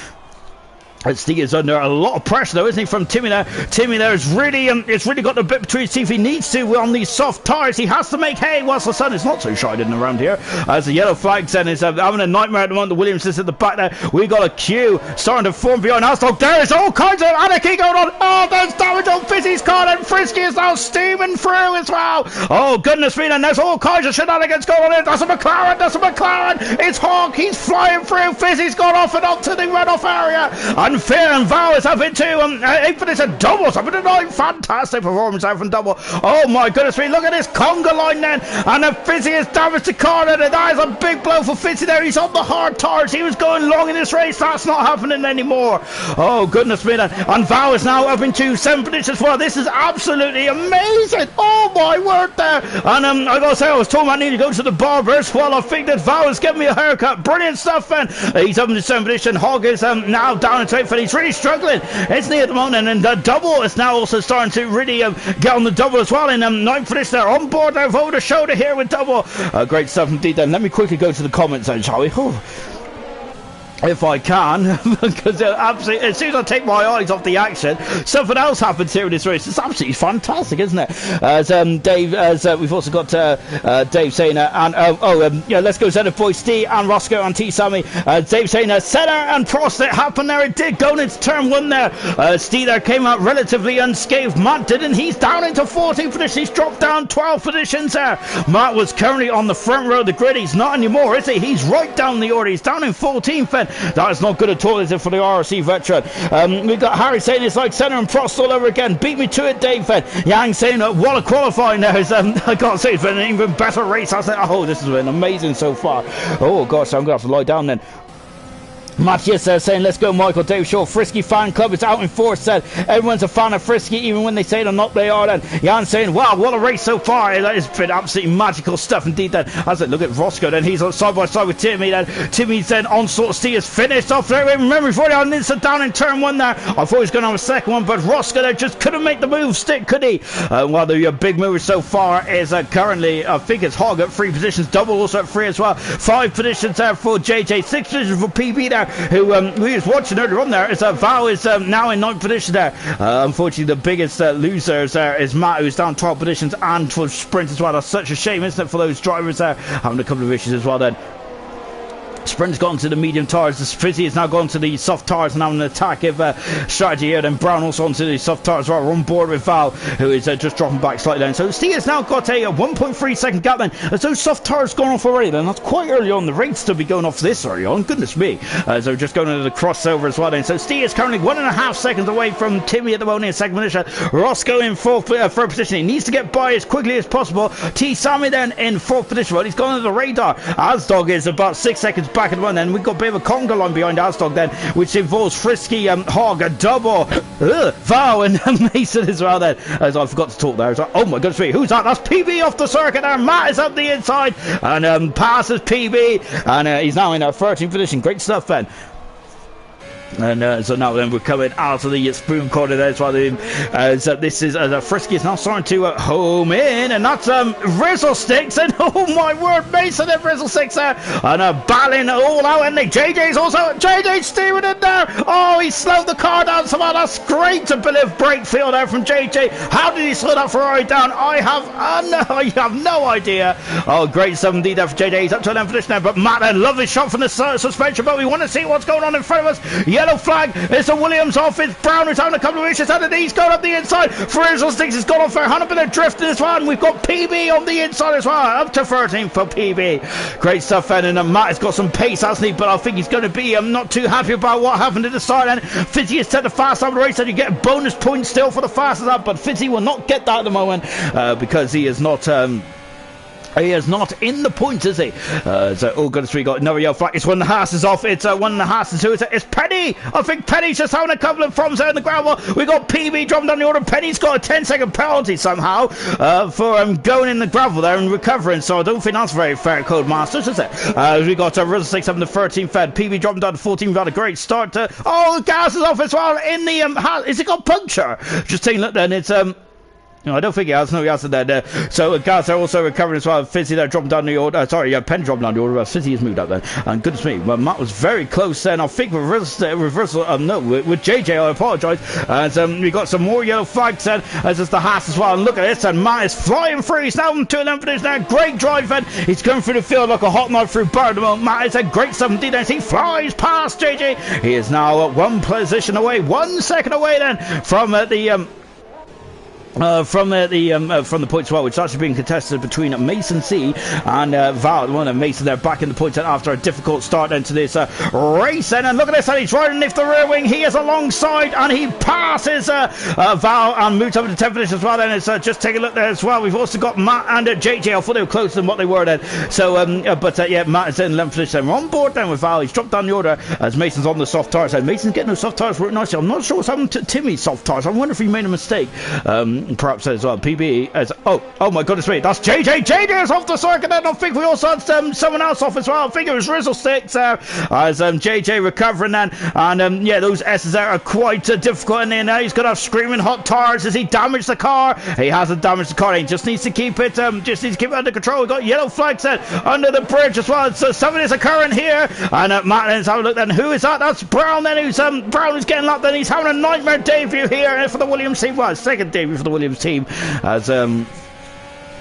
Steve is under a lot of pressure though, isn't he, from Timmy there? Timmy there is really it's really got a bit between, see if he needs to on these soft tyres. He has to make hay whilst the sun is not so shining around here. As the yellow flags then is having a nightmare at the moment. The Williams is at the back there. We got a queue starting to form behind us. Oh, there is all kinds of anarchy going on. Oh, there's damage on Fizzy's car, and Frisky is now steaming through as well. Oh goodness me, and there's all kinds of shenanigans going on here. That's a McLaren. It's Hawk. He's flying through. Fizzy's gone off and onto the runoff area. And Fear and Vow is up into 8 for this, and Double's up into 9. Fantastic performance out from Double. Oh my goodness me, look at this conga line then, and the Fizzy has damaged the car, and that is a big blow for Fizzy there. He's on the hard tires. He was going long in this race. That's not happening anymore. Oh goodness me then. And Vow is now up into 7th position as well. This is absolutely amazing. Oh my word there. And I gotta say, I was told I need to go to the barbers. Well, I think that Vow has given me a haircut. Brilliant stuff, man. He's up into 7th position. Hogg is now down into 8th, and he's really struggling, isn't he, at the moment? And the Double is now also starting to really get on the Double as well in 9th position there. On board now over the shoulder here with Double. Great stuff indeed then. Let me quickly go to the comments then, shall we? If I can, because absolutely, as soon as I take my eyes off the action, something else happens here in this race. It's absolutely fantastic, isn't it? As Dave, we've also got Dave saying, yeah, let's go Zenith boys, Steve and Roscoe and T Sammy. Dave saying, Senna and Prost, it happened there. It did go into turn 1 there. Steve there came out relatively unscathed. Matt didn't. He's down into 14th position. He's dropped down 12 positions there. Matt was currently on the front row of the grid. He's not anymore, is he? He's right down the order. He's down in 14th. And that is not good at all, is it, for the IRC veteran? We've got Harry saying it's like Senna and Prost all over again. Beat me to it, Dave. Yang saying what a qualifying there is. I can't say it's been an even better race. I said, oh, this has been amazing so far. Oh gosh, I'm gonna have to lie down then. Matthias saying, let's go, Michael. Dave Shaw, Frisky fan club is out in force. Said everyone's a fan of Frisky, even when they say they're not, they are. Then Jan saying, wow, what a race so far. That has been absolutely magical stuff indeed. Then as I look at Roscoe, then he's on side by side with Timmy. Then Timmy's then onslaught Steve has finished off there. Remember, before on instant down in turn one there. I thought he was going to have a second one, but Roscoe there just couldn't make the move stick, could he? While the big mover so far is currently, I think it's Hog at 3 positions, Double also at 3 as well. 5 positions there for JJ, 6 positions for PB there, who was watching earlier on there. Is Val is now in 9th position there. Unfortunately, the biggest losers there is Matt, who's down 12 positions, and for sprint as well. That's such a shame, isn't it, for those drivers there, having a couple of issues as well then. Sprint's gone to the medium tires. The Fizzy has now gone to the soft tires and having an attack of strategy here. Then Brown also onto the soft tires. Right, we're on board with Val, who is just dropping back slightly down. So Steve has now got a 1.3 second gap then. As those soft tires gone off already then. That's quite early on. The rates to be going off this early on. Goodness me. So just going into the crossover as well then. So Steve is currently 1.5 seconds away from Timmy at the moment in second position. Roscoe in third position. He needs to get by as quickly as possible. T. Sammy then in 4th position. Well, he's gone under the radar. Asdog is about 6 seconds back at one. Then we've got a bit of a conga line behind Asdog then, which involves Frisky, Hog, a double, Val and Mason as well then. As I forgot to talk there. Like, oh my goodness me, who's that? That's PB off the circuit there. Matt is up the inside and passes PB, and he's now in our 13th position. Great stuff, Ben. And so now then we're coming out of the spoon corner there as well. So this is Frisky is now starting to home in, and that's Rizzle Sticks, and oh my word, Mason and Rizzle Sticks there, and battling all out, and JJ's also steering in there. Oh, he slowed the car down somehow. That's great ability of brake feel there from JJ. How did he slow that Ferrari down? I have no idea. Oh, great stuff indeed there for JJ. He's up to 11th position there, but Matt, a lovely shot from the suspension, but we want to see what's going on in front of us. Yellow flag. It's a Williams off. It's Brown who's having a couple of issues. And he's gone up the inside. Frizzle Sticks has gone off there. Had a bit of drifting as well. And we've got PB on the inside as well. Up to 13 for PB. Great stuff, then. And Matt has got some pace, hasn't he? But I think he's going to be not too happy about what happened at the start. And Fizzy has set the fast lap of the race. And you get bonus points still for the fastest lap. But Fizzy will not get that at the moment because he is not. He is not in the points, is he? So, oh goodness, we got another yellow flag. It's one of the Haas off. It's one of the Haas too. It's Penny. I think Penny's just having a couple of problems out in the gravel. We got PB dropping down the order. Penny's got a 10-second penalty somehow for going in the gravel there and recovering. So I don't think that's very fair, Codemasters, is it? We got Rizzle 6 up in the 13th fed. PB dropping down to 14. We've had a great start to. Oh, the gas is off as well in the Haas. Is it got puncture? Just taking a look then. It's No, I don't think he has. No, he hasn't there. So Gareth are also recovering as well. Fizzy there dropping down the order. Penn dropping down the order. Fizzy has moved up then. And goodness me, well, Matt was very close then. I think with JJ, I apologise. And we got some more yellow flags then. As it's the Haas as well. And look at this. And Matt is flying through. He's now to 11th position now. Great drive then. He's going through the field like a hot knife through butter at the moment. Matt is a great 17 as he flies past JJ. He is now 1 position away, 1 second away then from from the points as well, which is actually being contested between Mason C and Val. One of Mason there back in the points after a difficult start into this race. And look at this, and he's riding lift the rear wing. He is alongside and he passes Val and moves up to 10th position as well. Then it's just take a look there as well. We've also got Matt and JJ. I thought they were closer than what they were then. So, yeah, Matt is in 11th position. We're on board then with Val. He's dropped down the order as Mason's on the soft tires. And Mason's getting those soft tires working nicely. I'm not sure what's happened to Timmy's soft tires. I wonder if he made a mistake. Perhaps as well. PB as oh my goodness me, that's JJ. JJ is off the circuit. And I think we also had someone else off as well. I think it was Rizzle Sticks there as JJ recovering then. And yeah, those S's there are quite difficult. And then he's gonna have screaming hot tires. Has he damaged the car? He hasn't damaged the car. He just needs to keep it under control. We've got yellow flags then under the bridge as well. So something is occurring here. And Matt, let's have a look then. Who is that? That's Brown then. Who's Brown is getting lapped then. He's having a nightmare debut here for the Williams team. Well, second debut for the Williams team. As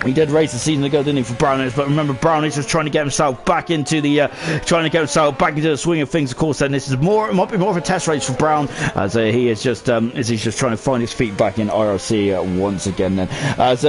he did race the season ago, didn't he, for Brownings? But remember, Brownings just trying to get himself back into the swing of things. Of course, then this is might be more of a test race for Brown, as he's just trying to find his feet back in IRC once again. Then, as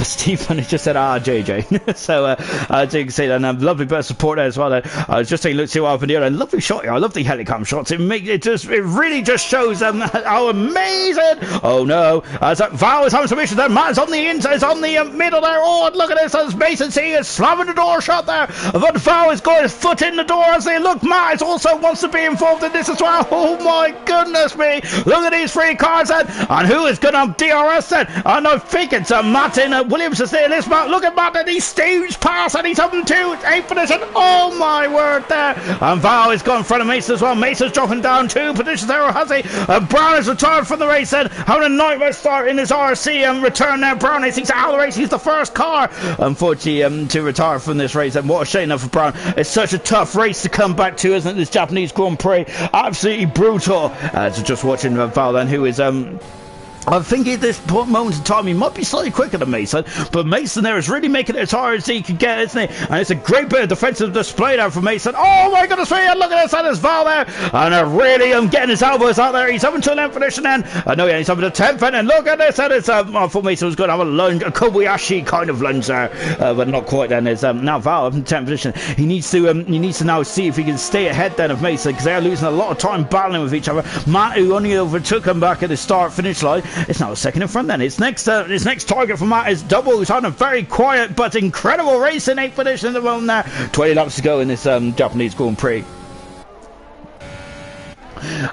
Stephen has just said, JJ. So as you can see, then lovely bit of support there as well. I was just taking a look, see what happened here, and lovely shot here. I love the helicam shots. It really just shows how amazing. Oh no, as Val is having some issues there. Matt is on the inside, is on the middle there. Oh, and look at this as Mason C is slamming the door shut there. But Val is going his foot in the door as they look. Matt is also wants to be involved in this as well. Oh my goodness me. Look at these three cars then. And who is going to DRS then? And I think it's Martin Williams is there. This Matt. Look at Matt and he's staged past and he's up into 8th position. Oh my word there. And Val is going in front of Mason as well. Mason's dropping down 2 positions there, has he? Brown is retired from the race then. Having a nightmare start in his RC and return now. Brown is he's out of the race. He's the first car, unfortunately, to retire from this race. And what a shame for Brown. It's such a tough race to come back to, isn't it? This Japanese Grand Prix. Absolutely brutal. So just watching Val then, who is I think at this moment in time he might be slightly quicker than Mason, but Mason there is really making it as hard as he can get, isn't he? And it's a great bit of defensive display there from Mason. Oh my goodness me, look at this, and there's Val there, and really getting his elbows out there. He's up into 11th position then. No, yeah, he's up into 10th, and look at this, and it's, I thought Mason was going to have a lunge, a Kobayashi kind of lunge there, but not quite then. It's now Val up in 10th position. He needs to now see if he can stay ahead then of Mason, because they're losing a lot of time battling with each other. Matt, who only overtook him back at the start-finish line, it's now a second in front then. His next target for Matt is double, who's had a very quiet but incredible race in 8th position at the moment there. 20 laps to go in this Japanese Grand Prix.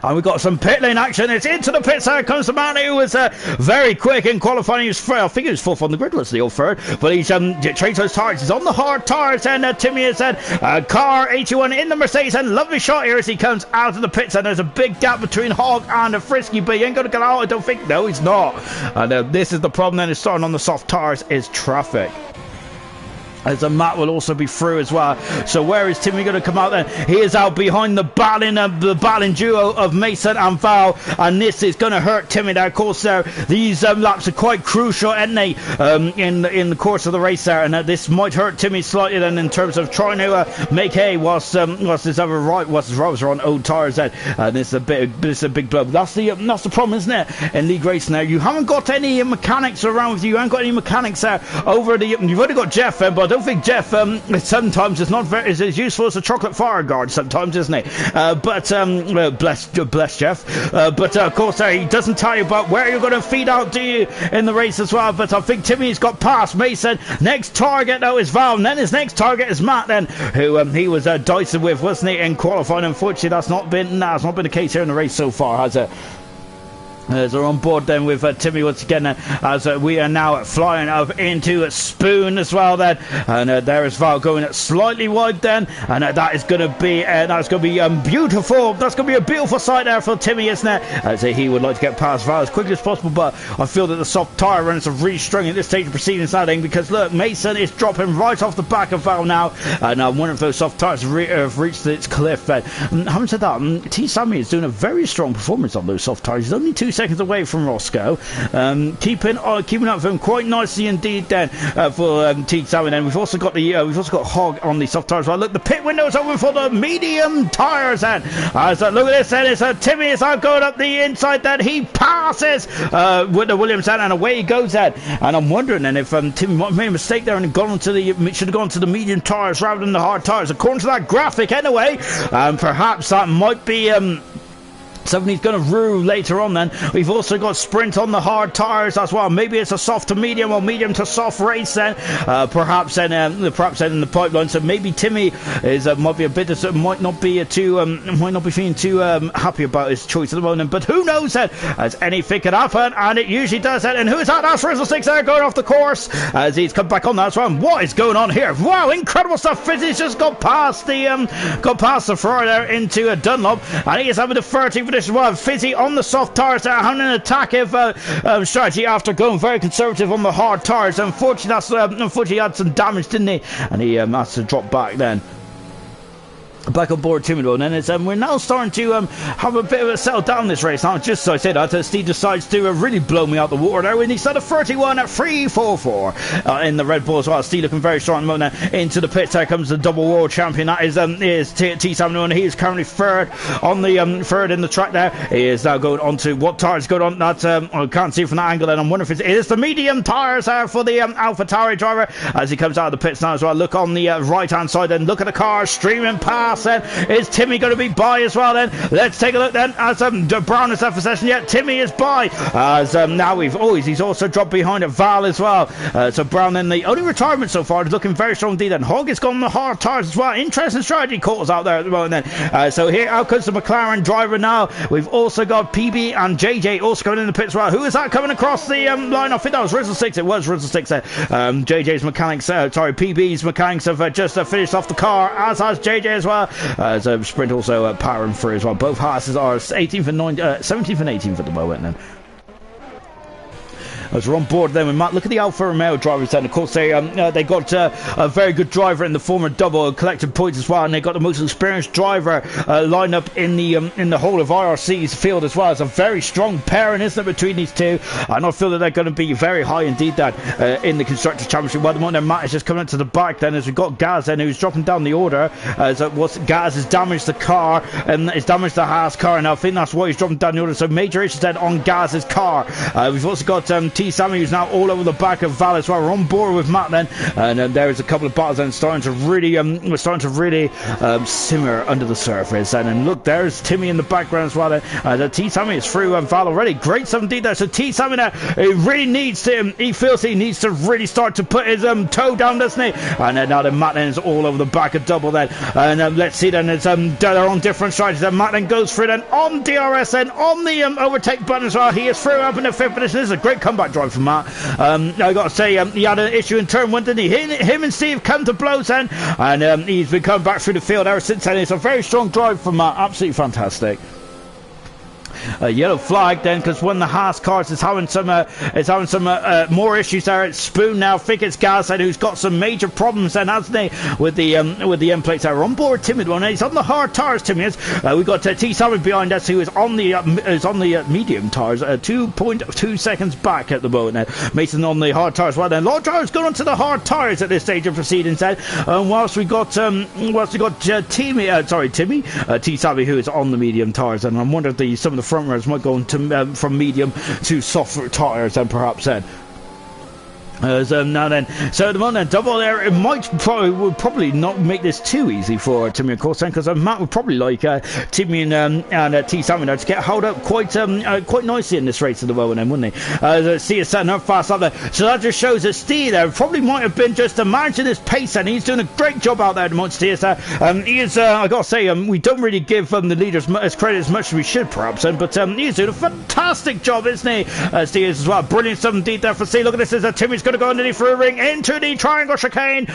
And we've got some pit lane action. It's into the pits. There comes the man who was very quick in qualifying. He was, I think he was 4th on the grid, was the old third. But he's changed those tires. He's on the hard tires. And Timmy has said, car 81 in the Mercedes. And lovely shot here as he comes out of the pits. And there's a big gap between Hogg and Frisky. But he ain't going to get out, I don't think. No, he's not. And this is the problem then. Is starting on the soft tires is traffic. As Matt will also be through as well. So where is Timmy going to come out then? He is out behind the battling duo of Mason and Val, and this is going to hurt Timmy there. Of course, these laps are quite crucial, aren't they? In the course of the race there, and this might hurt Timmy slightly then in terms of trying to make hay whilst his rivals are on old tires then. This is a big blow. That's the problem, isn't it? In league racing there, you haven't got any mechanics around with you. You haven't got any mechanics there over the. You've only got Jeff, but I don't think Jeff sometimes is not very as useful as a chocolate fire guard sometimes, isn't he? Bless Jeff. But of course he doesn't tell you about where you're going to feed out, do you, in the race as well. But I think Timmy's got past Mason. Next target though is Val, and then his next target is Matt then, who he was dicing with, wasn't he, in qualifying. Unfortunately that's not been the case here in the race so far, has it? As we're on board then with Timmy once again, as we are now flying up into a Spoon as well then, and there is Val going slightly wide then, and that is going to be beautiful. That's going to be a beautiful sight there for Timmy, isn't it? As he would like to get past Val as quickly as possible, but I feel that the soft tyre runners are really struggling at this stage of proceedings now then, because look, Mason is dropping right off the back of Val now, and one of those soft tyres have reached its cliff then. Having said that, T. Sammy is doing a very strong performance on those soft tyres. He's only 2 seconds away from Roscoe, keeping up with him quite nicely indeed then for T. Sammy. And we've also got Hogg on the soft tyres. Well, look, the pit window is open for the medium tyres then. Look at this then, it's Timmy is out going up the inside then. He passes with the Williams then, and away he goes then. And I'm wondering then if Timmy might have made a mistake there and should have gone to the medium tyres rather than the hard tyres, according to that graphic anyway. Perhaps that might be something he's going to rue later on then. We've also got Sprint on the hard tyres as well. Maybe it's a soft to medium or medium to soft race then. Perhaps then in the pipeline. So maybe Timmy is might not be feeling too happy about his choice at the moment. But who knows then? As anything can happen, and it usually does then. And who's that? That's Frizzle Sticks there going off the course as he's come back on that as well. What is going on here? Wow, incredible stuff. Fizzy's just got past the Ferrari there into a Dunlop, and he is having the 30 for this one. Fizzy on the soft tyres there, having an attacking strategy after going very conservative on the hard tyres. Unfortunately, he had some damage, didn't he? And he has to drop back then. Back on board Timmy and then we're now starting to have a bit of a settle down this race. Now, just so I said that, Steve decides to really blow me out the water there when he started 31 at 3.44 in the Red Bull as well. Steve looking very strong at the moment. Into the pits there comes the double world champion. That is T. Samuel, and he is currently third on the third in the track there. He is now going on to what tyres going on. That I can't see from that angle, and I'm wondering if it is the medium tyres for the Alpha Tauri driver as he comes out of the pits now as well. Look on the right hand side and look at the car streaming past fast then? Is Timmy going to be by as well then? Let's take a look then as Brown is left for session yet. Timmy is by as now he's also dropped behind at Val as well. So Brown then the only retirement so far is looking very strong indeed. And Hogg has gone on the hard tires as well. Interesting strategy calls out there at the moment then. So here out comes the McLaren driver now. We've also got PB and JJ also going in the pits as well. Who is that coming across the line? I think that was Rizzle 6. It was Rizzle 6 there. JJ's mechanics, PB's mechanics have just finished off the car, as has JJ as well. As Sprint also powering through as well. Both Haas's are 18th and 17th and 18th at the moment then. As we're on board then with Matt, look at the Alfa Romeo drivers then. Of course, they got a very good driver in the former double, collected points as well, and they got the most experienced driver lined up in the whole of IRC's field as well. It's a very strong pairing, isn't it, between these two? And I feel that they're going to be very high indeed then in the Constructors' Championship. Well, the moment then Matt is just coming into the back then, as we've got Gaz then, who's dropping down the order. As Gaz has damaged the car and has damaged the Haas car, and I think that's why he's dropping down the order. So major issues then on Gaz's car. We've also got T. Sammy, who's now all over the back of Val as well. We're on board with Matt then, and there is a couple of battles then starting to really simmer under the surface. And look, there's Timmy in the background as well. Then T. Sammy is through Val already. Great 17 there. So T. Sammy now, he really needs to. He feels he needs to really start to put his toe down, doesn't he? And now then Matt then is all over the back of double then. And let's see then, it's they're on different strategies. Then Matt then goes through then on DRS then on the overtake button as well. He is through up in the fifth position. This is a great comeback drive from Matt. I got to say, he had an issue in turn one, didn't he? Him and Steve come to blows then, and he's been coming back through the field ever since then. It's a very strong drive from Matt. Absolutely fantastic. A yellow flag then, because one of the Haas cars is having some more issues there. It's Spoon now. I think it's Gaz then, who's got some major problems then, hasn't he, with the end plates there. We're on board Timmy one. He's on the hard tires. Timmy is. We've got T. Simon behind us, who is on the medium tires, 2.2 seconds back at the moment now. Mason on the hard tires. Well then, a lot of drivers going onto the hard tires at this stage of proceedings then. Whilst we got Timmy, T. Savvy, who is on the medium tires, and I'm wondering if some of the front runners might go into from medium to soft tyres then perhaps then. Now then, so at the moment, double there, it would probably not make this too easy for Timmy, of course, because Matt would probably like Timmy and T. Salmon to get held up quite nicely in this race at the moment, then, wouldn't he? See it setting up fast up there. So that just shows that Steve there probably might have been just managing his pace, and he's doing a great job out there amongst Steve. He is, I got to say, we don't really give the leaders as credit as much as we should, perhaps, but he's doing a fantastic job, isn't he? Steve as well. Brilliant 17 there for Steve. Look at this, as Timmy's going to go underneath for a ring into the triangle chicane.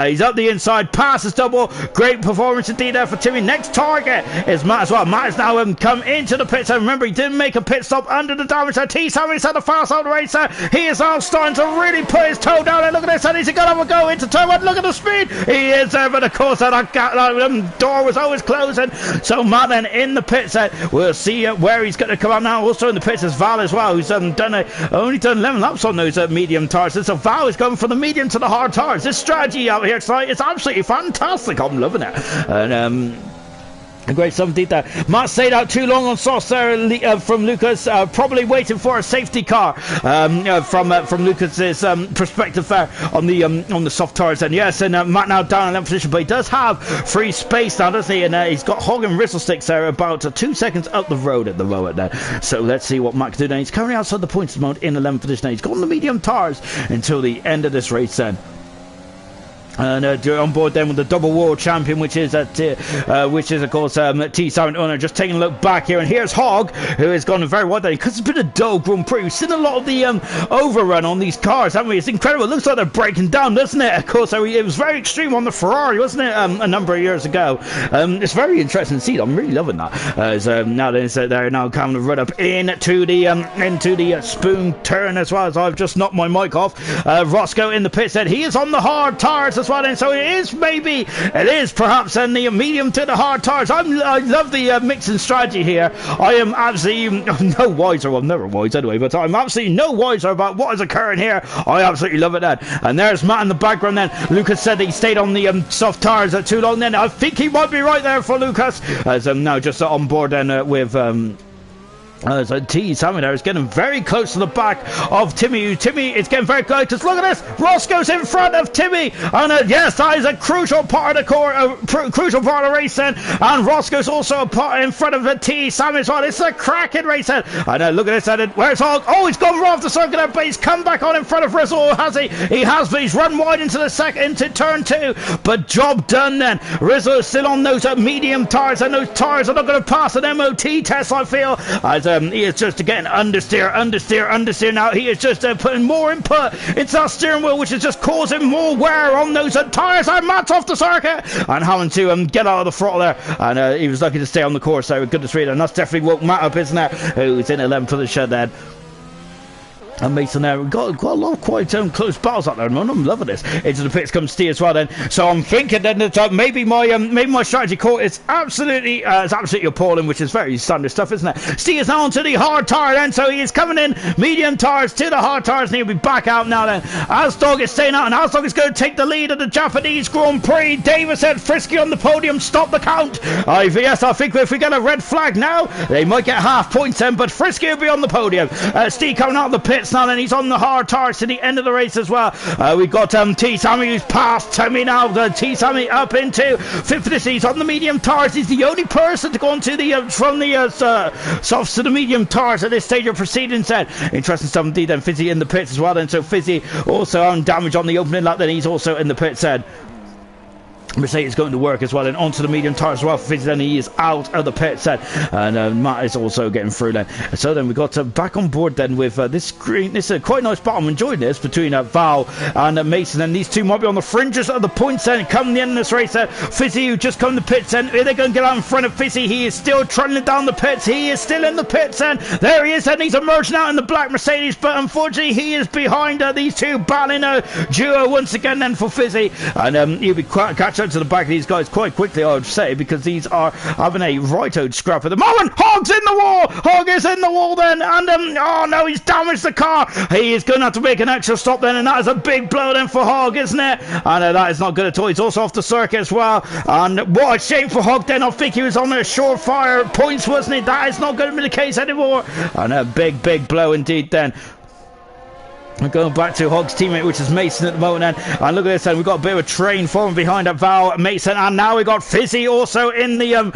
He's up the inside, passes double. Great performance indeed there for Timmy. Next target is Matt as well. Matt has now come into the pits, and remember, he didn't make a pit stop under the damage there. T. Sammy's had a fast out racer. He is now starting to really put his toe down, and look at this, and he's going to have a go into turn one. Look at the speed. He is there, but of course that door was always closing. So Matt then in the pits, we'll see where he's going to come out now. Also in the pits is Val as well, who's only done 11 laps on those medium tires. So Val is going from the medium to the hard tires. This strategy out here tonight is absolutely fantastic. I'm loving it. And a great 17 there. Matt stayed out too long on sauce there from Lucas, probably waiting for a safety car from Lucas's perspective there on the soft tires. And yes, and Matt now down in that position, but he does have free space now, doesn't he? And he's got Hog and Whistle Sticks there about 2 seconds up the road at the moment there. So let's see what Matt can do now. He's currently outside the points mode in 11th position. He's got on the medium tires until the end of this race then. And on board then with the double world champion, which is of course T. Silent Owner. Just taking a look back here, and here's Hog, who has gone very wide there because it's been a dull Grand Prix. We've seen a lot of the overrun on these cars, haven't we? It's incredible. It looks like they're breaking down, doesn't it? Of course, it was very extreme on the Ferrari, wasn't it? A number of years ago. It's very interesting to see. I'm really loving that. Now they're now coming to run up into the spoon turn as well, as I've just knocked my mic off. Roscoe in the pit said he is on the hard tires as well, then, so it is perhaps in the medium to the hard tires. I love the mixing strategy here. I am absolutely no wiser. Well, I'm never wise anyway, but I'm absolutely no wiser about what is occurring here. I absolutely love it then. And there's Matt in the background then. Lucas said that he stayed on the soft tires too long then. I think he might be right there for Lucas, as now just on board then with So T Sammy there is getting very close to the back of Timmy. Timmy is getting very close. Look at this. Roscoe's in front of Timmy. And yes, that is a crucial part of the crucial part of the race then. And Roscoe's also a part in front of T Sammy as well. It's a cracking race then. And look at this. And where's Hog? Oh, he's gone right off the circuit, but he's come back on in front of Rizzle, has he? He has, but he's run wide into into turn 2. But job done then. Rizzle is still on those medium tyres, and those tyres are not going to pass an MOT test, I feel. As he is just getting understeer now. He is just putting more input into that steering wheel, which is just causing more wear on those tyres. And Matt's off the circuit and having to get out of the throttle there. And he was lucky to stay on the course there. Goodness read, and that's definitely woke Matt up, isn't it? Who's in 11th for the shed then. And Mason there, we've got a lot of quite close battles out there, and I'm loving this. Into the pits comes Steve as well then. So I'm thinking then that maybe my strategy call is absolutely appalling, which is very standard stuff, isn't it? Steve is now onto the hard tyre then, so he is coming in medium tyres to the hard tyres, and he'll be back out now then. Asdog is staying out, and Asdog is going to take the lead of the Japanese Grand Prix. Davis said Frisky on the podium, stop the count. Yes, I think if we get a red flag now, they might get half points then, but Frisky will be on the podium. Steve coming out of the pits now, then he's on the hard tyres to the end of the race as well. We've got T Sammy who's past Timmy now. T Sammy up into 5th position. He's on the medium tyres. He's the only person to go onto the from the softs to the medium tyres at this stage of proceedings then. Interesting stuff indeed then. Fizzy in the pits as well then. So Fizzy also on damage on the opening lap, then he's also in the pits then. Mercedes going to work as well, and onto the medium tyres as well for Fizzy. Then he is out of the pit set, and Matt is also getting through then. So then we got back on board then with this green. This is a quite nice battle. I'm enjoying this between Val and Mason, and these two might be on the fringes of the points then come the end of this race there. Fizzy who just come to pits then, are they going to get out in front of Fizzy? He is still trundling down the pits. He is still in the pits and there he is, and he's emerging out in the black Mercedes, but unfortunately he is behind these two battling a duo once again then for Fizzy, and he'll be catch up to the back of these guys quite quickly, I would say, because these are having a right-old scrap at the moment. Hog's in the wall. Hog is in the wall then, and oh no, he's damaged the car. He is going to have to make an extra stop then, and that is a big blow then for Hog, isn't it? And that is not good at all. He's also off the circuit as well, and what a shame for Hog then. I think he was on a surefire points, wasn't it? That is not going to be the case anymore, and a big blow indeed then. We're going back to Hog's teammate, which is Mason at the moment, and look at this, and we've got a bit of a train forming behind Val, Mason, and now we've got Fizzy also in the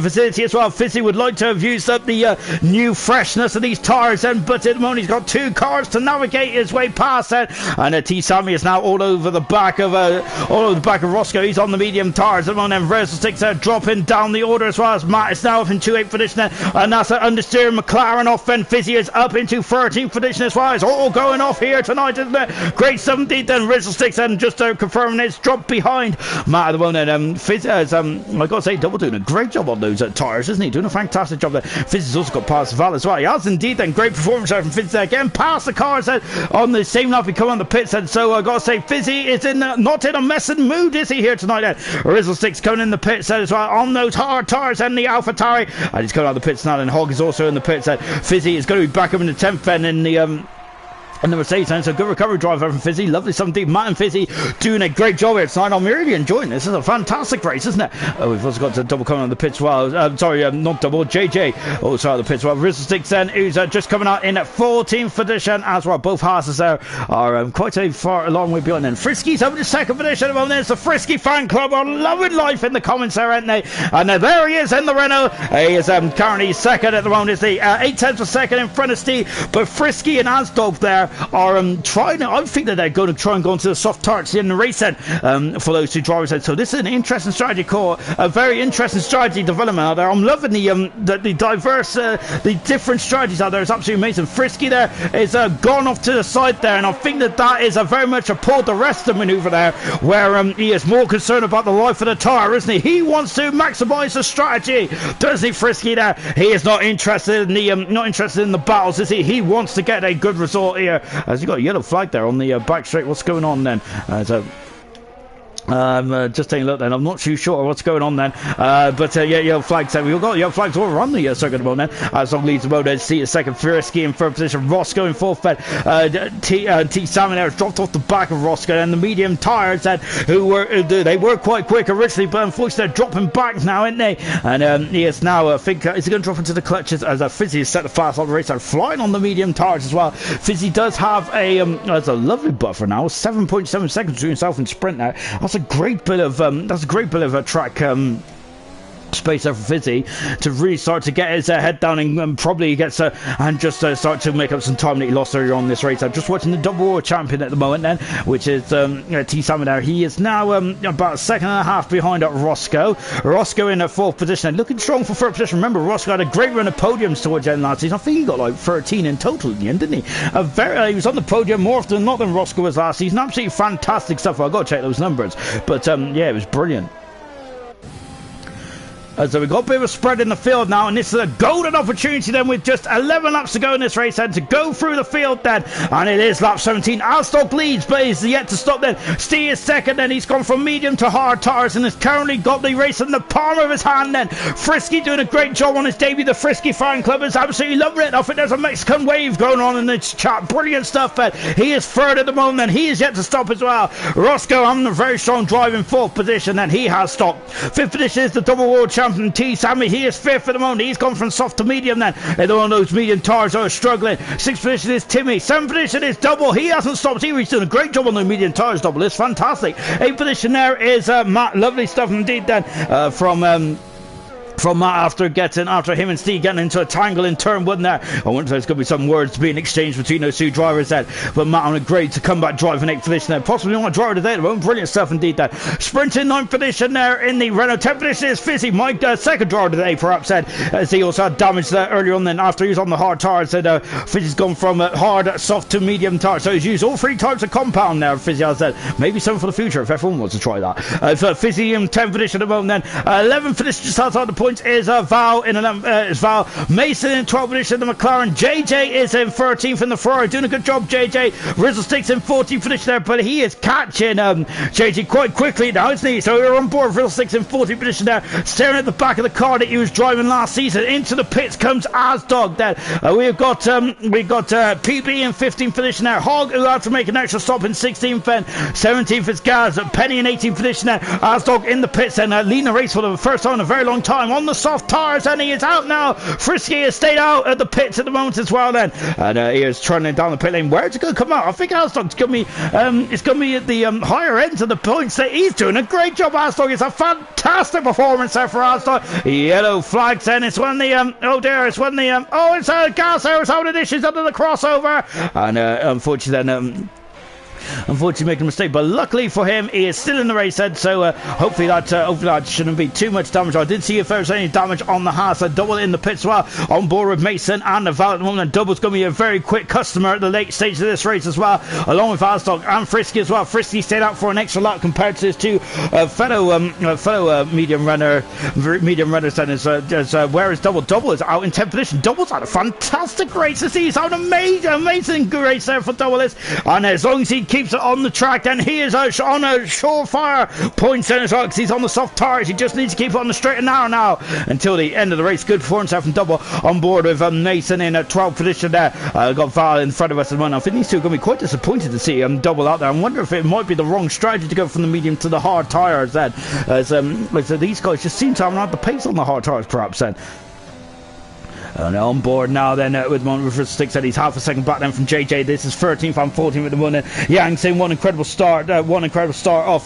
facility as well. Fizzy would like to have used up the new freshness of these tyres, but at the moment he's got 2 cars to navigate his way past that, and T Sammy is now all over the back of Roscoe. He's on the medium tyres at the moment, and Versa Sticks are dropping down the order as well as Matt is now up in 2-8 position, and that's an understeer McLaren off, and Fizzy is up into 13th position as well. It's all going off here tonight, isn't it? Great 17th and Rizzle Sticks, and just confirming it's dropped behind Matt at the moment. Fizz has, I gotta say, Double doing a great job on those tyres, isn't he? Doing a fantastic job there. Fizz has also got past Val as well. He has indeed then. Great performance there from Fizz there. Again, past the cars on the same lap he come on the pits, and so I gotta say, Fizzy is not in a messing mood, is he, here tonight then? Rizzle Sticks coming in the pits as well on those hard tyres and the AlphaTauri, and he's coming out of the pits now, and Hog is also in the pits. Fizzy is going to be back up in the 10th then in the Mercedes, so good recovery driver from Fizzy. Lovely 17. Matt and Fizzy doing a great job here tonight. I'm really enjoying this. This is a fantastic race, isn't it? Oh, we've also got to double coming on the pits as well. Not double. JJ also on the pits as well. Rizzle Sticks then, who's just coming out in 14th position as well. Both horses there are quite a far long way behind. And Frisky's over the 2nd position at the moment. There's the Frisky fan club are loving life in the comments there, aren't they? And there he is in the Renault. He is currently 2nd at the moment. Is the 8/10 of 2nd in front of Steve, but Frisky and Asdog there are trying. I think that they're going to try and go into the soft tarts in the race then, for those two drivers. So this is an interesting strategy call, a very interesting strategy development out there. I'm loving the diverse, the different strategies out there. It's absolutely amazing. Frisky there is gone off to the side there, and I think that is a very much a pull the rest of manoeuvre there, where he is more concerned about the life of the tyre, isn't he? He wants to maximise the strategy, doesn't he, Frisky there? He is not interested in the battles, is he? He wants to get a good result here. As you got a yellow flag there on the back straight. What's going on then? Just taking a look then. I'm not too sure what's going on then. But yellow flags. We've got yellow flags all around the circuit at the moment then. Dog leads the road. See a second. Frisky in third position. Roscoe in fourth. T Salmon there dropped off the back of Roscoe. And the medium tires that they were quite quick originally, but unfortunately they're dropping back now, aren't they? And he is now, I think, is he going to drop into the clutches as Fizzy is set the fast on the race. They're flying on the medium tires as well. Fizzy does have a lovely buffer now. 7.7 seconds between himself and sprint now. That's a great bit of a track space there for Fizzy to really start to get his head down and probably gets and just start to make up some time that he lost earlier on this race. I'm just watching the double world champion at the moment then, which is T Salmon there. He is now about a second and a half behind Roscoe. Roscoe in a fourth position and looking strong for third position. Remember, Roscoe had a great run of podiums towards the end last season. I think he got like 13 in total in the end, didn't he? He was on the podium more often than not than Roscoe was last season. Absolutely fantastic stuff. I've got to check those numbers, but yeah, it was brilliant. So we've got a bit of a spread in the field now, and this is a golden opportunity then with just 11 laps to go in this race and to go through the field then, and it is lap 17. Alstock leads, but he's yet to stop then. Steve is second, and he's gone from medium to hard tires and has currently got the race in the palm of his hand then. Frisky doing a great job on his debut. The Frisky fan club is absolutely loving it. I think there's a Mexican wave going on in this chat. Brilliant stuff, but he is third at the moment and he is yet to stop as well. Roscoe having a very strong drive in fourth position and he has stopped. Fifth position is the double world champion T Sammy. He is fifth at the moment. He's gone from soft to medium then. And one of those medium tires are struggling. Sixth position is Timmy. Seventh position is Double. He hasn't stopped either. He's doing a great job on the medium tires. Double. It's fantastic. Eighth position there is Matt. Lovely stuff indeed then from Matt after him and Steve getting into a tangle in turn one there. I wonder if there's going to be some words being exchanged between those two drivers there. But Matt on a great to come back driving 8th position there. Possibly on a driver today at the moment. Brilliant stuff indeed there. Sprinting 9th position there in the Renault. 10th position is Fizzy. Mike, second driver today perhaps said, as he also had damage there earlier on then after he was on the hard tires. Said Fizzy's gone from hard, soft to medium tires. So he's used all three types of compound there. Fizzy has said. Maybe something for the future if everyone wants to try that. So Fizzy in 10th position at the moment then. 11th position just outside the points is Val in Val. Mason in 12th position, the McLaren. JJ is in 13th in the Ferrari, doing a good job. JJ Rizzlesticks in 14th position there, but he is catching JJ quite quickly now, isn't he? So we're on board. Rizzlesticks in 14th position there, staring at the back of the car that he was driving last season. Into the pits comes Asdog there. We've got PB in 15th position there. Hog, who had to make an extra stop in 16th then. 17th is Gaz. Penny in 18th position there. Asdog in the pits and leading the race for the first time in a very long time on the soft tires, and he is out now. Frisky has stayed out at the pits at the moment as well then, and he is trundling down the pit lane. Where's it going to come out? I think Alstock's going to be at the higher ends of the points that he's doing a great job. Alstock, it's a fantastic performance there for Alstock. Yellow flags then. It's when the oh dear, it's when the it's Gas there was having issues under the crossover, and unfortunately making a mistake, but luckily for him he is still in the race then, so hopefully that shouldn't be too much damage. I did see if there was any damage on the Haas. Double in the pits as well, on board with Mason and the Val at the moment, and Double's going to be a very quick customer at the late stage of this race as well, along with Alstock and Frisky as well. Frisky stayed out for an extra lap compared to his two fellow medium runners then, whereas Double is out in 10th position. Double's had a fantastic race to see. He's had an amazing good race there for Double, and as long as he keeps it on the track, then he is on a surefire points in as well, because he's on the soft tires. He just needs to keep it on the straight and narrow now until the end of the race. Good performance there from Double, on board with Mason in a 12th position there. Got Val in front of us as well. I think these two are going to be quite disappointed to see Double out there. I wonder if it might be the wrong strategy to go from the medium to the hard tires then, as these guys just seem to have not the pace on the hard tires perhaps then. And on board now then with Rizzlesticks, and he's half a second back then from JJ. This is 13th and 14th at the moment. Yang saying one incredible start off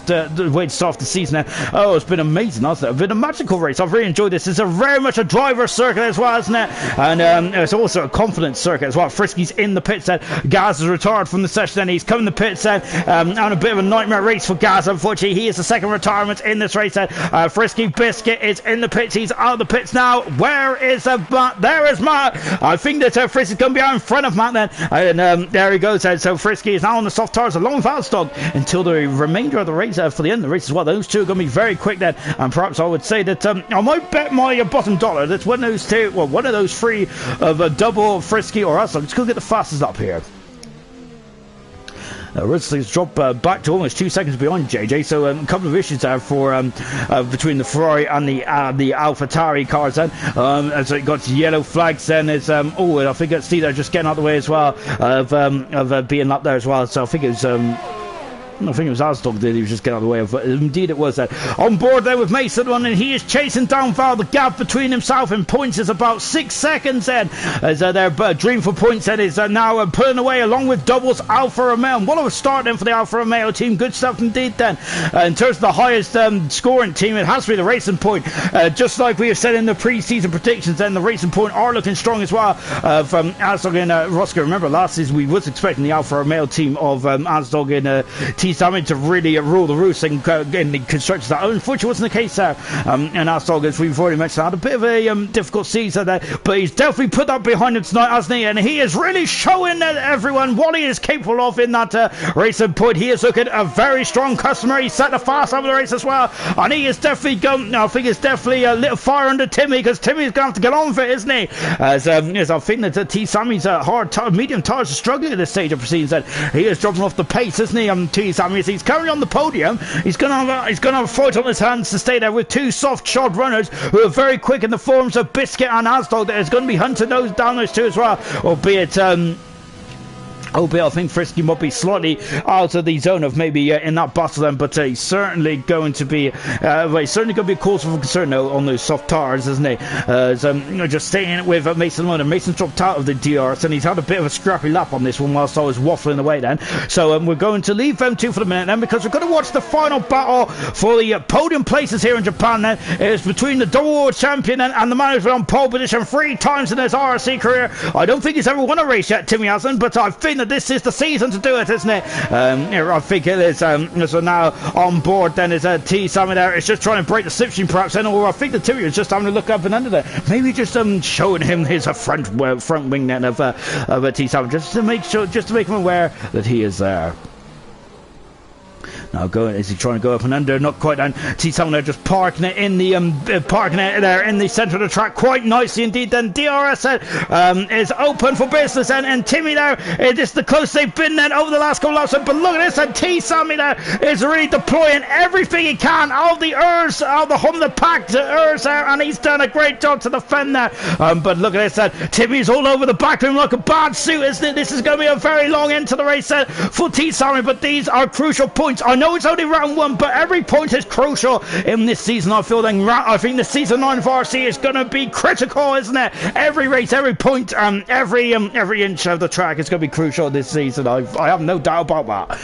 the way to start off the season. Oh, it's been amazing, hasn't it? It's been a magical race. I've really enjoyed this. It's very much a driver circuit as well, isn't it? And it's also a confidence circuit as well. Frisky's in the pits then. Gaz is retired from the session then. He's coming to the pits then. And a bit of a nightmare race for Gaz, unfortunately. He is the second retirement in this race then. Frisky Biscuit is in the pits. He's out of the pits now. Where is Matt? There is Matt. I think that Frisky's going to be out in front of Matt then, and there he goes then. So Frisky is now on the soft tires along with Alstock until the remainder of the race, for the end of the race as well. Those two are going to be very quick then, and perhaps I would say that I might bet my bottom dollar that one of those two, well, one of those three of a Double, Frisky or Alstock, it's going to get the fastest up here. Risley's dropped back to almost 2 seconds behind JJ, so a couple of issues there for between the Ferrari and the AlphaTauri cars then. And so it got yellow flags then. It's oh, I think it's Steve there just getting out of the way as well of being up there as well. So I think it was Asdog that he was just getting out of the way of, but indeed it was that. On board there with Mason on, and he is chasing down Val. The gap between himself and points is about 6 seconds then, as their dream for points then is now pulling away along with doubles Alfa Romeo. And what a start then for the Alfa Romeo team. Good stuff indeed then. In terms of the highest scoring team, it has to be the Racing Point. Just like we have said in the pre-season predictions, then the Racing Point are looking strong as well. From Asdog and Roscoe. Remember last season we was expecting the Alfa Romeo team of Asdog and T Summit to really rule the roost in the constructors. That unfortunately wasn't the case there. And Asdog, as we've already mentioned, had a bit of a difficult season there, but he's definitely put that behind him tonight, hasn't he? And he is really showing everyone what he is capable of in that Racing Point. He is looking a very strong customer. He set the fast over the race as well, and he is definitely going. I think it's definitely a little fire under Timmy, because Timmy's going to have to get on for it, isn't he? As I think that T Sammy's medium tires are struggling at this stage of proceedings. And he is dropping off the pace, isn't he? T Sammy, he's currently on the podium. He's going to have a fight on his hands to stay there with two soft shod runners who are very quick in the forms of Biscuit and Asdog. That is going to be hunting down those two as well, albeit I think Frisky might be slightly out of the zone of maybe in that battle then, but he's certainly going to be a cause for concern though on those soft tires, isn't he? Just staying with Mason London. Mason's dropped out of the DRS and he's had a bit of a scrappy lap on this one whilst I was waffling away then. So we're going to leave them two for the minute then, because we're going to watch the final battle for the podium places here in Japan then. It's between the double world champion and the man who's been on pole position 3 times in his IRC career. I don't think he's ever won a race yet, Timmy hasn't, but I think that this is the season to do it, isn't it? I think it is. So now on board then is T Sammy there. It's just trying to break the slipstream perhaps then, or I think the Timmy is just having a look up and under there. Maybe just showing him his front wing then of T Sammy, just to make him aware that he is there. Now is he trying to go up and under? Not quite. And T-Town there just parking it in the there in the centre of the track quite nicely indeed. Then DRS is open for business, and Timmy there, it is the closest they've been then over the last couple of laps. But look at this, and T-Sammy there is really deploying everything he can out of the Urs, out of the home of the pack to Urs there, and he's done a great job to defend there. But look at this, Timmy's all over the back of him like a bad suit, isn't it? This is going to be a very long end to the race for T-Sammy, but these are crucial points. I know it's only round 1, but every point is crucial in this season. I think the season 9 of RC is going to be critical, isn't it? Every race, every point, every inch of the track is going to be crucial this season. I have no doubt about that.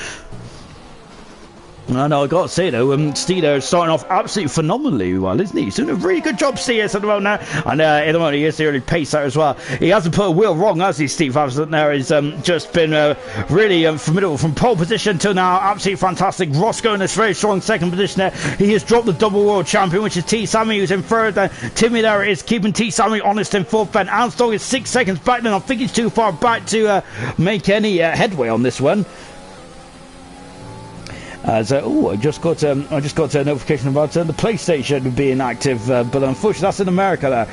I know, I got to say though, Steve is starting off absolutely phenomenally well, isn't he? He's doing a really good job, Steve, at the moment now. And at the moment, he is the early pace there as well. He hasn't put a wheel wrong, has he, Steve? Hasn't there? He's just been really formidable from pole position till now. Absolutely fantastic. Roscoe in this very strong second position there. He has dropped the double world champion, which is T. Sammy, who's in third. Timmy there is keeping T. Sammy honest in fourth. Ben Armstrong is 6 seconds back then. I think he's too far back to make any headway on this one. I just got a notification about the PlayStation being active, but unfortunately that's in America there.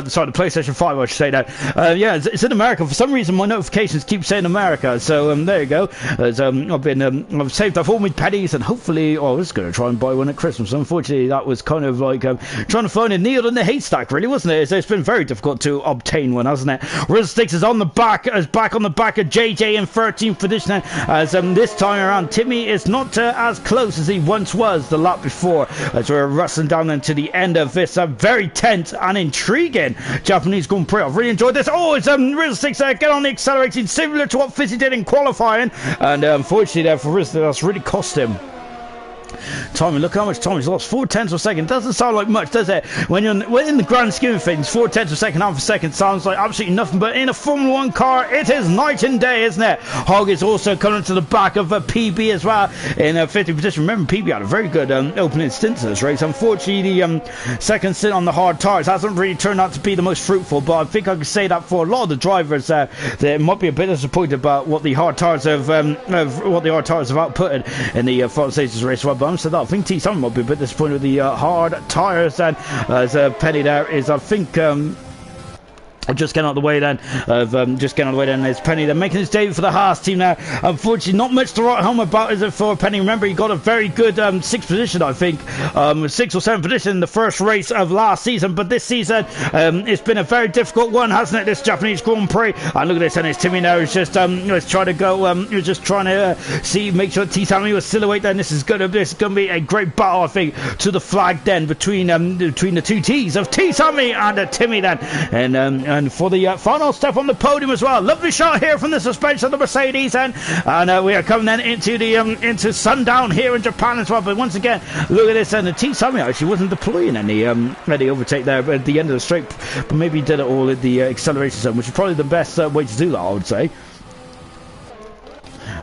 Sorry, the PlayStation 5 I should say that. Yeah, it's in America. For some reason my notifications keep saying America, so there you go. I've saved up all my pennies, and hopefully I was going to try and buy one at Christmas. Unfortunately that was kind of like trying to find a needle in the haystack, really, wasn't it? It's been very difficult to obtain one, hasn't it? Rizzsticks is on the back, back on the back of JJ in 13th position, as this time around Timmy is not as close as he once was the lap before, as we're rustling down into the end of this very tense and intriguing Japanese Grand Prix. I've really enjoyed this. It's Rizzsticks get on the accelerating, similar to what Fizzy did in qualifying, and unfortunately there for Rizzsticks that's really cost him. Tommy, look how much Tommy's lost. 4/10 of a second. Doesn't sound like much, does it? When in the grand scheme of things, 4/10 of a second, half a second sounds like absolutely nothing. But in a Formula 1 car, it is night and day, isn't it? Hogg is also coming to the back of PB as well in 50th position. Remember, PB had a very good opening stint to this race. Unfortunately, the second stint on the hard tires hasn't really turned out to be the most fruitful. But I think I can say that for a lot of the drivers, they might be a bit disappointed about what the hard tires have outputted in the front stages race. But so that I think T-Sun might be a bit disappointed with the hard tyres, and as Penny there is, I think Just getting out of the way then just getting out of the way then. There's Penny then making his debut for the Haas team now. Unfortunately, not much to write home about, is it, for Penny? Remember, he got a very good sixth position, I think, 6th or 7th position in the first race of last season, but this season it's been a very difficult one, hasn't it, this Japanese Grand Prix? And look at this, and it's Timmy now, who's just trying to go, he was just trying to make sure T-Sammy was silhouette then. This is gonna be a great battle, I think, to the flag then between the two T's of T-Sammy and Timmy then, and for the final step on the podium as well. Lovely shot here from the suspension of the Mercedes then, and we are coming then into the into sundown here in Japan as well. But once again, look at this, and the T-Sammy actually wasn't deploying any overtake there at the end of the straight, but maybe he did it all at the acceleration zone, which is probably the best way to do that, I would say.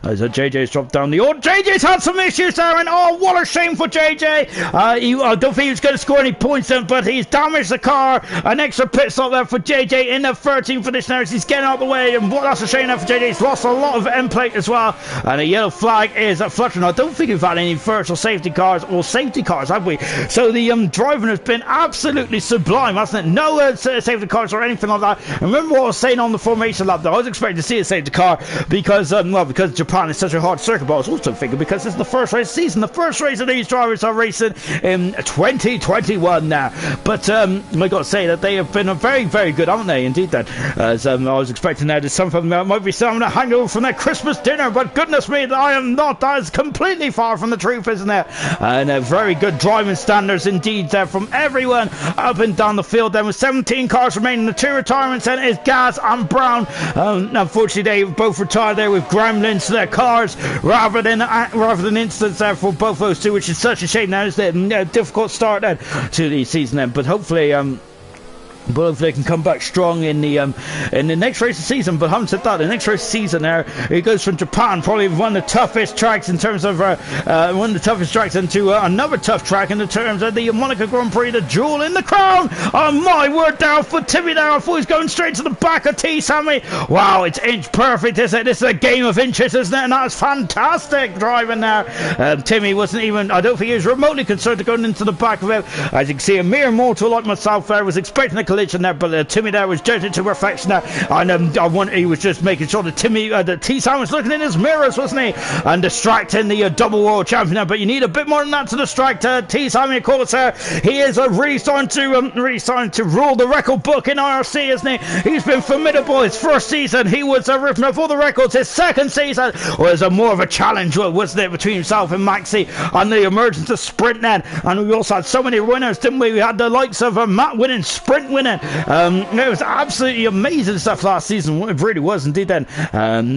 As JJ's dropped down the order. JJ's had some issues there, and oh, what a shame for JJ. I don't think he was going to score any points then, but he's damaged the car. An extra pit stop there for JJ in the 13th position as he's getting out of the way, and that's a shame there for JJ. He's lost a lot of end plate as well, and a yellow flag is fluttering. I don't think we've had any virtual safety cars or safety cars, have we? So the driving has been absolutely sublime, hasn't it? No safety cars or anything like that. And remember what I was saying on the formation lap, though? I was expecting to see a safety car because Japan is such a hard circuit, but I was also thinking because this is the first race of the season, the first race of these drivers are racing in 2021 now. But I got to say that they have been very, very good, haven't they? Indeed, then. As I was expecting now that some of them might be having a hangover from their Christmas dinner, but goodness me, I am not. That is completely far from the truth, isn't it? And very good driving standards indeed there from everyone up and down the field. There with 17 cars remaining. The 2 retirements then is Gaz and Brown. Unfortunately, they both retired there with gremlins to their cars rather than instance there for both those two, which is such a shame. Now it's a difficult start then to the season then, but hopefully they can come back strong in the next race of the season. But having said that, the next race of the season there, it goes from Japan, probably one of the toughest tracks in terms of one of the toughest tracks, into another tough track in the terms of the Monaco Grand Prix, the jewel in the crown. Oh my word, down for Timmy there. I thought he was going straight to the back of T-Sammy. Wow, it's inch perfect, isn't it? This is a game of inches, isn't it? And that's fantastic driving there. Timmy wasn't even, I don't think he was remotely concerned to going into the back of it. As you can see, a mere mortal like myself there was expecting a collision there, but Timmy there was judging to perfection there, and he was just making sure that T-Sam was looking in his mirrors, wasn't he, and distracting the double world champion there. But you need a bit more than that to distract T-Sam, of course. He is really starting to rule the record book in IRC, isn't he? He's been formidable. His first season he was ripping up all the records. His second season was more of a challenge, wasn't it, between himself and Maxi and the emergence of sprint then. And we also had so many winners, didn't we? We had the likes of Matt winning, sprint winning. It was absolutely amazing stuff last season. It really was indeed then.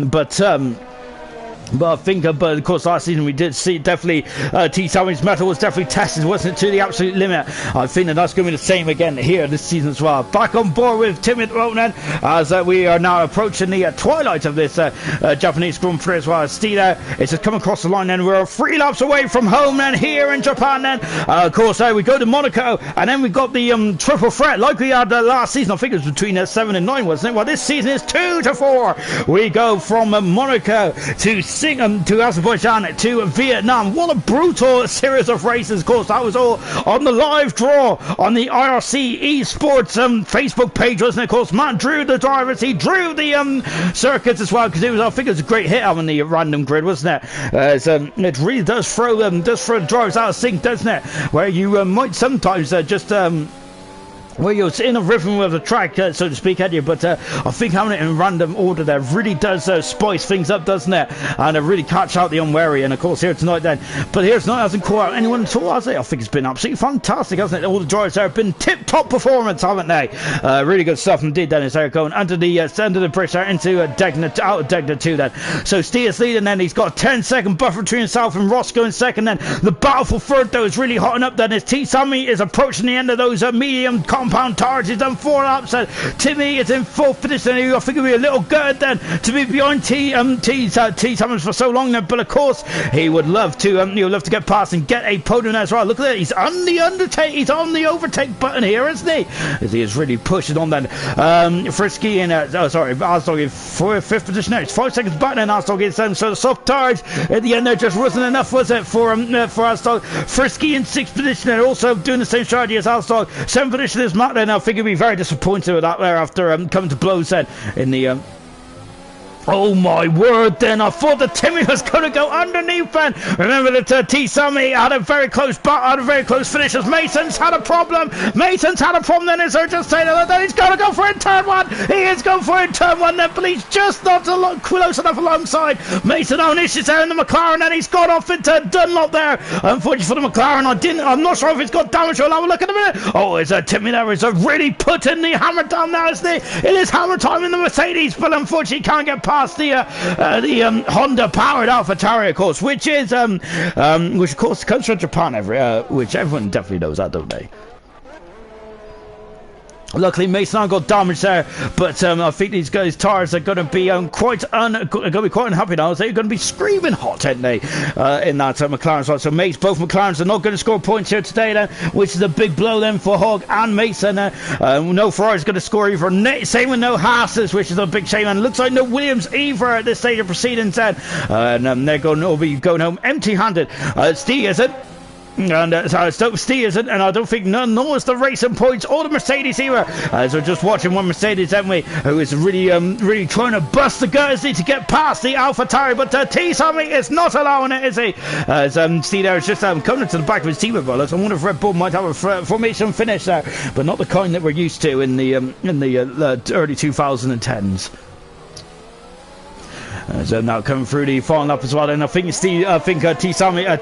But I think, but of course, last season we did see definitely T-Sammy's metal was definitely tested, wasn't it, to the absolute limit. I think that's going to be the same again here this season as well. Back on board with Timmy at the moment as we are now approaching the twilight of this Japanese Grand Prix as well. As Steele is just coming across the line, then we're 3 laps away from home then here in Japan then. Of course, we go to Monaco, and then we got the triple threat like we had last season. I think it was between 7 and 9, wasn't it? Well, this season is 2 to 4. We go from Monaco to Azerbaijan to Vietnam. What a brutal series of races. Of course, that was all on the live draw on the IRC Esports Facebook page, wasn't it? Of course, Matt drew the drivers. He drew the circuits as well, because I think it was a great hit having the random grid, wasn't it? It really does throw the drivers out of sync, doesn't it? Where you might sometimes just well, you're in a rhythm of the track, so to speak, had you? But I think having it in random order there really does spice things up, doesn't it? And really catch out the unwary. And of course, here tonight then. But here tonight hasn't caught out anyone at all, has it? I think it's been absolutely fantastic, hasn't it? All the drivers there have been tip-top performance, haven't they? Really good stuff indeed. Then is there going under the bridge there into out of Degna 2 then. So Steele's leading then. He's got a 10-second buffer between himself and Roscoe in second then. The battle for third, though, is really hotting up then. As T-Sammy is approaching the end of those medium compound tires. He's done 4 laps, and Timmy is in 4th position. I think it'll be a little good then to be behind T-Sammons for so long then, but of course he would love to get past and get a podium as well. Look at that, he's on the overtake button here, isn't he? As he is really pushing on then. Frisky in Arsdog in 5th position now. It's 5 seconds back then. Arsdog is so the soft tires at the end there just wasn't enough, was it, for Arsdog? Frisky in 6th position and also doing the same strategy as Arsdog. 7th position is Matt then, I think he'll be very disappointed with that there after coming to blows then in the oh my word then, I thought that Timmy was going to go underneath then. Remember that T-Sammy had a very close finish as Mason's had a problem. Mason's had a problem then, is there just saying that he's going to go for it in turn one. He is going for it in turn one then, but he's just not close enough alongside. Mason on issues there in the McLaren and he's gone off into Dunlop there. Unfortunately for the McLaren, I'm not sure if it's got damage. We'll have a look in a minute. Oh, is Timmy there is really putting the hammer down now, isn't it? It is hammer time in the Mercedes, but unfortunately can't get past the Honda powered AlphaTauri, of course, which of course comes from Japan, which everyone definitely knows that, don't they? Luckily, Mason got damage there, but I think these guys' tires are going to be quite unhappy now. They're going to be screaming hot, aren't they? In that McLaren side. So, both McLarens are not going to score points here today, then, which is a big blow then for Hogg and Mason. No Ferrari's going to score either. Same with no Haas's, which is a big shame. And looks like no Williams either at this stage of proceedings. Then, they're going to be going home empty-handed. Steve, is it? And Steve isn't, and I don't think none knows the racing points or the Mercedes either. So just watching one Mercedes, haven't we, who is really trying to bust the guts to get past the AlphaTauri, but T-Sammy is not allowing it, is he? As Steve there is just coming to the back of his team of bullets. I wonder if Red Bull might have a formation finish there, but not the kind that we're used to in the early 2010s. So now coming through the final lap as well, and I think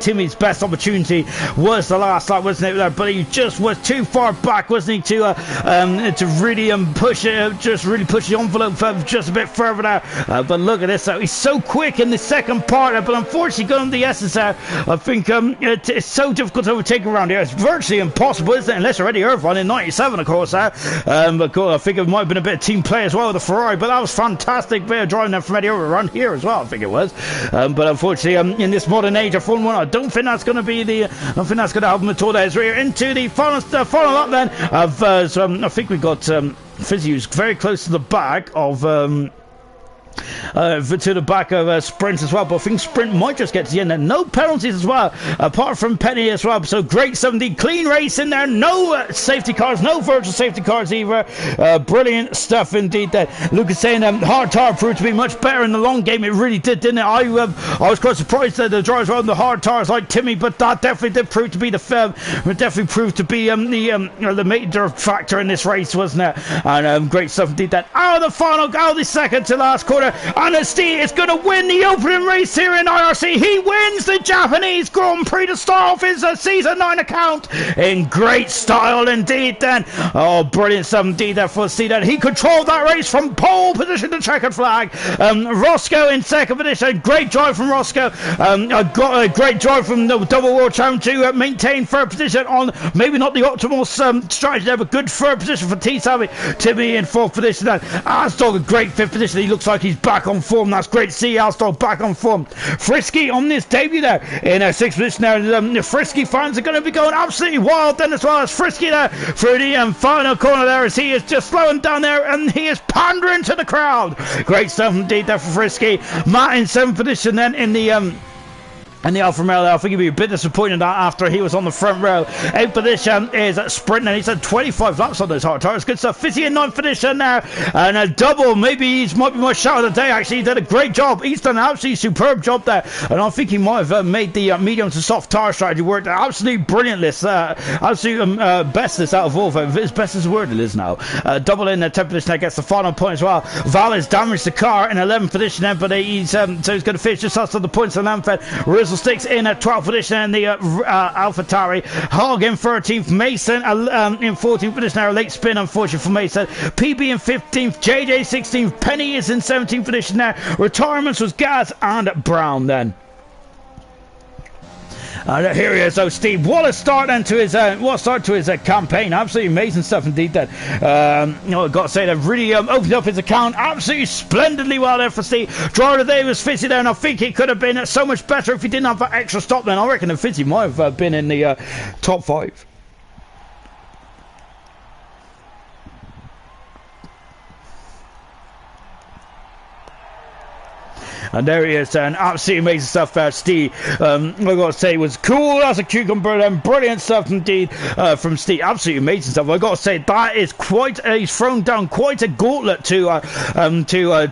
Timmy's best opportunity was the last lap, wasn't it? But he just was too far back, wasn't he, to really push it, just really push the envelope just a bit further there. But look at this, he's so quick in the second part, but unfortunately going to the essence there, I think it's so difficult to overtake around here. It's virtually impossible, isn't it? Unless you're Eddie Irvine in '97, of course. But I think it might have been a bit of team play as well with the Ferrari, but that was fantastic bit of driving there from Eddie Irvine around here as well, I think it was. But unfortunately, in this modern age of Formula 1, I don't think that's going to help him at all. As we're into the final lap then of I think we got Fizzy, who's very close to the back of Sprint as well, but I think Sprint might just get to the end and no penalties as well, apart from Penny as well. So great 17, clean race in there, no safety cars, no virtual safety cars either. Brilliant stuff indeed there. Lucas saying hard tire proved to be much better in the long game. It really did, didn't it? I was quite surprised that the drivers were on the hard tires like Timmy, but that definitely did prove to be the major factor in this race, wasn't it? And great stuff indeed then. The second to last quarter, and Steve is going to win the opening race here in IRC. He wins the Japanese Grand Prix to start off his season 9 account in great style indeed then. Oh, brilliant stuff indeed there for Steve. He controlled that race from pole position to checkered flag. Roscoe in second position. Great drive from Roscoe. Got a great drive from the double world champ to maintain third position on maybe not the optimal strategy there, but good third position for T-Sammy. Timmy in fourth position then. Asdog a great fifth position. He looks like he's back on form. That's great to see Asdog back on form. Frisky on this debut there in sixth position there. The Frisky fans are going to be going absolutely wild then, as well as Frisky there through the final corner there, as he is just slowing down there and he is pandering to the crowd. Great stuff indeed there for Frisky. Matt in seventh position then in the Alfa Romeo. I think he'd be a bit disappointed that after he was on the front row. 8th position is Sprint, and he's had 25 laps on those hard tires. Good stuff. Fizzy in 9th position there, and a double. Maybe he might be my shout of the day. Actually, he did a great job. He's done an absolutely superb job there, and I think he might have made the medium to soft tire strategy work. Absolutely brilliant list. Absolute best list out of all of them. As best as the word it is now. Double in the 10th position that gets the final point as well. Val has damaged the car in 11th position then, but he's going to finish just after the points on Lamfed. Rizzle sticks in at 12th position in the AlphaTauri. Hogg in 13th. Mason in 14th position. Now a late spin, unfortunately for Mason. PB in 15th. JJ 16th. Penny is in 17th position now. Retirements was Gaz and Brown then. Here he is, though, Steve. What a start then to his campaign. Absolutely amazing stuff indeed. Then, I've got to say, they've really opened up his account absolutely splendidly well there for Steve. Driver of the day was Fizzy there, and I think he could have been so much better if he didn't have that extra stop. Then I reckon that Fizzy might have been in the top 5. And there he is then. Absolutely amazing stuff there, Steve. I got to say, was cool as a cucumber then. Brilliant stuff indeed from Steve. Absolutely amazing stuff. I got to say, that is he's thrown down quite a gauntlet to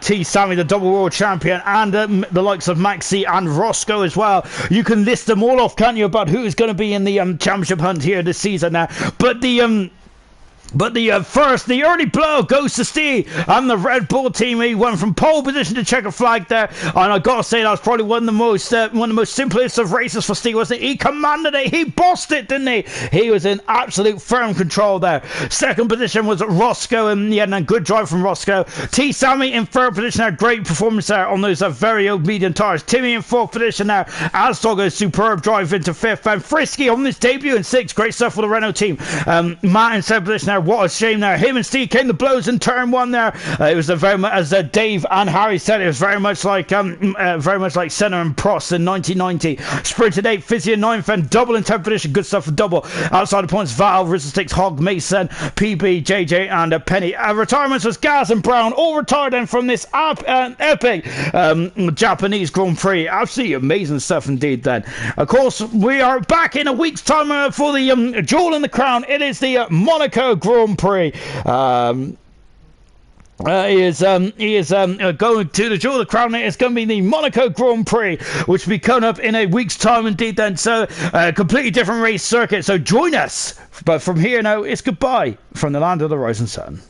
T. Sammy, the double world champion, and the likes of Maxi and Roscoe as well. You can list them all off, can't you, about who's going to be in the championship hunt here this season now. But the early blow goes to Steve and the Red Bull team. He went from pole position to checker flag there, and I gotta say that was probably one of the most simplest of races for Steve, wasn't it? He commanded it, he bossed it, didn't he? He was in absolute firm control there. Second position was Roscoe, and yeah, and good drive from Roscoe. T. Sammy in third position, a great performance there on those very old medium tires. Timmy in fourth position there. Asdog, a superb drive into fifth, and Frisky on this debut in sixth. Great stuff for the Renault team. Matt in seventh position there. What a shame there. Him and Steve came to blows in turn one there. It was very much, as Dave and Harry said, it was very much like Senna and Prost in 1990. Sprinted 8th, Fizzy in 9th, and double in 10th position. Good stuff for double. Outside the points, Val, Rizzlesticks, Hog, Mason, PB, JJ, and Penny. Retirements was Gaz and Brown, all retired then from this epic Japanese Grand Prix. Absolutely amazing stuff indeed then. Of course, we are back in a week's time for the Jewel in the Crown. It is the Monaco Grand Prix. He is going to the Jewel of the Crown. It's going to be the Monaco Grand Prix, which will be coming up in a week's time indeed then. So completely different race circuit, so join us. But from here now, it's goodbye from the land of the rising sun.